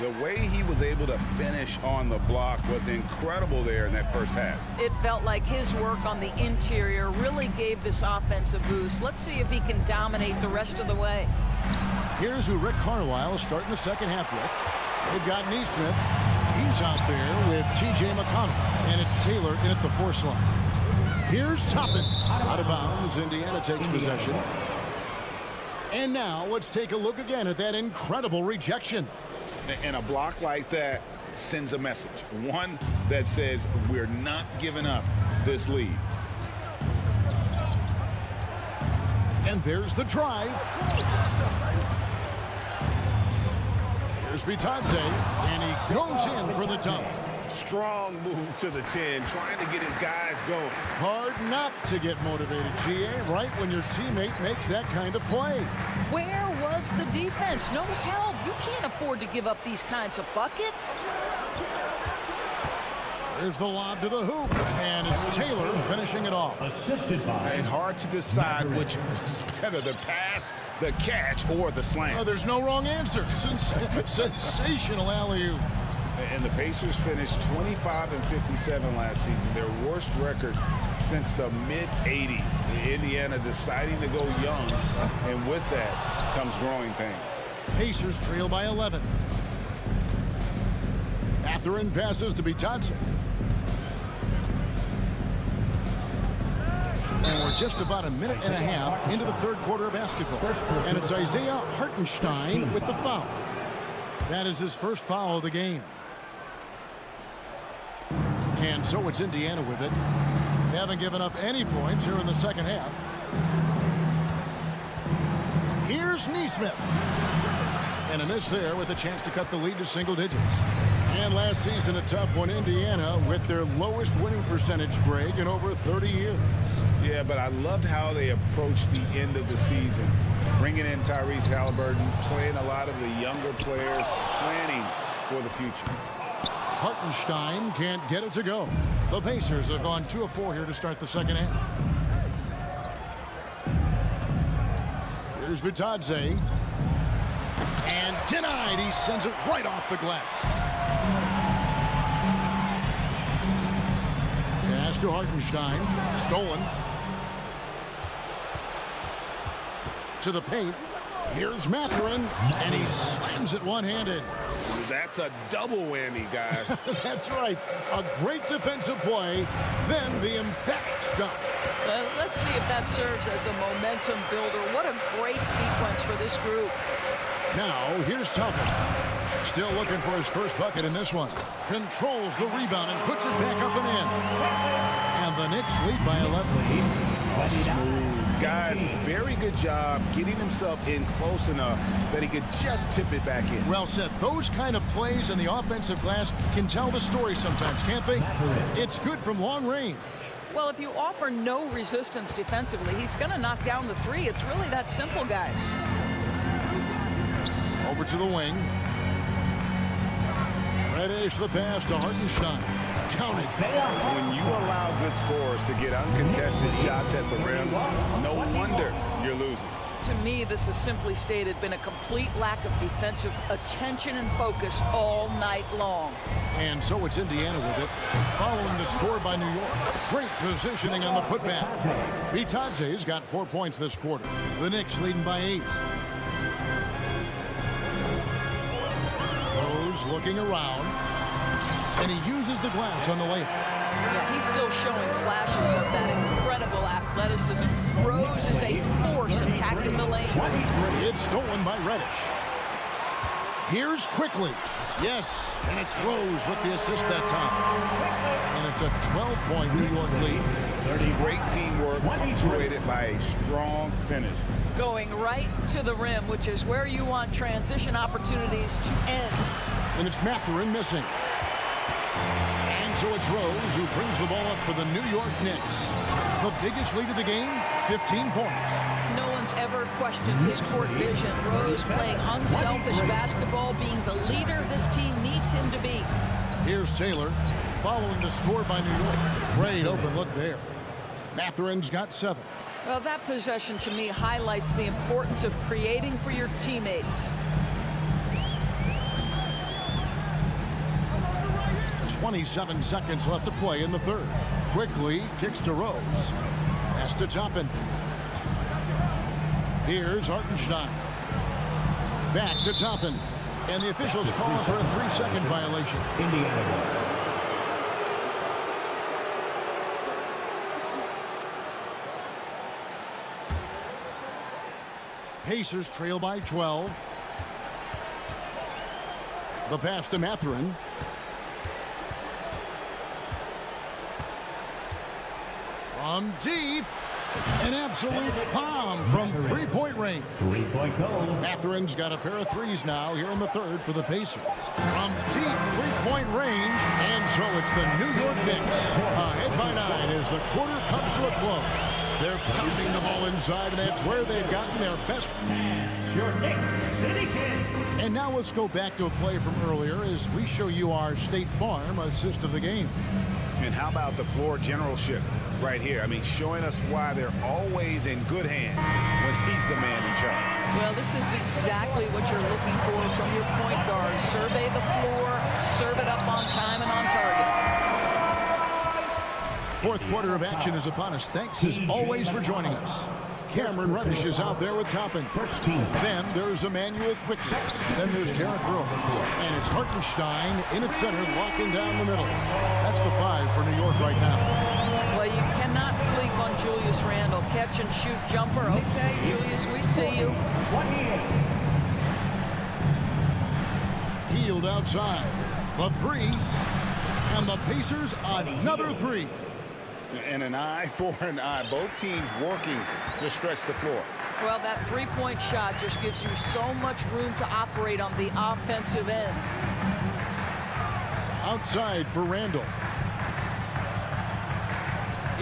The way he was able to finish on the block was incredible there in that first half. It felt like his work on the interior really gave this offense a boost. Let's see if he can dominate the rest of the way. Here's who Rick Carlisle is starting the second half with. They've got Neesmith. He's out there with T.J. McConnell, and it's Taylor in at the 4 slot. Here's Toppin. Out of bounds. Indiana takes possession. And now let's take a look again at that incredible rejection. And a block like that sends a message. One that says we're not giving up this lead. And there's the drive. Here's Bitadze. And he goes in for the dunk. Strong move to the 10, trying to get his guys going. Hard not to get motivated, GA, right when your teammate makes that kind of play. Where was the defense? No help. You can't afford to give up these kinds of buckets. There's the lob to the hoop, and it's Taylor finishing it off. Assisted by. And hard to decide which was better, the pass, the catch, or the slam. Oh, there's no wrong answer. Sensational alley-oop. And the Pacers finished 25-57 last season, their worst record since the mid-'80s. Indiana deciding to go young, and with that comes growing pains. Pacers trail by 11. Mathurin passes to Bitadze. And we're just about a minute and a half into the third quarter of basketball. And it's Isaiah Hartenstein with the foul. That is his first foul of the game. And so it's Indiana with it. They haven't given up any points here in the second half. Here's Neesmith. And a miss there with a chance to cut the lead to single digits. And last season, a tough one. Indiana with their lowest winning percentage, Greg, in over 30 years. Yeah, but I loved how they approached the end of the season. Bringing in Tyrese Halliburton, playing a lot of the younger players, planning for the future. Hartenstein can't get it to go. The Pacers have gone 2 of 4 here to start the second half. Here's Bitadze. And denied. He sends it right off the glass. Pass to Hartenstein. Stolen. To the paint. Here's Mathurin. And he slams it one-handed. That's a double whammy, guys. That's right. A great defensive play. Then the emphatic stuff. Let's see if that serves as a momentum builder. What a great sequence for this group. Now, here's Toppin. Still looking for his first bucket in this one. Controls the rebound and puts it back up and in. And the Knicks lead by 11. Smooth. Guys, very good job getting himself in close enough that he could just tip it back in. Well said. Those kind of plays in the offensive glass can tell the story sometimes, can't they? It's good from long range. Well, if you offer no resistance defensively, he's going to knock down the three. It's really that simple, guys. Over to the wing. Reddish the pass to Hartenstein. Counting. When you allow good scorers to get uncontested shots at the rim, no wonder you're losing. To me, this has simply stated been a complete lack of defensive attention and focus all night long. And so it's Indiana with it, following the score by New York. Great positioning on the putback. Bitadze's got 4 points this quarter. The Knicks leading by 8. Rose looking around, and he uses the glass on the layup. Yeah, he's still showing flashes of that incredible athleticism. Rose is a force attacking the lane. It's stolen by Reddish. Here's quickly. Yes, and it's Rose with the assist that time. And it's a 12-point New York lead. Great teamwork punctuated by a strong finish. Going right to the rim, which is where you want transition opportunities to end. And it's Mathurin missing. And so it's Rose who brings the ball up for the New York Knicks. The biggest lead of the game, 15 points. No one's ever questioned his court vision. Rose playing unselfish basketball, being the leader this team needs him to be. Here's Taylor following the score by New York. Great open look there. Mathurin's got 7. Well, that possession to me highlights the importance of creating for your teammates. 27 seconds left to play in the third. Quickly kicks to Rose. Pass to Toppin. Here's Hartenstein. Back to Toppin. And the officials calling for a 3-second violation. Indiana. Pacers trail by 12. The pass to Mathurin. From deep. An absolute bomb from 3-point range. 3-point goal. Mathurin's got a pair of threes now here in the third for the Pacers. From deep 3-point range. And so it's the New York Knicks. Ahead by 9 as the quarter comes to a close. They're pounding the ball inside, and that's where they've gotten their best. Your Knicks City Kid. And now let's go back to a play from earlier as we show you our State Farm assist of the game. And how about the floor generalship right here? I mean, showing us why they're always in good hands when he's the man in charge. Well, this is exactly what you're looking for from your point guard. Survey the floor, serve it up on time and on target. Fourth quarter of action is upon us. Thanks as always for joining us. Cameron Reddish is out there with Toppin. Then there's Emmanuel Quickly. Then there's Derrick Rose. And it's Hartenstein in its center, locking down the middle. That's the 5 for New York right now. Well, you cannot sleep on Julius Randle. Catch and shoot jumper. Okay, Julius, we see you. Healed outside. The 3. And the Pacers another 3. And an eye for an eye. Both teams working to stretch the floor. Well, that 3-point shot just gives you so much room to operate on the offensive end. Outside for Randle.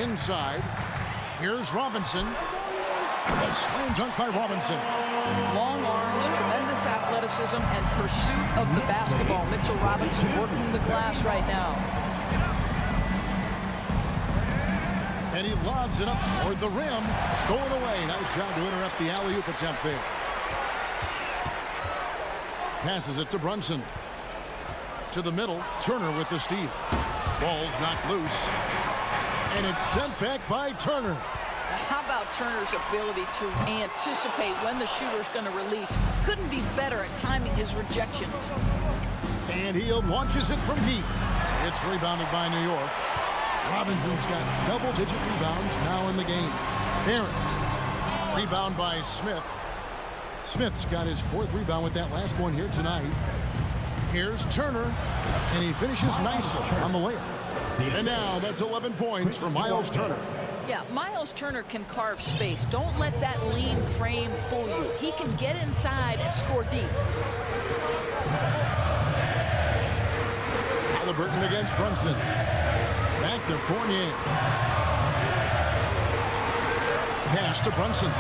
Inside. Here's Robinson. The slam dunk by Robinson. Long arms, tremendous athleticism, and pursuit of the basketball. Mitchell Robinson working the glass right now. And he lobs it up toward the rim. Stolen away. Nice job to interrupt the alley-oop attempt there. Passes it to Brunson. To the middle. Turner with the steal. Ball's knocked loose. And it's sent back by Turner. How about Turner's ability to anticipate when the shooter's going to release? Couldn't be better at timing his rejections. And he launches it from deep. It's rebounded by New York. Robinson's got double-digit rebounds now in the game. Barrett. Rebound by Smith. Smith's got his 4th rebound with that last one here tonight. Here's Turner. And he finishes nicely on the layup. And now that's 11 points for Miles Turner. Yeah, Miles Turner can carve space. Don't let that lean frame fool you. He can get inside and score deep. Halliburton against Brunson. Back to Fournier. Pass to Brunson.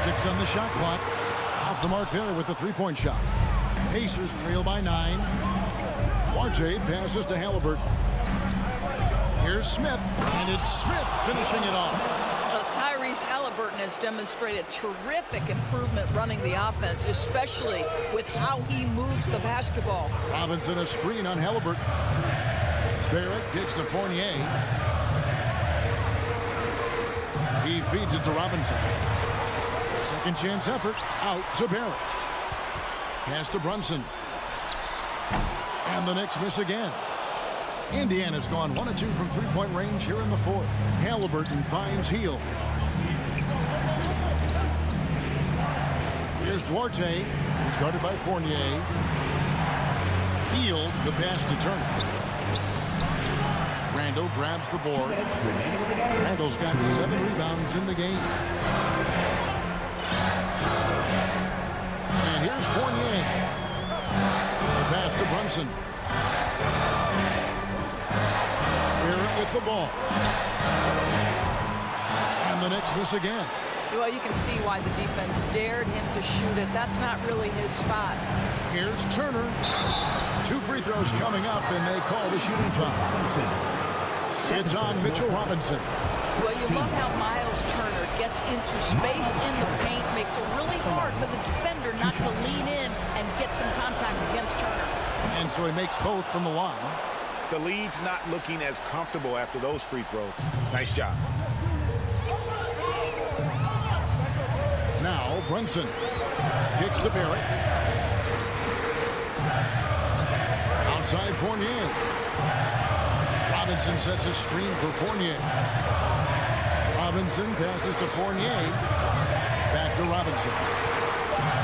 6 on the shot clock. Off the mark there with the three-point shot. Pacers trail by 9. Duarte passes to Halliburton. Here's Smith, and it's Smith finishing it off. Tyrese Halliburton has demonstrated terrific improvement running the offense, especially with how he moves the basketball. Robinson a screen on Halliburton. Barrett gets to Fournier. He feeds it to Robinson. Second chance effort out to Barrett. Pass to Brunson. And the Knicks miss again. Indiana's gone 1 of 2 from three-point range here in the 4th. Halliburton finds Hield. Here's Duarte, who's guarded by Fournier. Hield, the pass to Turner. Randall grabs the board. Randall's got 7 rebounds in the game. And here's Fournier. The pass to Brunson. With the ball. And the Knicks miss again. Well, you can see why the defense dared him to shoot it. That's not really his spot. Here's Turner. 2 free throws coming up, and they call the shooting foul. It's on Mitchell Robinson. Well, you love how Miles Turner gets into space in the paint, makes it really hard for the defender not to lean in and get some contact against Turner. And so he makes both from the line. The lead's not looking as comfortable after those free throws. Nice job. Now Brunson kicks to Barrett. Outside Fournier. Robinson sets a screen for Fournier. Robinson passes to Fournier. Back to Robinson.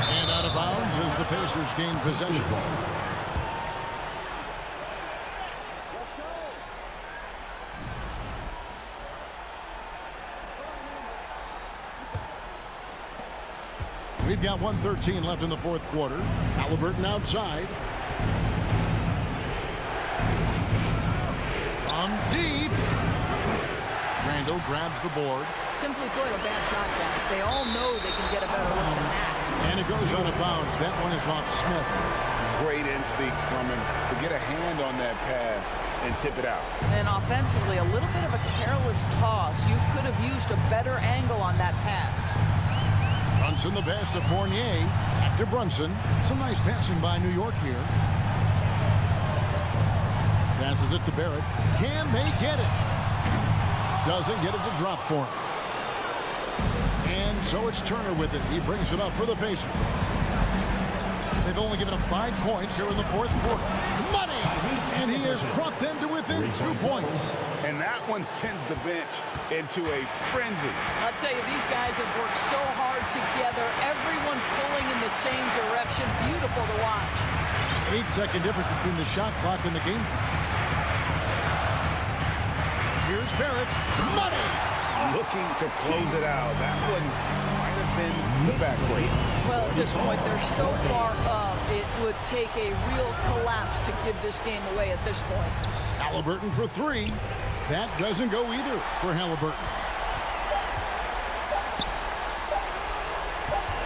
And out of bounds as the Pacers gain possession. We've got 1:13 left in the 4th quarter. Halliburton outside. From deep. Randall grabs the board. Simply put, a bad shot, guys. They all know they can get a better look than that. And it goes out of bounds. That one is off Smith. Great instincts from him to get a hand on that pass and tip it out. And offensively, a little bit of a careless toss. You could have used a better angle on that pass. Brunson the pass to Fournier. Back to Brunson. Some nice passing by New York here. Passes it to Barrett. Can they get it? Doesn't get it to drop for him. And so it's Turner with it. He brings it up for the Pacers. They've only given up 5 points here in the 4th quarter. Money! And he has brought them to within 2 points. And that one sends the bench into a frenzy. I'll tell you, these guys have worked so hard together. Everyone pulling in the same direction. Beautiful to watch. 8-second difference between the shot clock and the game. Here's Barrett. Money! Looking to close it out. That one might have been the backbreak. Well, at this point, they're so far up, it would take a real collapse to give this game away at this point. Halliburton for 3. That doesn't go either for Halliburton.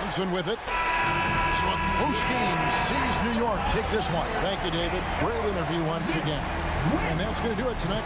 Thompson with it. So a close game sees New York take this one. Thank you, David. Great interview once again. And that's going to do it tonight.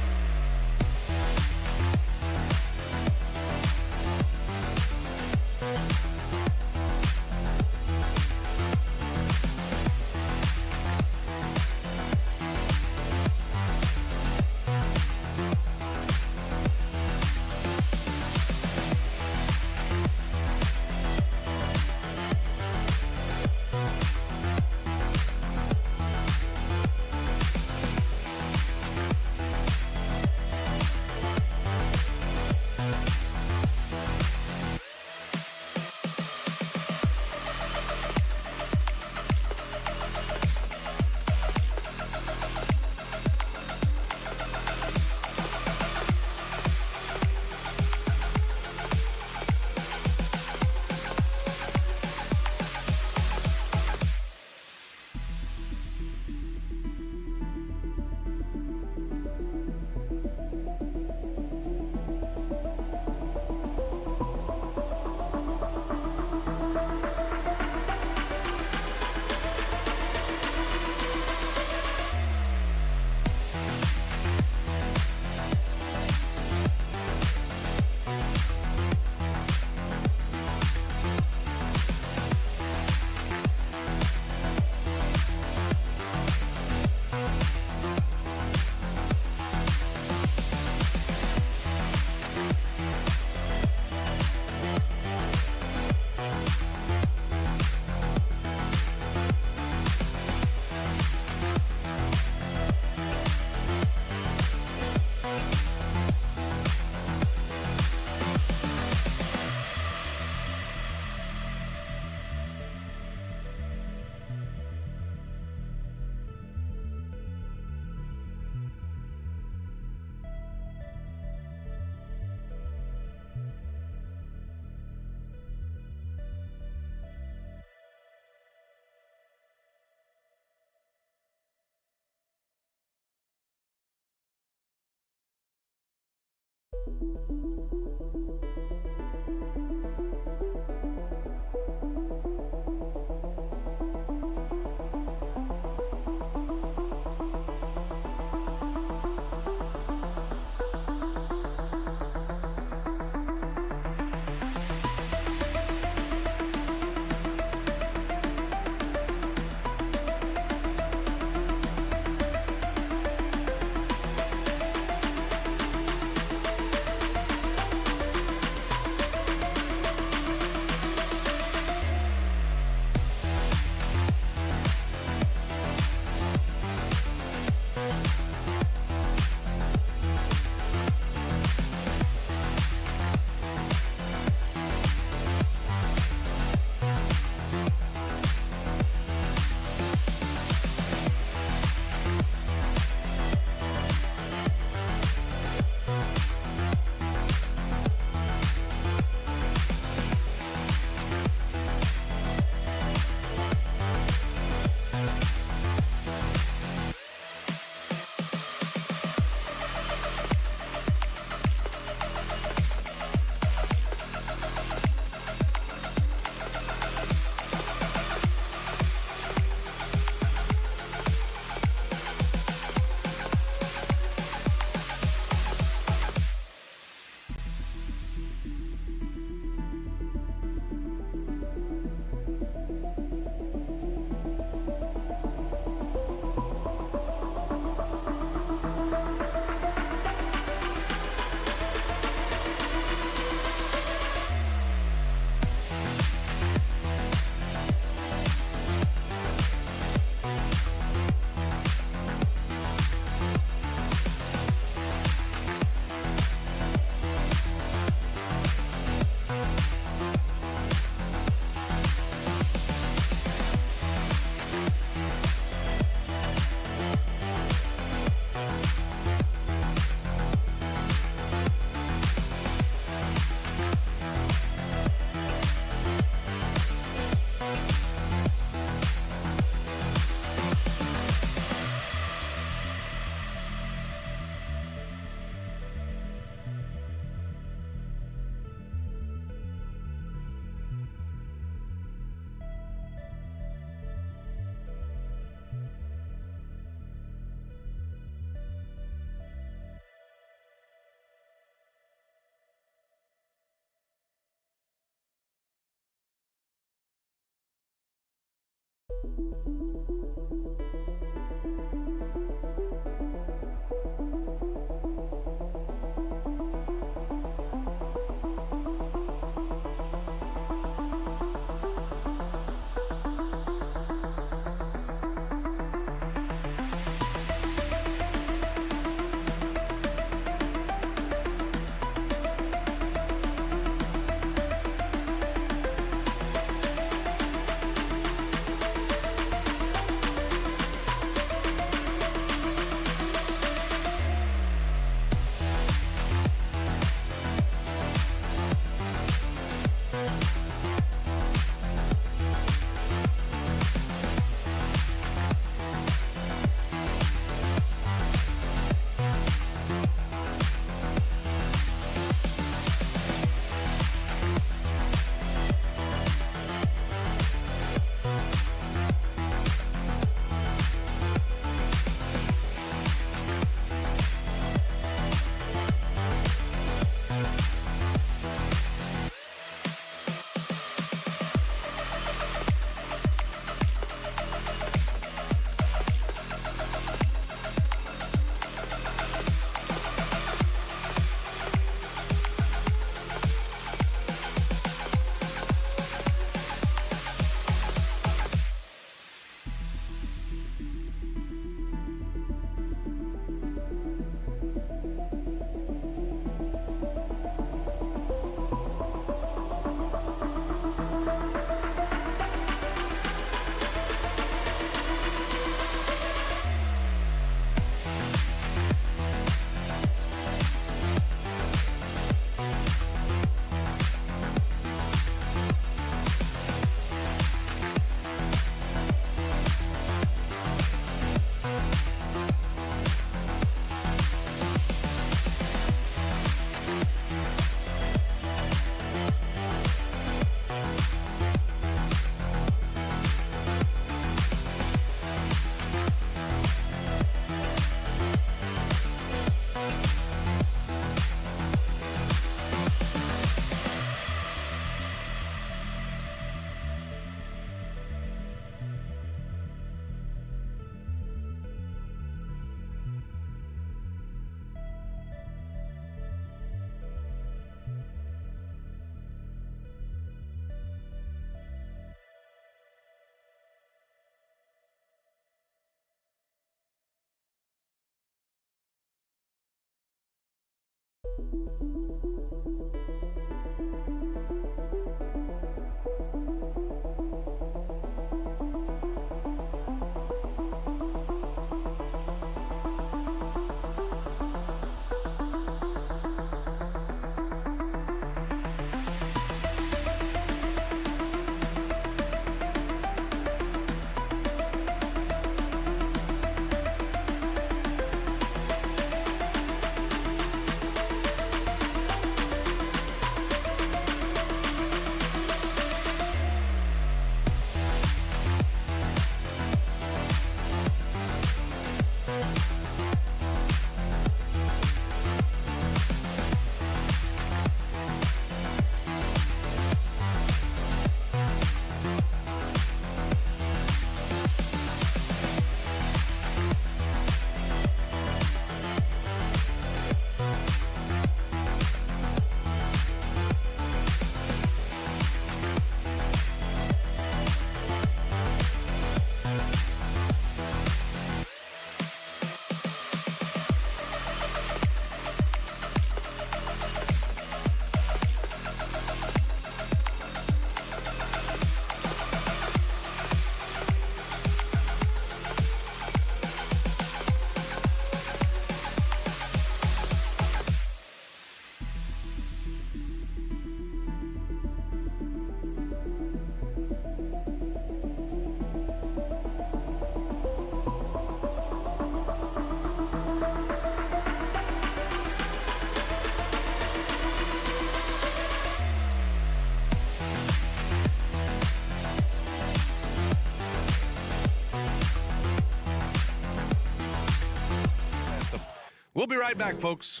We'll be right back, folks.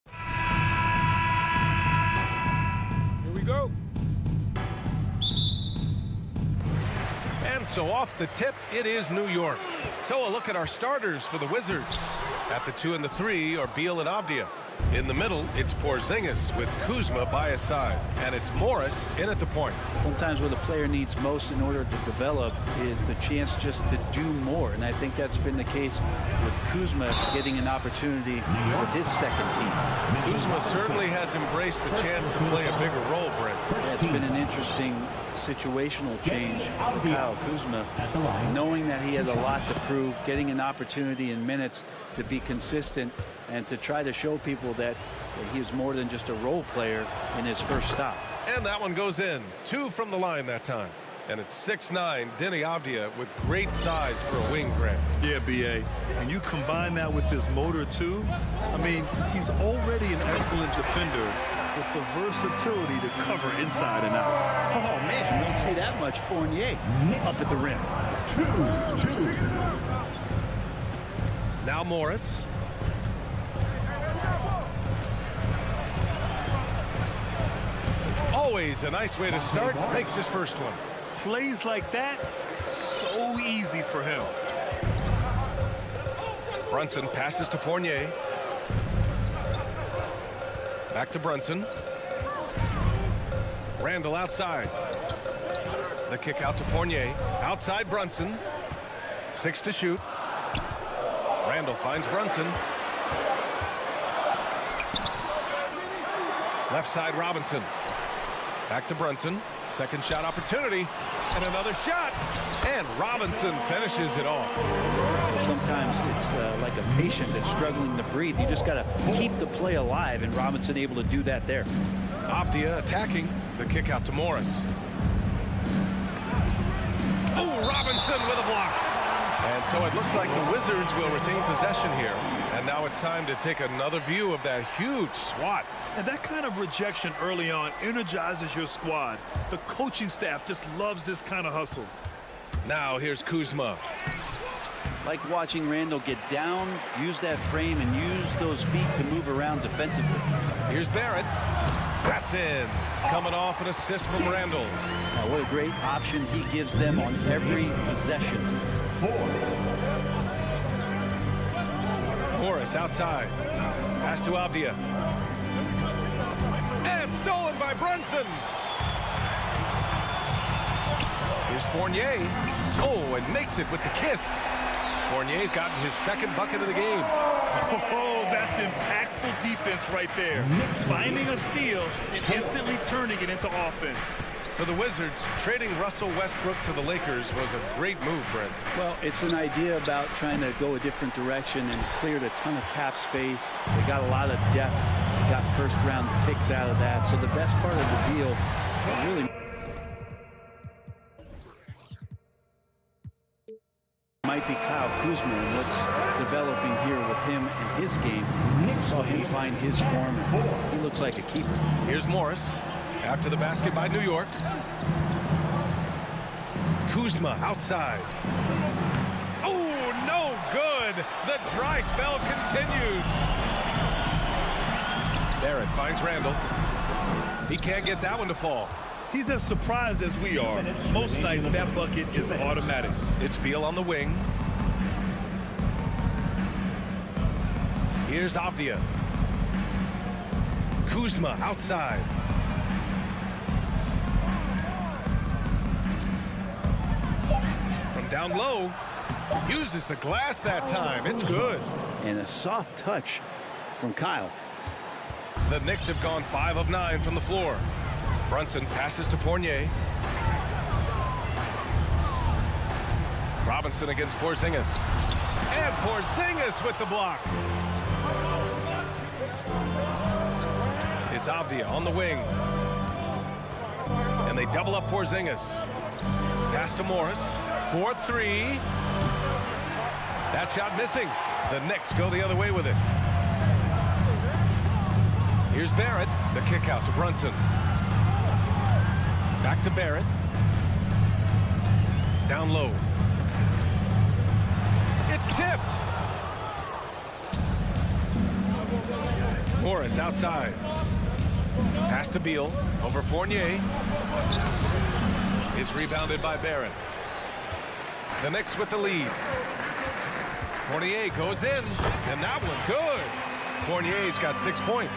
Here we go. so off the tip, it is New York. So a look at our starters for the Wizards. At the 2 and the 3 are Beal and Avdia. In the middle, it's Porzingis with Kuzma by his side. And it's Morris in at the point. Sometimes what a player needs most in order to develop is the chance just to do more. And I think that's been the case with Kuzma getting an opportunity with his second team. Kuzma certainly has embraced the chance to play a bigger role, Brent. It's been an interesting situational change for Kyle Kuzma, knowing that he has a lot to prove, getting an opportunity in minutes to be consistent and to try to show people that he is more than just a role player in his first stop. And that one goes in. 2 from the line that time. And it's 6'9", Denny Avdia with great size for a wing grab. Yeah, B.A. And you combine that with his motor, too. I mean, he's already an excellent defender with the versatility to cover inside and out. Oh, man, you don't see that much. Fournier up at the rim. 2-2. Now Morris. Always a nice way to start. Makes his first one. Plays like that, so easy for him. Brunson passes to Fournier. Back to Brunson. Randall outside. The kick out to Fournier. Outside Brunson. 6 to shoot. Randall finds Brunson. Left side Robinson. Back to Brunson. Second shot opportunity. And another shot. And Robinson finishes it off. Sometimes it's like a patient that's struggling to breathe. You just got to keep the play alive, and Robinson able to do that there. Avdia attacking. The kick out to Morris. Oh, Robinson with a block. And so it looks like the Wizards will retain possession here. And now it's time to take another view of that huge swat. And that kind of rejection early on energizes your squad. The coaching staff just loves this kind of hustle. Now here's Kuzma. Like watching Randall get down, use that frame, and use those feet to move around defensively. Here's Barrett. That's in. Coming off an assist from Randall. Now, what a great option he gives them on every possession. 4. Morris outside. Pass to Avdia. And stolen by Brunson. Here's Fournier. Oh, and makes it with the kiss. Fournier's gotten his second bucket of the game. Oh, that's impactful defense right there. Finding a steal and instantly turning it into offense. For the Wizards, trading Russell Westbrook to the Lakers was a great move, Brent. Well, it's an idea about trying to go a different direction and cleared a ton of cap space. They got a lot of depth. Got first-round picks out of that. So the best part of the deal really might be Kyle Kuzma and what's developing here with him and his game. Saw him find his form. He looks like a keeper. Here's Morris. After the basket by New York. Kuzma outside. Oh, no good. The dry spell continues. Barrett finds Randall. He can't get that one to fall. He's as surprised as we are. Most nights, that bucket is automatic. It's Beal on the wing. Here's Avdia. Kuzma outside. From down low, uses the glass that time. It's good. And a soft touch from Kyle. The Knicks have gone 5 of 9 from the floor. Brunson passes to Fournier. Robinson against Porzingis. And Porzingis with the block. It's Avdia on the wing. And they double up Porzingis. Pass to Morris. 4-3. That shot missing. The Knicks go the other way with it. Here's Barrett. The kick out to Brunson. Back to Barrett. Down low. It's tipped. Morris outside. Pass to Beal. Over Fournier. It's rebounded by Barrett. The Knicks with the lead. Fournier goes in, and that one good. Fournier's got 6 points.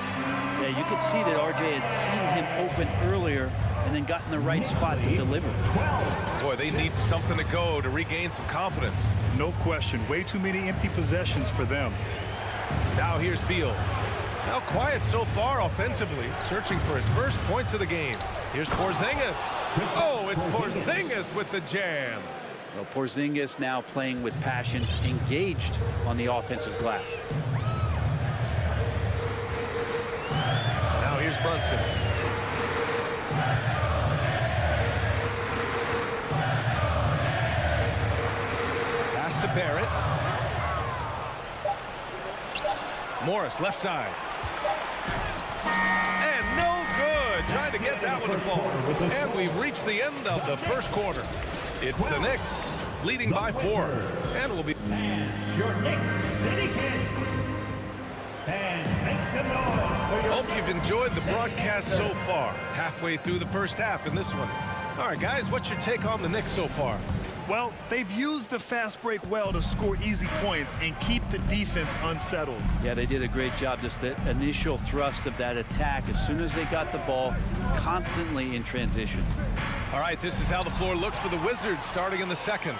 Yeah, you could see that RJ had seen him open earlier and then got in the right spot to deliver. Boy, they need something to go to regain some confidence. No question. Way too many empty possessions for them. Now here's Beal. Now quiet so far offensively, searching for his first points of the game. Here's Porzingis. Oh, it's Porzingis with the jam. Well, Porzingis now playing with passion, engaged on the offensive glass. Now here's Brunson. Pass to Barrett. Morris, left side. And no good. Trying to get that one to fall. And we've reached the end of the first quarter. It's the Knicks leading by 4. And we'll be... Your Knicks City Kings. And make some noise. Hope you've enjoyed the broadcast so far. Halfway through the first half in this one. All right, guys, what's your take on the Knicks so far? Well, they've used the fast break well to score easy points and keep the defense unsettled. Yeah, they did a great job. Just the initial thrust of that attack, as soon as they got the ball, constantly in transition. All right, this is how the floor looks for the Wizards starting in the second.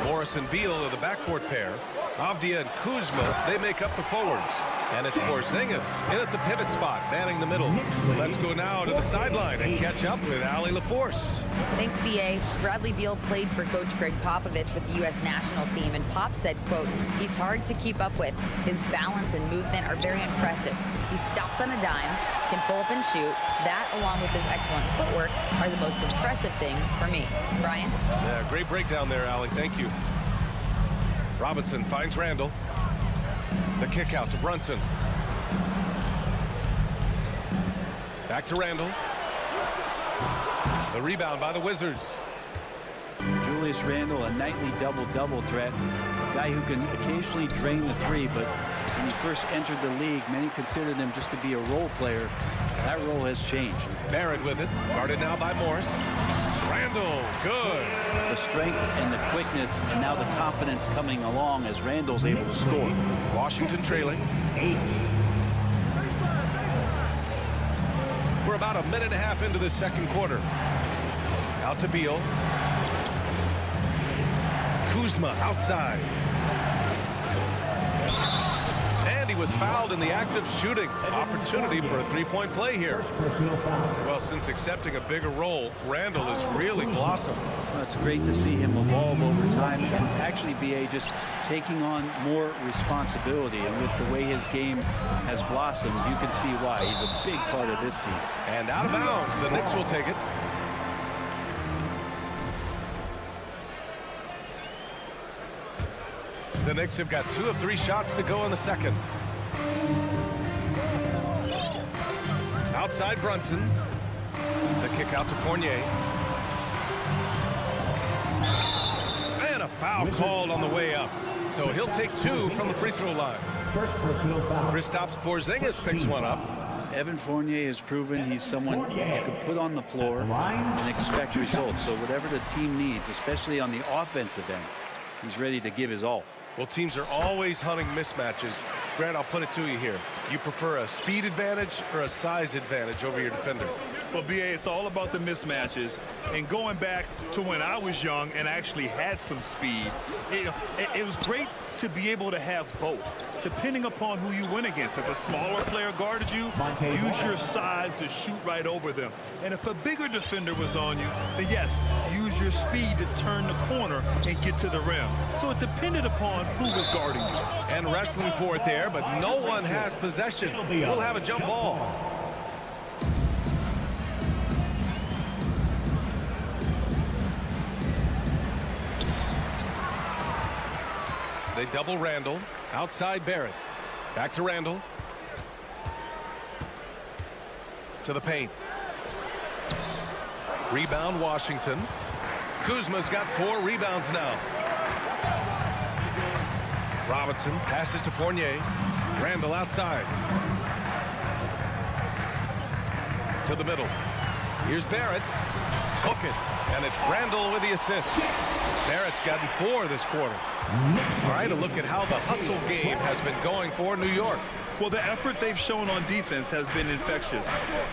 Morris and Beal are the backcourt pair. Avdia and Kuzma, they make up the forwards. And it's Porzingis in at the pivot spot, manning the middle. Let's go now to the sideline and catch up with Allie LaForce. Thanks, B.A. Bradley Beal played for Coach Greg Popovich with the U.S. national team, and Pop said, quote, he's hard to keep up with. His balance and movement are very impressive. He stops on a dime, can pull up and shoot. That, along with his excellent footwork, are the most impressive things for me. Brian? Yeah, great breakdown there, Allie. Thank you. Robinson finds Randall. The kick out to Brunson. Back to Randall. The rebound by the Wizards. Julius Randle, a nightly double-double threat. A guy who can occasionally drain the three, but when he first entered the league, many considered him just to be a role player. That role has changed. Barrett with it. Guarded now by Morris. Randall, good. The strength and the quickness, and now the confidence coming along as Randall's able to score. Washington trailing. 8. We're about a minute and a half into the second quarter. Out to Beal. Kuzma outside. And he was fouled in the act of shooting. Opportunity for a three-point play here. Well, since accepting a bigger role, Randall has really blossomed. Well, it's great to see him evolve over time and actually be just taking on more responsibility. And with the way his game has blossomed, you can see why. He's a big part of this team. And out of bounds, the Knicks will take it. The Knicks have got 2 of 3 shots to go in the second. Outside Brunson. The kick out to Fournier. And a foul called on the way up. So he'll take 2 from the free throw line. First personal foul. Kristaps Porzingis picks one up. Evan Fournier has proven he's someone you can put on the floor and expect results. So whatever the team needs, especially on the offensive end, he's ready to give his all. Well, teams are always hunting mismatches. Grant, I'll put it to you here. You prefer a speed advantage or a size advantage over your defender? Well, B.A., it's all about the mismatches. And going back to when I was young and actually had some speed, it was great to be able to have both, depending upon who you went against. If a smaller player guarded you, use your size to shoot right over them. And if a bigger defender was on you, then yes, use your speed to turn the corner and get to the rim. So it depended upon who was guarding you. And wrestling for it there, but no one has possession. We'll have a jump ball. They double Randall. Outside Barrett. Back to Randall. To the paint. Rebound Washington. Kuzma's got 4 rebounds now. Robinson passes to Fournier. Randall outside. To the middle. Here's Barrett. Hook it, and it's Randall with the assist. Barrett's gotten 4 this quarter. All right, a look at how the hustle game has been going for New York. Well, the effort they've shown on defense has been infectious.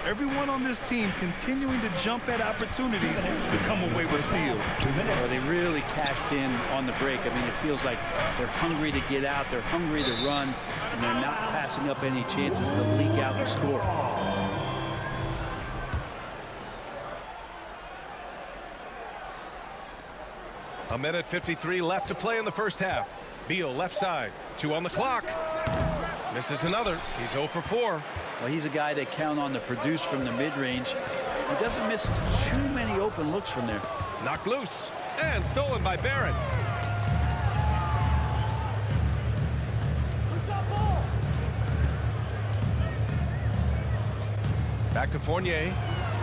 Everyone on this team continuing to jump at opportunities to come away with steals. Well, they really cashed in on the break. I mean, it feels like they're hungry to get out, they're hungry to run, and they're not passing up any chances to leak out and score. A minute 53 left to play in the first half. Beal left side, 2 on the clock. Misses another. He's 0 for 4. Well, he's a guy they count on to produce from the mid-range. He doesn't miss too many open looks from there. Knocked loose and stolen by Barrett. Back to Fournier.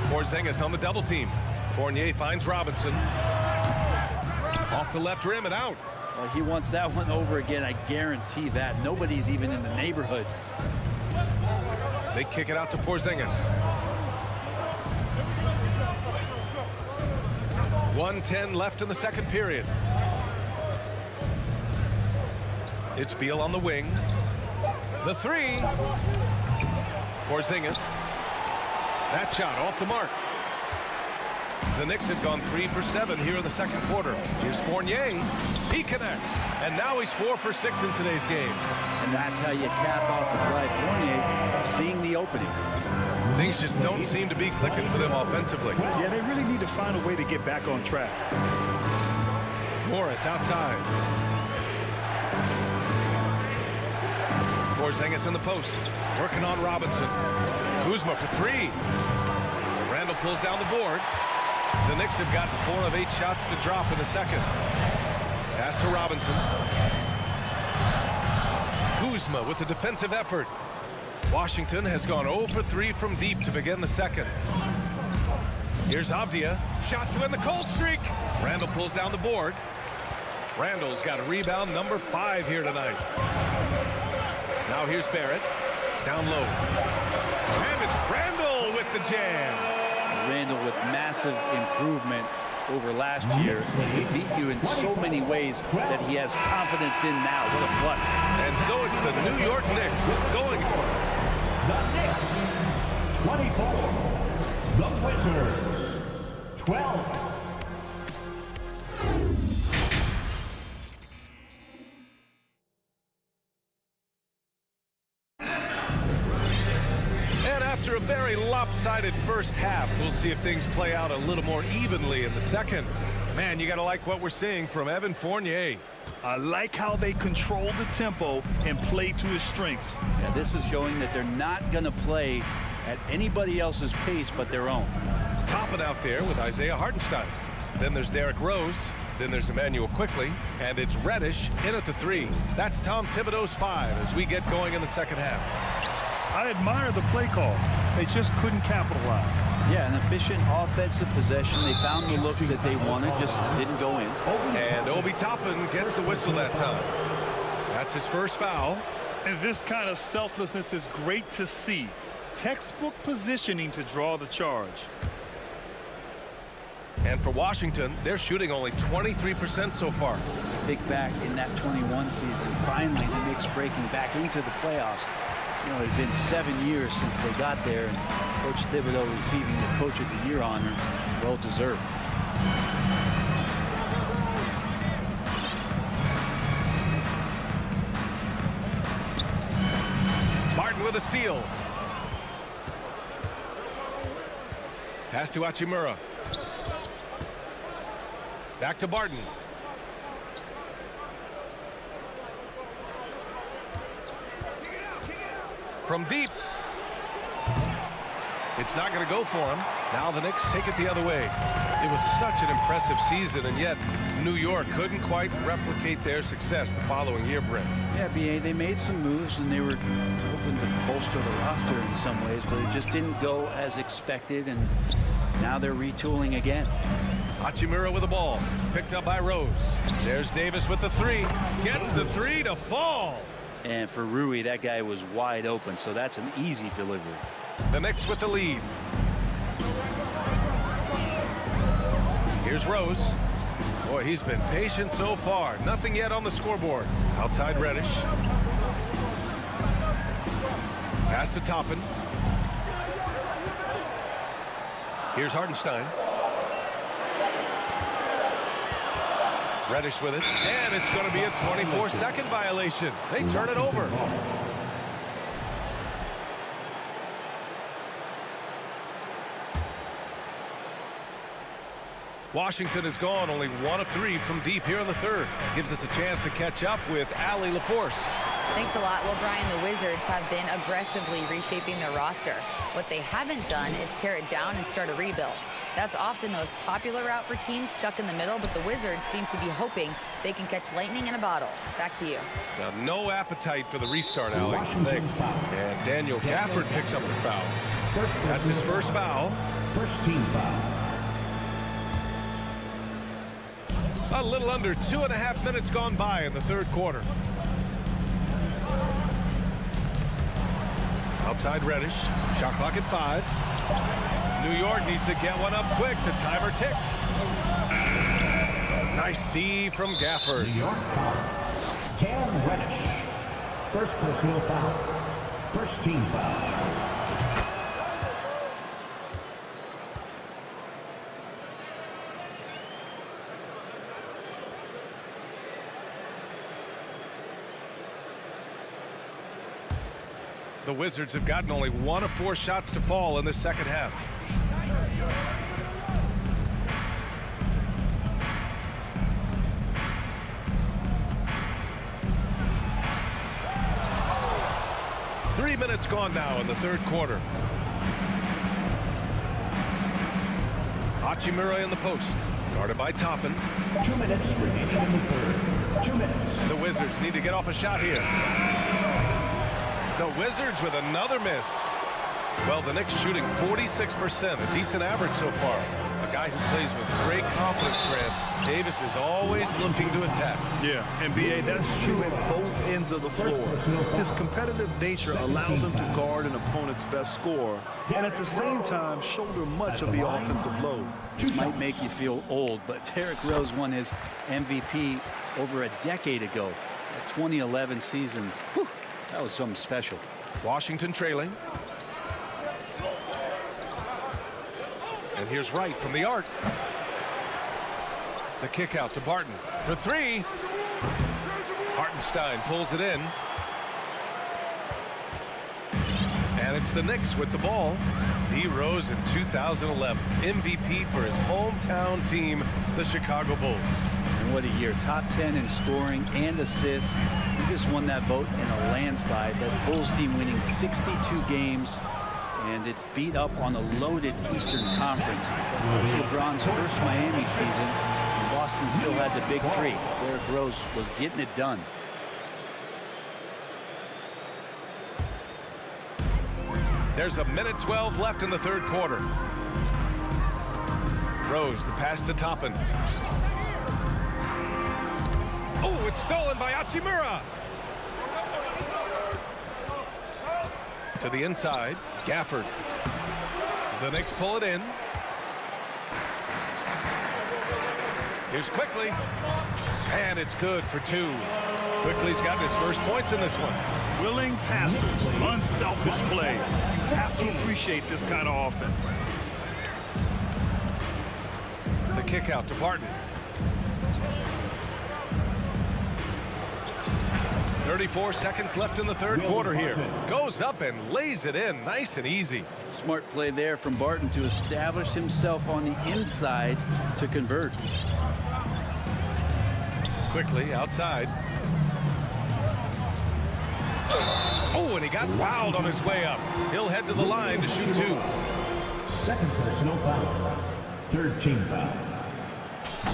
Porzingis on the double team. Fournier finds Robinson. Off the left rim and out. Well, he wants that one over again. I guarantee that. Nobody's even in the neighborhood. They kick it out to Porzingis. 1:10 left in the second period. It's Beal on the wing. The 3. Porzingis. That shot off the mark. The Knicks have gone 3 for 7 here in the second quarter. Here's Fournier. He connects. And now he's 4 for 6 in today's game. And that's how you cap off a drive. Fournier seeing the opening. Things just don't seem to be clicking for them offensively. Yeah, they really need to find a way to get back on track. Morris outside. Porzingis in the post. Working on Robinson. Kuzma for 3. Randall pulls down the board. The Knicks have gotten 4 of 8 shots to drop in the second. Pass to Robinson. Kuzma with the defensive effort. Washington has gone 0 for 3 from deep to begin the second. Here's Avdia. Shot to end the cold streak. Randall pulls down the board. Randall's got a rebound number 5 here tonight. Now here's Barrett. Down low. And it's Randall with the jam. Randall with massive improvement over last year. He beat you in so many ways that he has confidence in now. What a play. And so it's the New York Knicks going for it. The Knicks, 24. The Wizards, 12. After a very lopsided first half, we'll see if things play out a little more evenly in the second. Man, you got to like what we're seeing from Evan Fournier. I like how they control the tempo and play to his strengths. Yeah, this is showing that they're not going to play at anybody else's pace but their own. Topping out there with Isaiah Hartenstein. Then there's Derrick Rose. Then there's Emmanuel Quickly. And it's Reddish in at the 3. That's Tom Thibodeau's 5 as we get going in the second half. I admire the play call. They just couldn't capitalize. Yeah, an efficient offensive possession. They found the look that they wanted, just didn't go in. And Obi Toppin gets the whistle that time. That's his first foul. And this kind of selflessness is great to see. Textbook positioning to draw the charge. And for Washington, they're shooting only 23% so far. Big back in that 21 season. Finally, the Knicks breaking back into the playoffs. You know, it's been 7 years since they got there, and Coach Thibodeau receiving the Coach of the Year honor, well deserved. Martin with a steal. Pass to Hachimura. Back to Barton. From deep. It's not going to go for him. Now the Knicks take it the other way. It was such an impressive season, and yet New York couldn't quite replicate their success the following year, Brent. Yeah, B.A., they made some moves, and they were hoping to bolster the roster in some ways, but it just didn't go as expected, and now they're retooling again. Hachimura with the ball. Picked up by Rose. There's Davis with the 3. Gets the 3 to fall. And for Rui, that guy was wide open, so that's an easy delivery. The Knicks with the lead. Here's Rose. Boy, he's been patient so far. Nothing yet on the scoreboard. Outside Reddish. Pass to Toppin. Here's Hartenstein. Reddish with it. And it's going to be a 24-second violation. They turn it over. Washington has gone only 1 of 3 from deep here in the third. Gives us a chance to catch up with Allie LaForce. Thanks a lot. Well, Brian, the Wizards have been aggressively reshaping their roster. What they haven't done is tear it down and start a rebuild. That's often the most popular route for teams stuck in the middle, but the Wizards seem to be hoping they can catch lightning in a bottle. Back to you. Now, no appetite for the restart, Allie. And Daniel Gafford picks up the foul. That's his first foul. First team foul. A little under 2.5 minutes gone by in the third quarter. Outside Reddish. Shot clock at 5. New York needs to get one up quick. The timer ticks. Nice D from Gafford. New York foul. Cam Reddish. First personal foul. First team foul. The Wizards have gotten only 1 of 4 shots to fall in the second half. Three minutes gone now in the third quarter. Hachimura in the post. Guarded by Toppin. 2 minutes remaining in the third. 2 minutes. And the Wizards need to get off a shot here. The Wizards with another miss. Well, the Knicks shooting 46%, a decent average so far. A guy who plays with great confidence, Grant. Davis is always looking to attack. Yeah, and B.A., that's true at both ends of the floor. His competitive nature allows him to guard an opponent's best scorer and at the same time shoulder much of the offensive load. This might make you feel old, but Derrick Rose won his MVP over a decade ago. The 2011 season. Whew. That was something special. Washington trailing. And here's Wright from the arc. The kick out to Barton for 3. Hartenstein pulls it in. And it's the Knicks with the ball. D. Rose in 2011. MVP for his hometown team, the Chicago Bulls. And what a year. Top 10 in scoring and assists. He just won that vote in a landslide. That Bulls team winning 62 games, and it beat up on a loaded Eastern Conference. It was LeBron's first Miami season, and Boston still had the big 3. Derrick Rose was getting it done. There's a minute 12 left in the third quarter. Rose, the pass to Toppin. Oh, it's stolen by Hachimura. To the inside, Gafford. The Knicks pull it in. Here's Quickly. And it's good for 2. Quickly's gotten his first points in this one. Willing passes, unselfish play. You have to appreciate this kind of offense. The kick out to Barton. 34 seconds left in the third quarter here. Goes up and lays it in. Nice and easy. Smart play there from Barton to establish himself on the inside to convert. Quickly outside. Oh, and he got fouled on his way up. He'll head to the line to shoot 2. Second personal foul. Third team foul.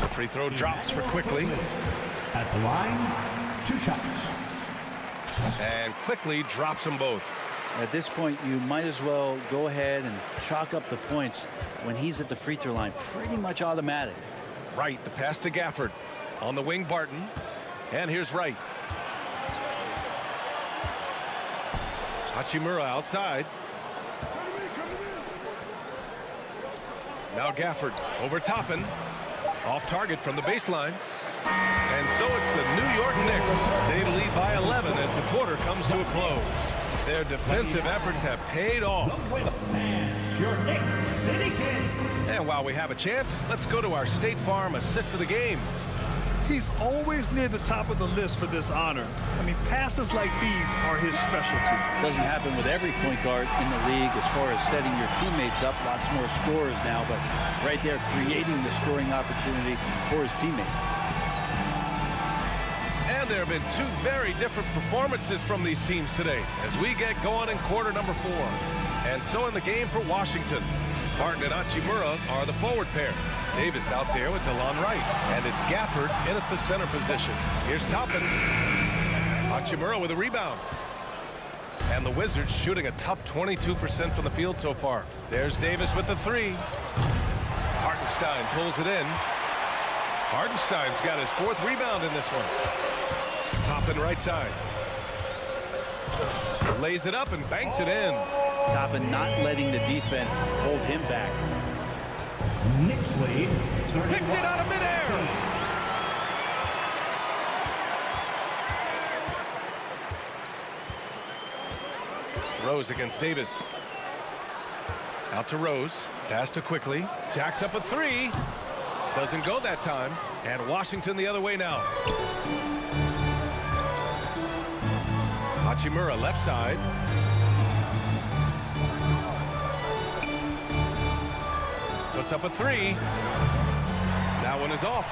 The free throw drops for Quickly. At the line, 2 shots. And Quickly drops them both. At this point, you might as well go ahead and chalk up the points when he's at the free throw line. Pretty much automatic. Wright, the pass to Gafford. On the wing, Barton. And here's Wright. Hachimura outside. Now Gafford over Toppin. Off target from the baseline. And so it's the New York Knicks. They lead by 11 as the quarter comes to a close. Their defensive efforts have paid off. Your Knicks City Kings. And while we have a chance, let's go to our State Farm assist of the game. He's always near the top of the list for this honor. I mean, passes like these are his specialty. Doesn't happen with every point guard in the league as far as setting your teammates up. Lots more scorers now, but right there creating the scoring opportunity for his teammate. And there have been two very different performances from these teams today as we get going in quarter number 4. And so in the game for Washington, Martin and Hachimura are the forward pair. Davis out there with DeLon Wright. And it's Gafford in at the center position. Here's Toppin. Hachimura with a rebound. And the Wizards shooting a tough 22% from the field so far. There's Davis with the 3. Hartenstein pulls it in. Hartenstein's got his 4th rebound in this one. Toppin right side. Lays it up and banks it in. Toppin not letting the defense hold him back. Knicks lead. Picked it out of midair. Rose against Davis. Out to Rose. Pass to Quickly. Jacks up a 3. Doesn't go that time. And Washington the other way now. Hachimura left side. Puts up a 3. That one is off.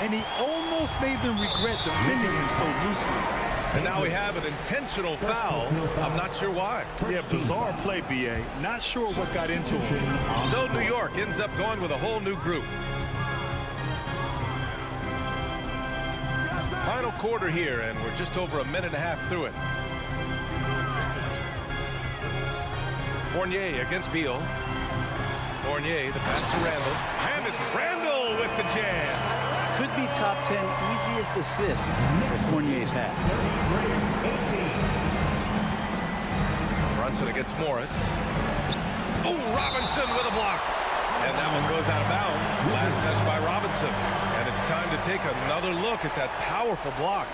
And he almost made them regret defending him so loosely. And now we have an intentional foul. I'm not sure why. Yeah, bizarre play, B.A. Not sure what got into him. So New York ends up going with a whole new group. Final quarter here, and we're just over a minute and a half through it. Fournier against Beal. Fournier, the pass to Randall. And it's Randall with the jam. Could be top 10 easiest assists that Fournier's had. Brunson against Morris. Oh, Robinson with a block. And that one goes out of bounds. Last touch by Robinson. And it's time to take another look at that powerful block.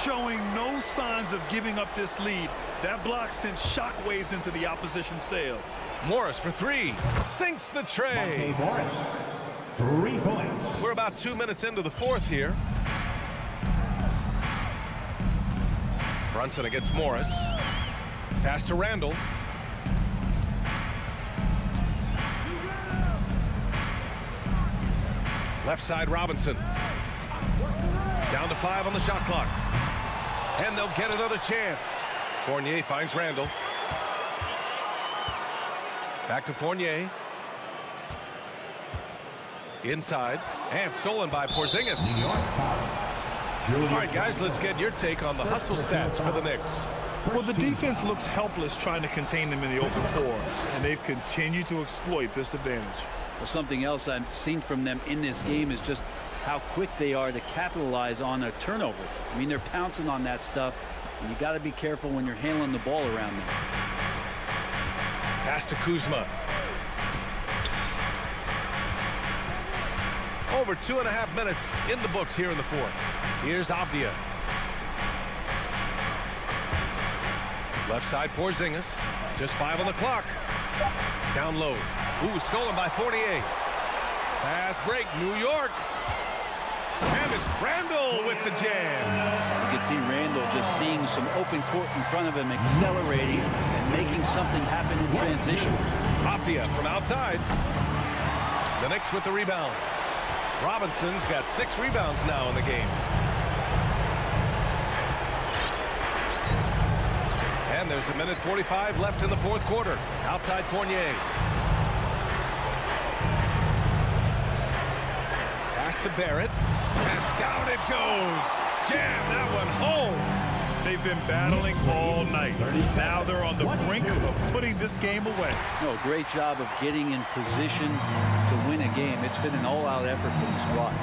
Showing no signs of giving up this lead. That block sent shockwaves into the opposition sails. Morris for 3. Sinks the tray. Morris, 3 points. We're about 2 minutes into the 4th here. Brunson against Morris. Pass to Randall. Left side Robinson. Down to 5 on the shot clock. And they'll get another chance. Fournier finds Randall. Back to Fournier. Inside. And stolen by Porzingis. All right, guys, let's get your take on the hustle stats for the Knicks. Well, the defense looks helpless trying to contain them in the open floor, and they've continued to exploit this advantage. Well, something else I've seen from them in this game is just how quick they are to capitalize on a turnover. I mean, they're pouncing on that stuff, and you got to be careful when you're handling the ball around them. Pass to Kuzma. Over 2.5 minutes in the books here in the 4th. Here's Avdia. Left side Porzingis. Just 5 on the clock. Down low. Ooh, stolen by Fournier. Pass break, New York. And it's Randall with the jam. You can see Randall just seeing some open court in front of him, accelerating and making something happen in transition. Avdia from outside. The Knicks with the rebound. Robinson's got 6 rebounds now in the game. And there's 1:45 left in the 4th quarter. Outside Fournier. Pass to Barrett. And down it goes. Jam that one home. They've been battling all night. Now they're on the brink of putting this game away. No, great job of getting in position to win a game. It's been an all-out effort for the squad.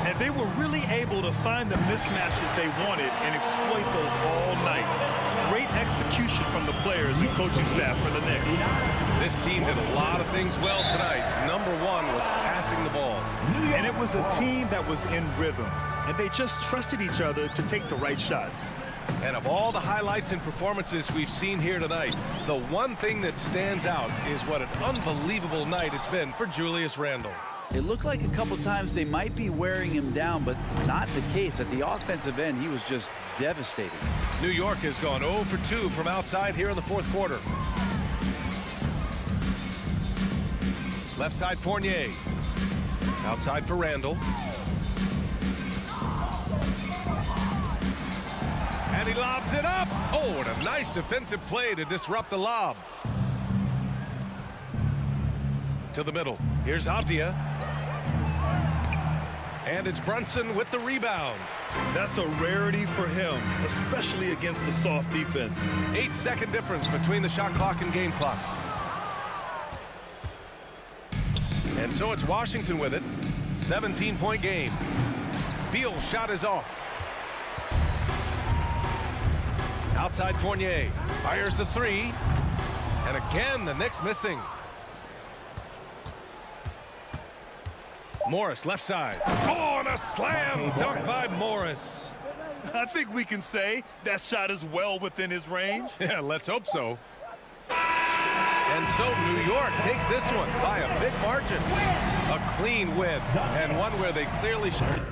And they were really able to find the mismatches they wanted and exploit those all night. Great execution from the players and coaching staff for the Knicks. This team did a lot of things well tonight. Number one was passing the ball. And it was a team that was in rhythm. And they just trusted each other to take the right shots. And of all the highlights and performances we've seen here tonight, the one thing that stands out is what an unbelievable night it's been for Julius Randle. It looked like a couple times they might be wearing him down, but not the case. At the offensive end, he was just devastating. New York has gone 0 for 2 from outside here in the fourth quarter. Left side Fournier. Outside for Randle. And he lobs it up. Oh, and a nice defensive play to disrupt the lob. To the middle. Here's Abdia. And it's Brunson with the rebound. That's a rarity for him, especially against the soft defense. 8-second difference between the shot clock and game clock. And so it's Washington with it. 17-point game. Beal's shot is off. Outside Fournier. Fires the three. And again, the Knicks missing. Morris, left side. Oh, and a slam dunk by Morris. I think we can say that shot is well within his range. Yeah, let's hope so. And so New York takes this one by a big margin. A clean win, and one where they clearly should.